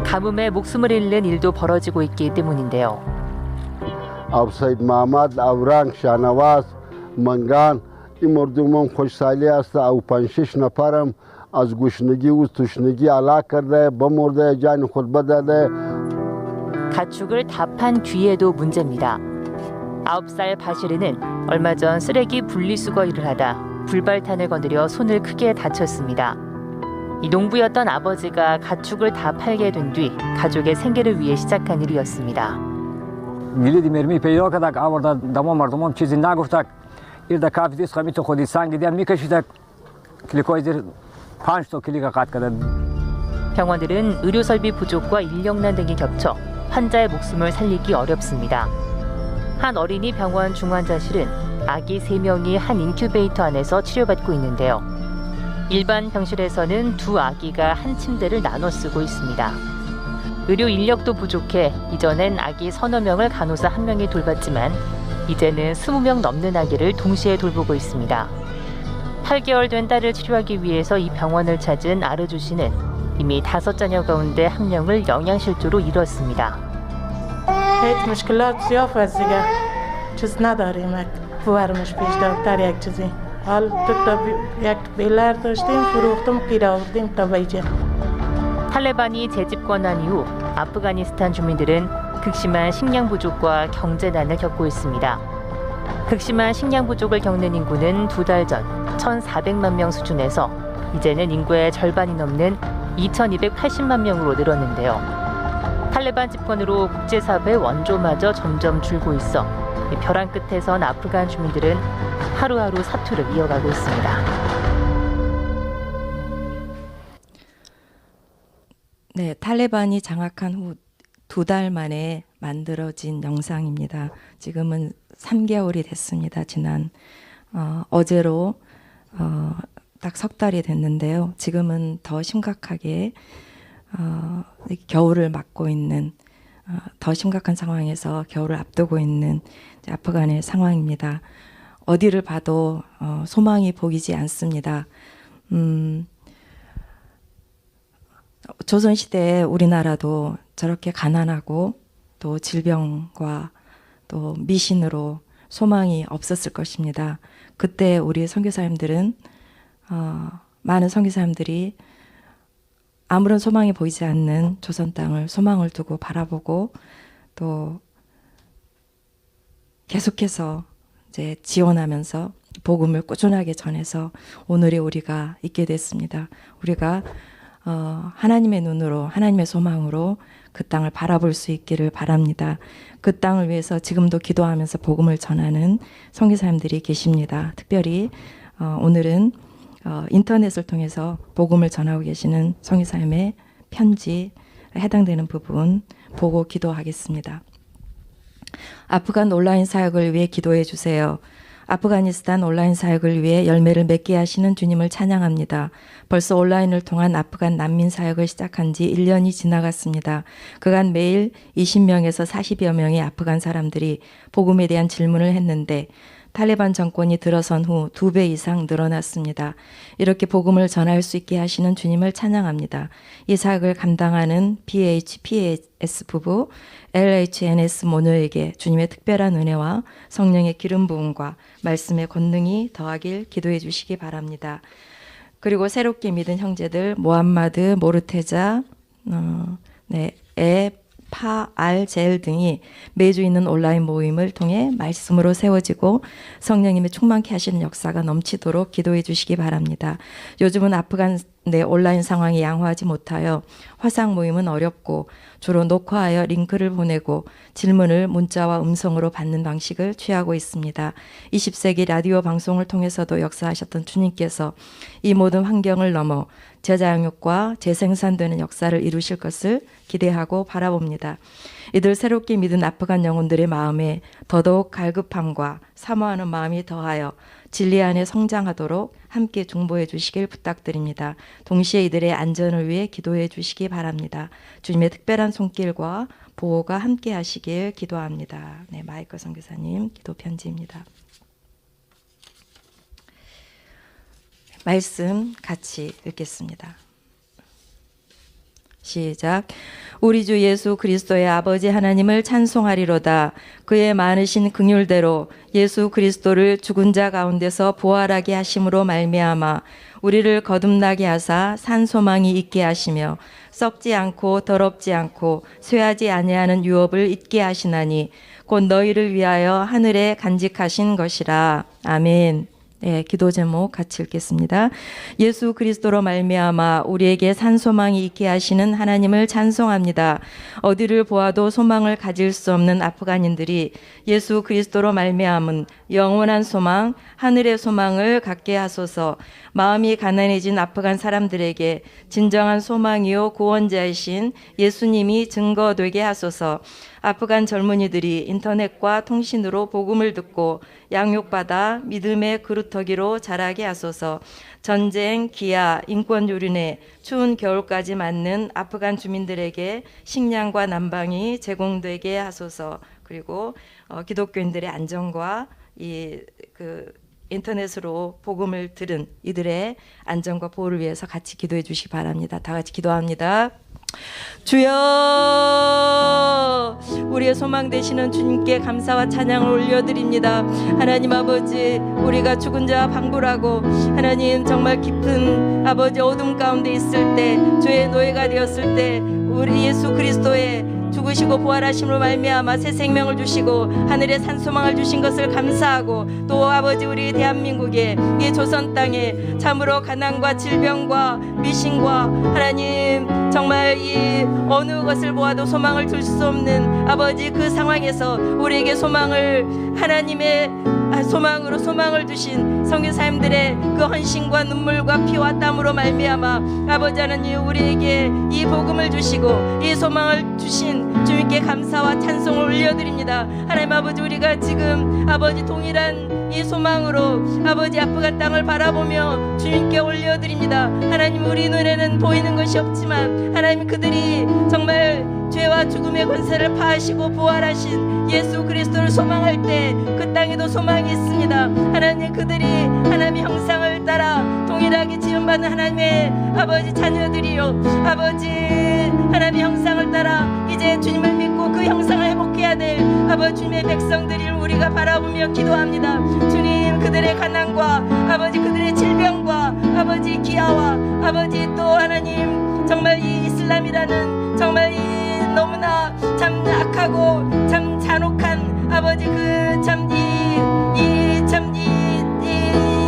가뭄에 목숨을 잃는 일도 벌어지고 있기 때문인데요. अब सईद मोहम्मद अवरांग शाहनवाज मंगान इ मर्दुमम खुशहाली است او 5-6 نفرم از گشنگی و تشنگی علاق کرده بمرده جان خود بداده. 가축을 다 판 뒤에도 문제입니다. 9살 바시르는 얼마 전 쓰레기 분리수거 일을 하다 불발탄을 건드려 손을 크게 다쳤습니다. 이 농부였던 아버지가 가축을 다 팔게 된 뒤 가족의 생계를 위해 시작한 일이었습니다. گلیدی مرمی پیدا کردک آورد دما مردمان چیزی نگفتک ایر در کافی دیست خمی تو خودی سنگ دیدن میکشیدک کلیکای زیر 5도 کلیکا قطع کرد. 병원들은 의료 설비 부족과 인력난 등이 겹쳐 환자의 목숨을 살리기 어렵습니다. 한 어린이 병원 중환자실은 아기 3명이 한 인큐베이터 안에서 치료받고 있는데요. 일반 병실에서는 2 아기가 한 침대를 나눠 쓰고 있습니다. 의료 인력도 부족해 이전엔 아기 서너 명을 간호사 1명이 돌봤지만 이제는 20명 넘는 아기를 동시에 돌보고 있습니다. 8개월 된 딸을 치료하기 위해서 이 병원을 찾은 아르주 씨는 이미 5자녀 가운데 1명을 영양실조로 잃었습니다. هیچ مشکلات زیاد از دیگه چیز نداریم فرمش پیش دکتر یک چیزی حال تو یک بیلر داشتیم فروختم گیر آوردیم تا بیجه. 탈레반이 재집권한 이후 아프가니스탄 주민들은 극심한 식량 부족과 경제난을 겪고 있습니다. 극심한 식량 부족을 겪는 인구는 2달 전 1,400만 명 수준에서 이제는 인구의 절반이 넘는 2,280만 명으로 늘었는데요. 탈레반 집권으로 국제사회 원조마저 점점 줄고 있어 벼랑 끝에선 아프간 주민들은 하루하루 사투를 이어가고 있습니다. 네, 탈레반이 장악한 후 2달 만에 만들어진 영상입니다. 지금은 3개월이 됐습니다. 지난 어제로 딱 석 달이 됐는데요. 지금은 더 심각하게 겨울을 맞고 있는 더 심각한 상황에서 겨울을 앞두고 있는 아프간의 상황입니다. 어디를 봐도 소망이 보이지 않습니다. 조선시대에 우리나라도 저렇게 가난하고 또 질병과 또 미신으로 소망이 없었을 것입니다. 그때 우리 선교사님들은 많은 선교사님들이 아무런 소망이 보이지 않는 조선 땅을 소망을 두고 바라보고 또 계속해서 이제 지원하면서 복음을 꾸준하게 전해서 오늘의 우리가 있게 됐습니다. 우리가 하나님의 눈으로 하나님의 소망으로 그 땅을 바라볼 수 있기를 바랍니다. 그 땅을 위해서 지금도 기도하면서 복음을 전하는 선교사님들이 계십니다. 특별히 오늘은 인터넷을 통해서 복음을 전하고 계시는 선교사님의 편지에 해당되는 부분 보고 기도하겠습니다. 아프간 온라인 사역을 위해 기도해 주세요. 아프가니스탄 온라인 사역을 위해 열매를 맺게 하시는 주님을 찬양합니다. 벌써 온라인을 통한 아프간 난민 사역을 시작한 지 1년이 지나갔습니다. 그간 매일 20명에서 40여 명의 아프간 사람들이 복음에 대한 질문을 했는데 탈레반 정권이 들어선 후 2배 이상 늘어났습니다. 이렇게 복음을 전할 수 있게 하시는 주님을 찬양합니다. 이 사역을 감당하는 PHPS 부부 LHNS 모녀에게 주님의 특별한 은혜와 성령의 기름 부음과 말씀의 권능이 더하길 기도해 주시기 바랍니다. 그리고 새롭게 믿은 형제들 모함마드, 모르테자, 파알젤 등이 매주 있는 온라인 모임을 통해 말씀으로 세워지고 성령님의 충만케 하시는 역사가 넘치도록 기도해 주시기 바랍니다. 요즘은 아프간 내 온라인 상황이 양호하지 못하여 화상 모임은 어렵고 주로 녹화하여 링크를 보내고 질문을 문자와 음성으로 받는 방식을 취하고 있습니다. 20세기 라디오 방송을 통해서도 역사하셨던 주님께서 이 모든 환경을 넘어 재자영육과 재생산되는 역사를 이루실 것을 기대하고 바라봅니다. 이들 새롭게 믿은 아프간 영혼들의 마음에 더더욱 갈급함과 사모하는 마음이 더하여 진리 안에 성장하도록 함께 중보해 주시길 부탁드립니다. 동시에 이들의 안전을 위해 기도해 주시기 바랍니다. 주님의 특별한 손길과 보호가 함께 하시길 기도합니다. 네, 마이클 선교사님 기도 편지입니다. 말씀 같이 읽겠습니다. 시작. 우리 주 예수 그리스도의 아버지 하나님을 찬송하리로다. 그의 많으신 긍휼대로 예수 그리스도를 죽은 자 가운데서 부활하게 하심으로 말미암아 우리를 거듭나게 하사 산 소망이 있게 하시며 썩지 않고 더럽지 않고 쇠하지 아니하는 유업을 잊게 하시나니 곧 너희를 위하여 하늘에 간직하신 것이라. 아멘. 네, 기도 제목 같이 읽겠습니다. 예수 그리스도로 말미암아 우리에게 산 소망이 있게 하시는 하나님을 찬송합니다. 어디를 보아도 소망을 가질 수 없는 아프간인들이 예수 그리스도로 말미암은 영원한 소망, 하늘의 소망을 갖게 하소서. 마음이 가난해진 아프간 사람들에게 진정한 소망이요 구원자이신 예수님이 증거되게 하소서. 아프간 젊은이들이 인터넷과 통신으로 복음을 듣고 양육받아 믿음의 그루터기로 자라게 하소서. 전쟁, 기아, 인권 유린에 추운 겨울까지 맞는 아프간 주민들에게 식량과 난방이 제공되게 하소서. 그리고 기독교인들의 안전과 인터넷으로 복음을 들은 이들의 안전과 보호를 위해서 같이 기도해 주시기 바랍니다. 다 같이 기도합니다. 주여, 우리의 소망 되시는 주님께 감사와 찬양을 올려드립니다. 하나님 아버지, 우리가 죽은 자와 방불하고 하나님 정말 깊은 아버지 어둠 가운데 있을 때, 죄의 노예가 되었을 때 우리 예수 그리스도의 죽으시고 부활하심으로 말미암아 새 생명을 주시고 하늘에 산 소망을 주신 것을 감사하고, 또 아버지 우리 대한민국에 이 조선 땅에 참으로 가난과 질병과 미신과 하나님 정말 이 어느 것을 보아도 소망을 줄 수 없는 아버지 그 상황에서 우리에게 소망을 하나님의 소망으로 소망을 주신 선교사님들의 그 헌신과 눈물과 피와 땀으로 말미암아 아버지 하나님 우리에게 이 복음을 주시고 이 소망을 주신 주님께 감사와 찬송을 올려드립니다. 하나님 아버지, 우리가 지금 아버지 동일한 이 소망으로 아버지 아프간 땅을 바라보며 주님께 올려드립니다. 하나님, 우리 눈에는 보이는 것이 없지만 하나님 그들이 정말 죄와 죽음의 권세를 파하시고 부활하신 예수 그리스도를 소망할 때 그 땅에도 소망이 있습니다. 하나님, 그들이 하나님의 형상을 따라 동일하게 지음받는 하나님의 아버지 자녀들이요, 아버지 하나님의 형상을 따라 이제 주님을 믿고 그 형상을 회복해야 될 아버지 주님의 백성들을 우리가 바라보며 기도합니다. 주님, 그들의 가난과 아버지 그들의 질병과 아버지 기아와 아버지 또 하나님 정말 이 이슬람이라는 정말 이 너무나 참 악하고 참 잔혹한 아버지 그 참 이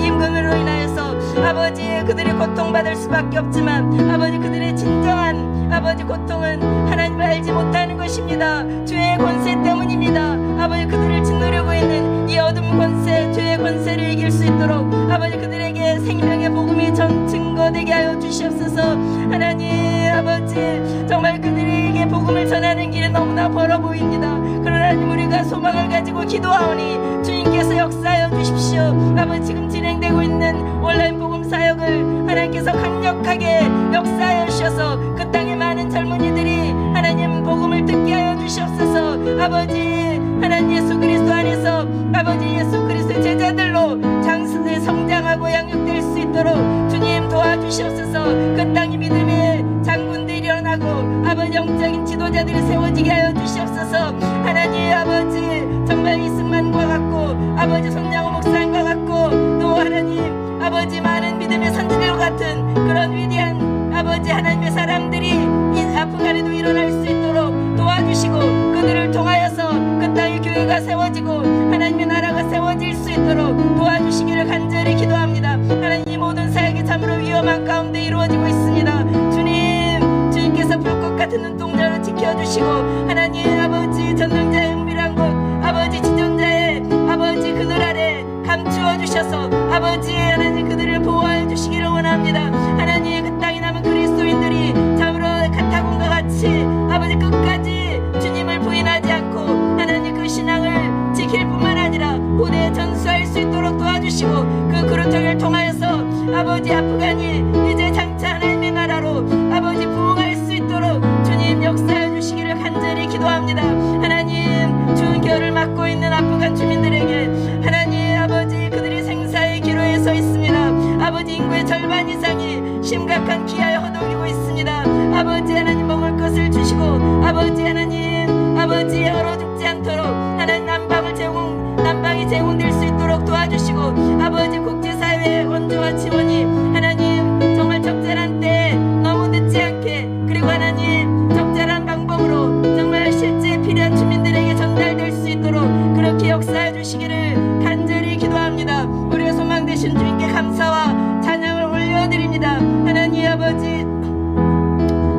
임금으로 인하여서 아버지 그들이 고통받을 수밖에 없지만 아버지 그들의 진정한 아버지 고통은 하나님을 알지 못하는 것입니다. 죄의 권세 때문입니다. 아버지 그들을 짓누르고 있는 이 어둠 권세, 죄의 권세를 이길 수 있도록 아버지 그들에게 생명의 복음이 증거되게 하여 주시옵소서. 하나님 아버지, 정말 그들에게 복음을 전하는 길은 너무나 벌어 보입니다. 그러나 하나님, 우리가 소망을 가지고 기도하오니 주님께서 역사하여 주십시오. 아버지, 지금 진행되고 있는 온라인 복음 사역을 하나님께서 강력하게 역사하여 주셔서 그 땅의 많은 젊은이들이 하나님 복음을 듣게 하여 주시옵소서. 아버지 하나님, 예수 그리스도 안에서 아버지 예수 그리스도의 제자 영적인 지도자들이 세워지게 하여 주시옵소서. 하나님 아버지 정말 이승만과 같고 아버지 손양호 목사님과 같고 또 하나님 아버지 많은 믿음의 선지자와 같은 그런 위대한 아버지 하나님의 사람들이 이 아프간에도 일어날 수 있도록 도와주시고 그들을 통하여서 그 땅의 교회가 세워지고 하나님의 나라가 세워질 수 있도록 도와주시기를 간절히 기도합니다. 하나님 이 모든 사역이 참으로 위험한 가운데 이루어지고 있습니다. 주님께서 불꽃 같은 눈동자로 지켜주시고 하나님 아버지 전능자의 은밀한 곳 아버지 지존자의 아버지 그늘 아래 감추어 주셔서 아버지 하나님 그들을 보호해 주시기를 원합니다. 하나님 그 땅에 남은 그리스도인들이 참으로 가타군과 같이 아버지 끝까지 주님을 부인하지 않고 하나님 그 신앙을 지킬 뿐만 아니라 후대에 전수할 수 있도록 도와주시고 그 그루터기를 통하여서 아버지 아프간이 이제 장차 하나님의 나라로 아버지 부흥할 수 있도록 주님 역사해 주시기를 간절히 기도합니다. 하나님 추운 겨울을 맞고 있는 아프간 주민들에게 하나님 아버지 그들이 생사의 기로에 서 있습니다. 아버지 인구의 절반 이상이 심각한 기아에 허덕이고 있습니다. 아버지 하나님 먹을 것을 주시고 아버지 하나님 아버지 얼어 죽지 않도록 하나님 난방이 제공될 수 있도록 도와주시고 아버지 국제사회의 원조와 지원이 하나님 정말 적절한 때에 너무 늦지 않게 그리고 하나님 적절한 방법으로 정말 실제 필요한 주민들에게 전달될 수 있도록 그렇게 역사해 주시기를 간절히 기도합니다. 우리의 소망 되신 주님께 감사와 찬양을 올려드립니다. 하나님 아버지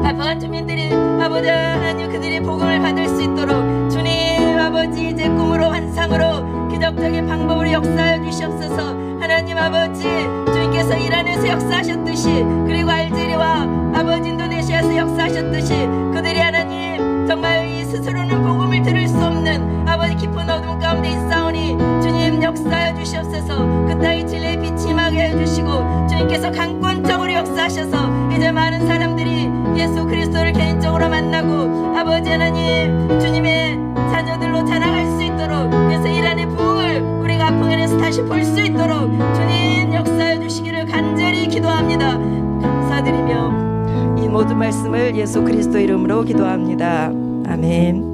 아프간 주민들이 아버지 하나님 그들이 복음을 받을 수 있도록 주님 아버지 이제 꿈으로 환상으로 기적적인 방법으로 역사해 주시옵소서. 하나님 아버지 주님께서 이란에서 역사하셨듯이 그리고 알제리와 아버지 인도네시아에서 역사하셨듯이 그들이 하나님 정말 이 스스로는 복음을 들을 수 없는 아버지 깊은 어둠 가운데 있사오니 주님 역사해 주시옵소서. 그 땅의 진리의 빛이 임하게 해주시고 주님께서 강권적으로 역사하셔서 이제 많은 사람들이 예수 그리스도를 개인적으로 만나고 아버지 하나님 주님의 자녀들로 자라갈 수 있도록 그래서 이란의 부흥을 우리가 아프간에서 다시 볼 수 있도록 주님 역사해 주시기를 간절히 기도합니다. 감사드리며 이 모든 말씀을 예수 그리스도 이름으로 기도합니다. 아멘.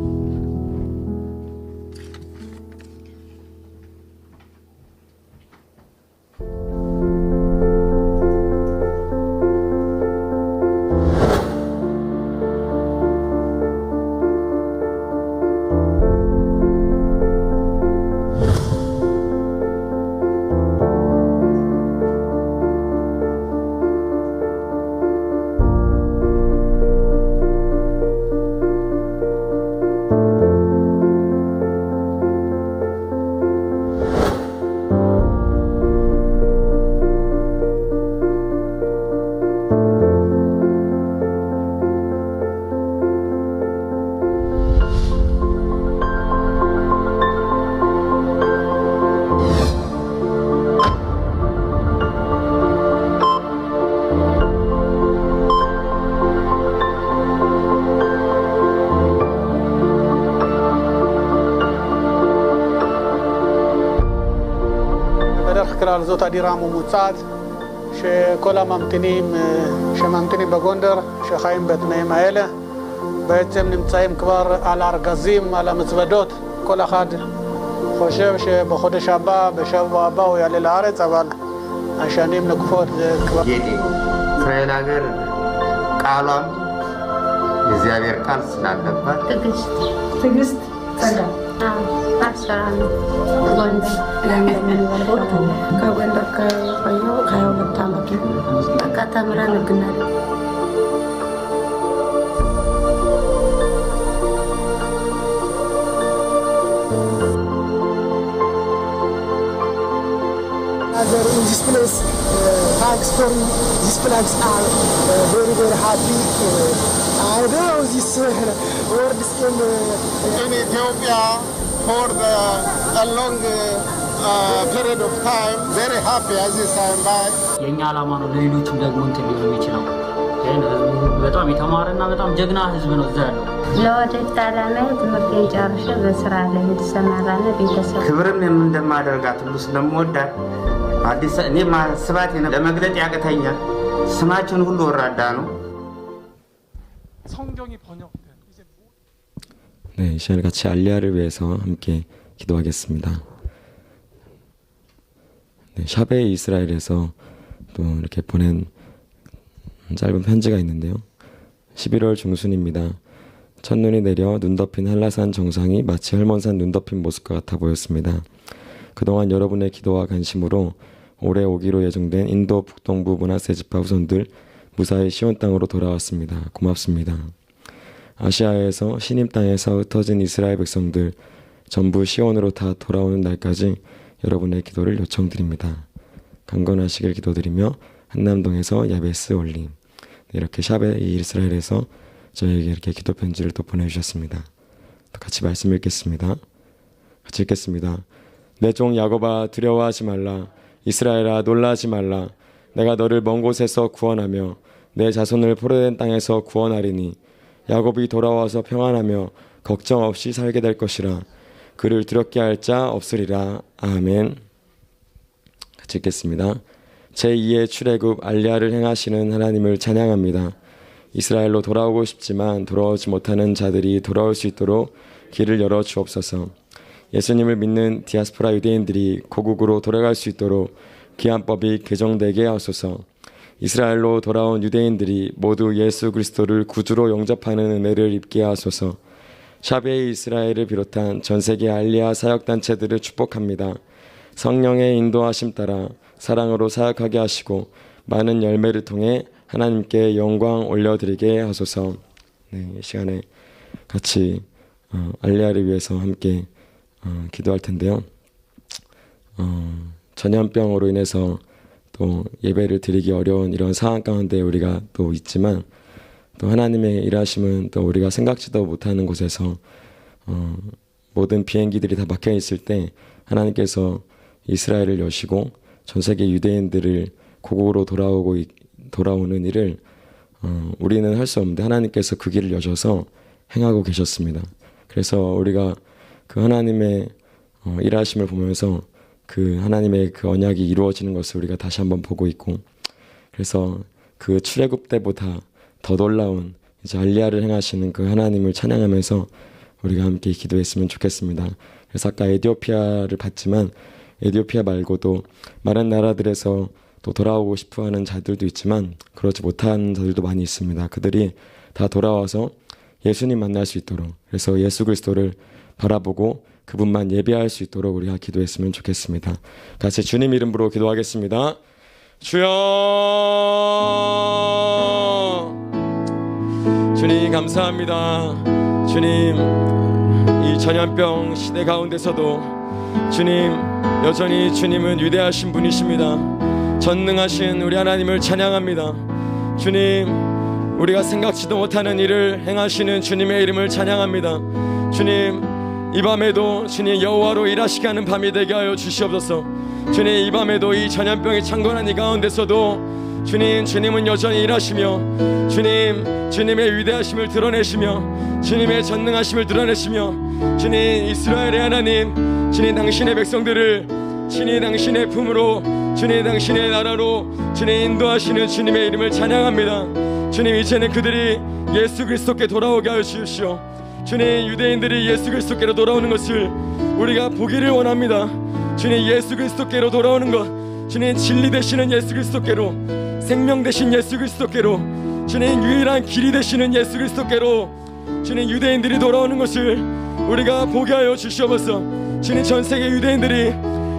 כלל זאת הדירה ממוצעת שכל הממתינים שממתינים בגונדר שחיים בתנאים האלה בעצם נמצאים כבר על הארגזים, על המזוודות. כל אחד חושב שבחודש הבא, בשבוע הבא הוא יעלה לארץ, אבל השנים נוקפות זה כבר... እስራኤል ሀገር ቃሏም የእግዚአብሔር ቃል ስላለባት ትዕግስት ጸጋ አሰራን ጎንደር ከጎንደር ከቆየሁ ከ22 ዓመት በቃ ተምረን እንገናለን። In this place, thanks for these flags are very, very happy. I don't know this words in Ethiopia for a long period of time. Very happy as this time back. የኛ ዓላማ ነው ለሌሎችም ደግሞ እንትን ሊሆን የሚችለው በጣም የተማረና በጣም ጀግና ህዝብ ነው እዛ ያለው። ለወደፊት ዓላማዬ ትምህርቴን ጨርሼ በስራ ላይ እንድሰማራና ቤተሰብ ክብርም እንደማደርጋት ሁሉ ስለምወዳት አዲስ እኔ ማስባት ለመግለጥ ያቀተኛል። ስማችን ሁሉ ወራዳ ነው። 성경이 번역된 네, 이 시간에 같이 알리아를 위해서 함께 기도하겠습니다. 네, 샤베 이스라엘에서 또 이렇게 보낸 짧은 편지가 있는데요. 11월 중순입니다. 첫눈이 내려 눈 덮인 한라산 정상이 마치 헐몬산 눈 덮인 모습과 같아 보였습니다. 그동안 여러분의 기도와 관심으로 올해 오기로 예정된 인도 북동부 문하세 지파 후손들 무사히 시온 땅으로 돌아왔습니다. 고맙습니다. 아시아에서 신임 땅에서 흩어진 이스라엘 백성들 전부 시온으로 다 돌아오는 날까지 여러분의 기도를 요청드립니다. 강건하시길 기도드리며 한남동에서 야베스 올림. 이렇게 샤베 이스라엘에서 저에게 이렇게 기도 편지를 또 보내주셨습니다. 또 같이 말씀 읽겠습니다. 같이 읽겠습니다. 내 종 야곱아 두려워하지 말라. 이스라엘아 놀라지 말라. 내가 너를 먼 곳에서 구원하며 내 자손을 포로된 땅에서 구원하리니 야곱이 돌아와서 평안하며 걱정 없이 살게 될 것이라. 그를 두렵게 할 자 없으리라. 아멘. 같이 읽겠습니다. 제2의 출애굽 알리아를 행하시는 하나님을 찬양합니다. 이스라엘로 돌아오고 싶지만 돌아오지 못하는 자들이 돌아올 수 있도록 길을 열어 주옵소서. 예수님을 믿는 디아스포라 유대인들이 고국으로 돌아갈 수 있도록 귀환법이 개정되게 하소서. 이스라엘로 돌아온 유대인들이 모두 예수 그리스도를 구주로 영접하는 은혜를 입게 하소서. 샤베 이스라엘을 비롯한 전 세계 알리아 사역단체들을 축복합니다. 성령의 인도하심 따라 사랑으로 사역하게 하시고 많은 열매를 통해 하나님께 영광 올려드리게 하소서. 네, 이 시간에 같이 알리아를 위해서 함께 기도할 텐데요. 전염병으로 인해서 또 예배를 드리기 어려운 이런 상황 가운데 우리가 또 있지만 또 하나님의 일하심은 또 우리가 생각지도 못하는 곳에서 모든 비행기들이 다 막혀 있을 때 하나님께서 이스라엘을 여시고 전 세계 유대인들을 고국으로 돌아오는 일을 우리는 할 수 없는데 하나님께서 그 길을 여셔서 행하고 계셨습니다. 그래서 우리가 그 하나님의 일하심을 보면서 그 하나님의 그 언약이 이루어지는 것을 우리가 다시 한번 보고 있고, 그래서 그 출애굽 때보다 더 놀라운 이제 알리아를 행하시는 그 하나님을 찬양하면서 우리가 함께 기도했으면 좋겠습니다. 그래서 아까 에티오피아를 봤지만 에티오피아 말고도 많은 나라들에서 또 돌아오고 싶어하는 자들도 있지만 그렇지 못한 자들도 많이 있습니다. 그들이 다 돌아와서 예수님 만날 수 있도록, 그래서 예수 그리스도를 바라보고 그분만 예배할 수 있도록 우리가 기도했으면 좋겠습니다. 같이 주님 이름으로 기도하겠습니다. 주여, 주님 감사합니다. 주님, 이 전염병 시대 가운데서도 주님 여전히 주님은 위대하신 분이십니다. 전능하신 우리 하나님을 찬양합니다. 주님, 우리가 생각지도 못하는 일을 행하시는 주님의 이름을 찬양합니다. 주님, 이 밤에도 주님 여호와로 일하시게 하는 밤이 되게 하여 주시옵소서. 주님, 이 밤에도 이 전염병이 창궐한 이 가운데서도 주님은 여전히 일하시며 주님의 위대하심을 드러내시며 주님의 전능하심을 드러내시며 주님 이스라엘의 하나님, 주님 당신의 백성들을 주님 당신의 품으로, 주님 당신의 나라로 주님 인도하시는 주님의 이름을 찬양합니다. 주님, 이제는 그들이 예수 그리스도께 돌아오게 하여 주십시오. 주님, 유대인들이 예수 그리스도께로 돌아오는 것을 우리가 보기를 원합니다. 주님, 예수 그리스도께로 돌아오는 것, 주님 진리 되시는 예수 그리스도께로, 생명 되신 예수 그리스도께로, 주님 유일한 길이 되시는 예수 그리스도께로 주님 유대인들이 돌아오는 것을 우리가 보게 하여 주시옵소서. 주님, 전 세계 유대인들이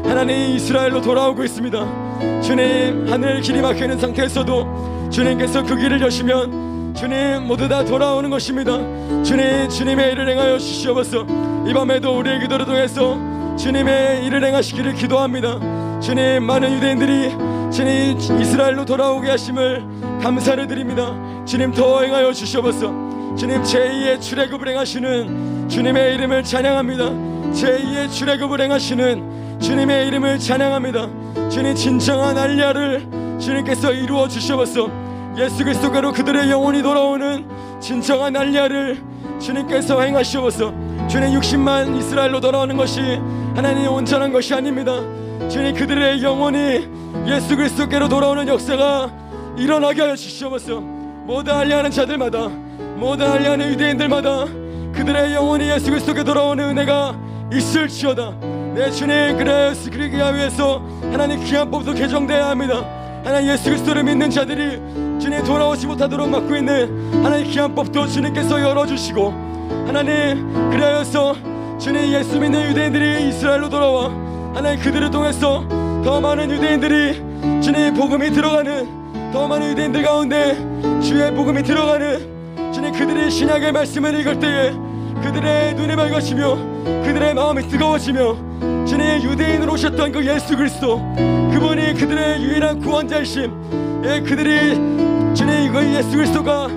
하나님 이스라엘로 돌아오고 있습니다. 주님, 하늘 길이 막혀 있는 상태에서도 주님께서 그 길을 여시면 주님 모두 다 돌아오는 것입니다. 주님, 주님의 일을 행하여 주시옵소서. 이 밤에도 우리의 기도를 통해서 주님의 일을 행하시기를 기도합니다. 주님, 많은 유대인들이 주님 이스라엘로 돌아오게 하심을 감사를 드립니다. 주님, 더 행하여 주시옵소서. 주님, 제2의 출애굽을 행하시는 주님의 이름을 찬양합니다. 제2의 출애굽을 행하시는 주님의 이름을 찬양합니다. 주님, 진정한 알리아를 주님께서 이루어 주시옵소서. 예수 그리스도께로 그들의 영혼이 돌아오는 진정한 알리아를 주님께서 행하시옵소서. 주님, 60만 이스라엘로 돌아오는 것이 하나님의 온전한 것이 아닙니다. 주님, 그들의 영혼이 예수 그리스도께로 돌아오는 역사가 일어나게 하여 주시옵소서. 모두 알리하는 자들마다 모든 알리하는 유대인들마다 그들의 영혼이 예수 그리스도께 돌아오는 은혜가 있을지어다. 내 주님, 그래서 그러기 위해서 하나님 귀한 법도 개정되어야 합니다. 하나님 예수 그리스도를 믿는 자들이 주님 돌아오지 못하도록 막고 있는 하나님 귀한 법도 주님께서 열어주시고, 하나님 그래서 주님 예수 믿는 유대인들이 이스라엘로 돌아와 하나님 그들을 통해서 더 많은 유대인들이 주님 복음이 들어가는, 더 많은 유대인들 가운데 주의 복음이 들어가는, 주님 그들이 신약의 말씀을 읽을 때에 그들의 눈이 밝아지며 그들의 마음이 뜨거워지며 주님 유대인으로 오셨던 그 예수 그리스도, 그분이 그들의 유일한 구원자이심, 그들이 주님 그 예수 그리스도가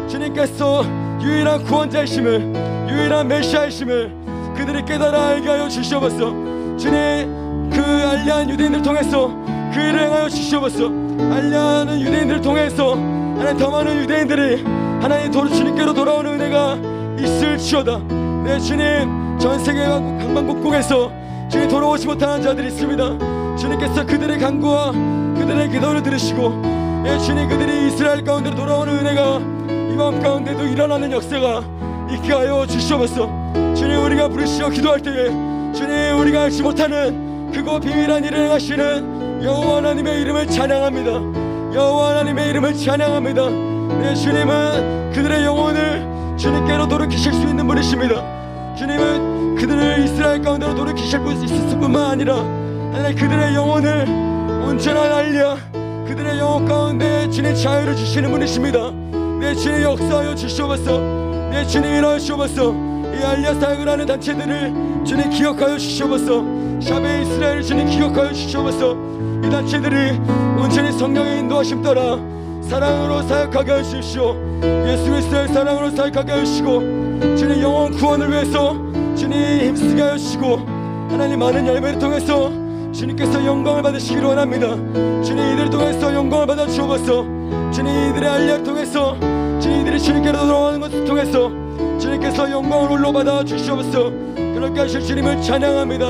주님께서 유일한 구원자이심을, 유일한 메시아이심을 그들이 깨달아 알게 하여 주시옵소서. 주님 그 알리한 유대인들을 통해서 그를 행하여 주시옵소서. 알리하는 유대인들을 통해서 하나님 더 많은 유대인들이 하나님 주님께로 돌아오는 은혜가 있을지어다. 네 주님, 전 세계 강방곡곡에서 주님 돌아오지 못하는 자들이 있습니다. 주님께서 그들의 간구와 그들의 기도를 들으시고, 네 주님, 그들이 이스라엘 가운데로 돌아오는 은혜가 이 마음 가운데도 일어나는 역사가 있게 하여 주시옵소서. 주님, 우리가 부르시어 기도할 때에 주님 우리가 알지 못하는 그곳 비밀한 일을 행하시는 여호와 하나님의 이름을 찬양합니다. 여호와 하나님의 이름을 찬양합니다. 네 주님은 그들의 영혼을 주님께로 돌이키실 수 있는 분이십니다. 주님은 그들을 이스라엘 가운데로 돌이키실 뿐만 아니라 하나님 그들의 영혼을 온전한 알리야, 그들의 영혼 가운데 주님 자유를 주시는 분이십니다. 네 주님, 역사하여 주시옵소서. 네 주님, 일하여 주시옵소서. 이 알리야 사역을 하는 단체들을 주님 기억하여 주시옵소서. 샤베 이스라엘을 주님 기억하여 주시옵소서. 이 단체들이 온전히 성령의 인도하심 따라 사랑으로 사역하게 하십시오. 예수 그리스도의 사랑으로 사역하게 하시고, 주님 영혼 구원을 위해서 주님 힘쓰게 하시고, 하나님 많은 열매를 통해서 주님께서 영광을 받으시기를 원합니다. 주님 이들을 통해서 영광을 받아 주옵소서. 주님 이들의 알리야를 통해서 주님 이들이 주님께로 돌아오는 것을 통해서 주님께서 영광을 홀로 받아 주시옵소서. 그렇게 하실 주님을 찬양합니다.